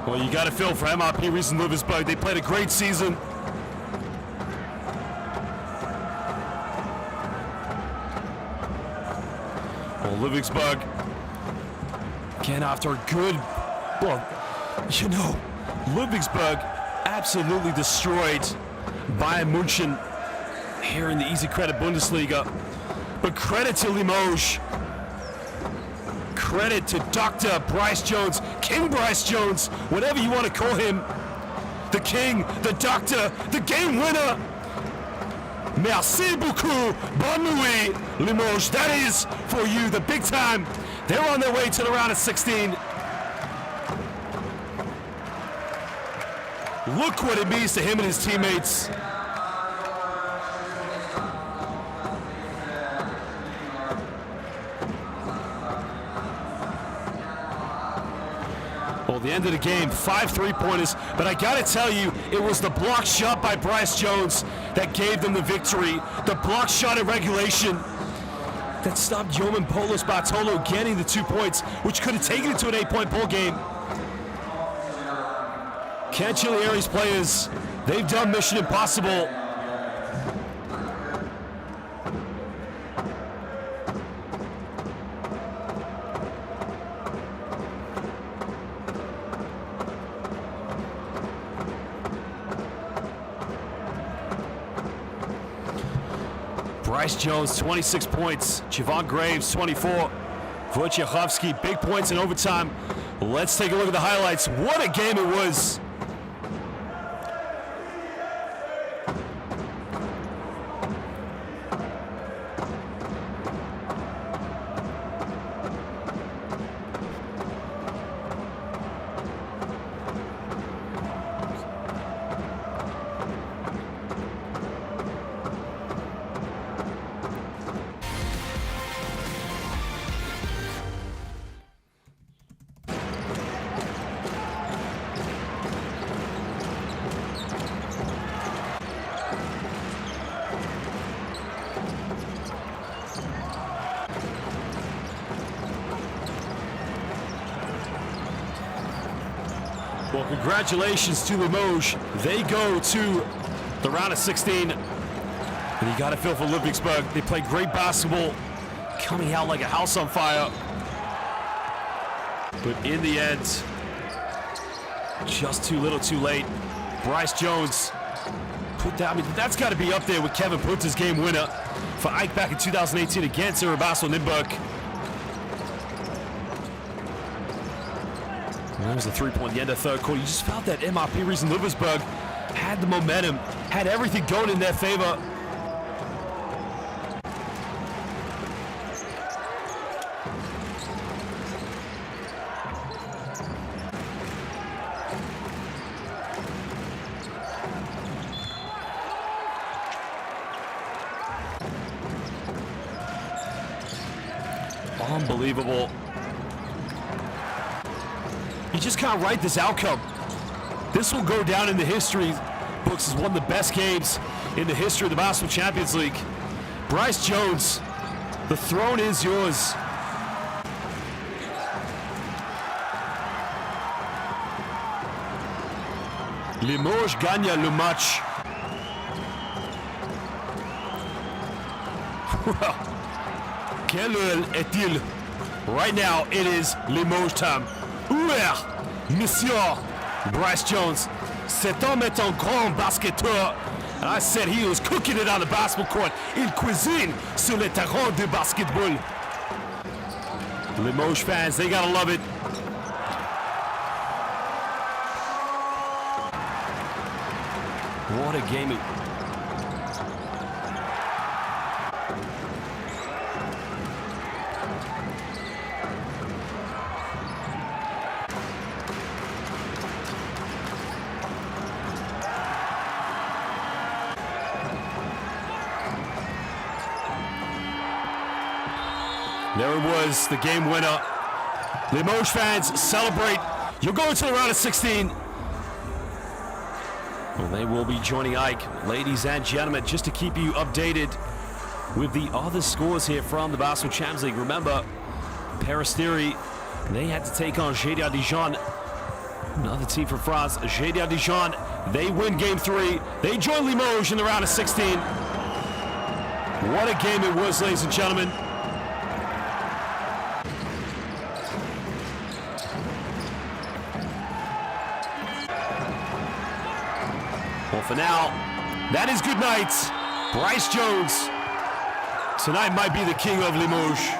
A: Well, you got to feel for MHP Riesen Ludwigsburg. They played a great season. Well, Ludwigsburg, again, after a good, Ludwigsburg absolutely destroyed Bayern München here in the Easy Credit Bundesliga. But credit to Limoges. Credit to Dr. Bryce Jones, King Bryce Jones, whatever you want to call him. The king, the doctor, the game winner. Merci beaucoup. Bonne nuit, Limoges. That is for you, the big time. They're on their way to the round of 16. Look what it means to him and his teammates. Well, the end of the game, 5 3-pointers, but I gotta tell you, it was the block shot by Bryce Jones that gave them the victory. The block shot at regulation that stopped Yoman Polos Bartolo getting the 2 points, which could have taken it to an 8-point ball game. Cancellieri's players, they've done mission impossible. Bryce Jones, 26 points. Javon Graves, 24. Wojciechowski, big points in overtime. Let's take a look at the highlights. What a game it was. Well, congratulations to Limoges. They go to the round of 16. And you got to feel for Ludwigsburg. They played great basketball, coming out like a house on fire. But in the end, just too little too late. Bryce Jones put down, that's got to be up there with Kevin Putz's game winner for Ike back in 2018 against Basel Nürnberg. That was the 3-point at the end of the third quarter. You just felt that MHP Riesen Ludwigsburg had the momentum, had everything going in their favor. Unbelievable. You just can't write this outcome. This will go down in the history books as one of the best games in the history of the Basketball Champions League. Bryce Jones, the throne is yours. Limoges gagne le match. Well, quelle heure est-il? Right now, it is Limoges time. Ouvert, Monsieur Bryce Jones. Cet homme est un grand basketteur. And I said he was cooking it on the basketball court. Il cuisine sur le terrain de basketball. Limoges fans, they gotta love it. What a game it. There it was, the game winner. Limoges fans, celebrate. You're going to the round of 16. Well, they will be joining Ike, ladies and gentlemen, just to keep you updated with the other scores here from the Basketball Champions League. Remember, Peristeri, they had to take on GDA Dijon, another team from France. GDA Dijon, they win game 3. They join Limoges in the round of 16. What a game it was, ladies and gentlemen. Well, for now, that is good night. Bryce Jones tonight might be the king of Limoges.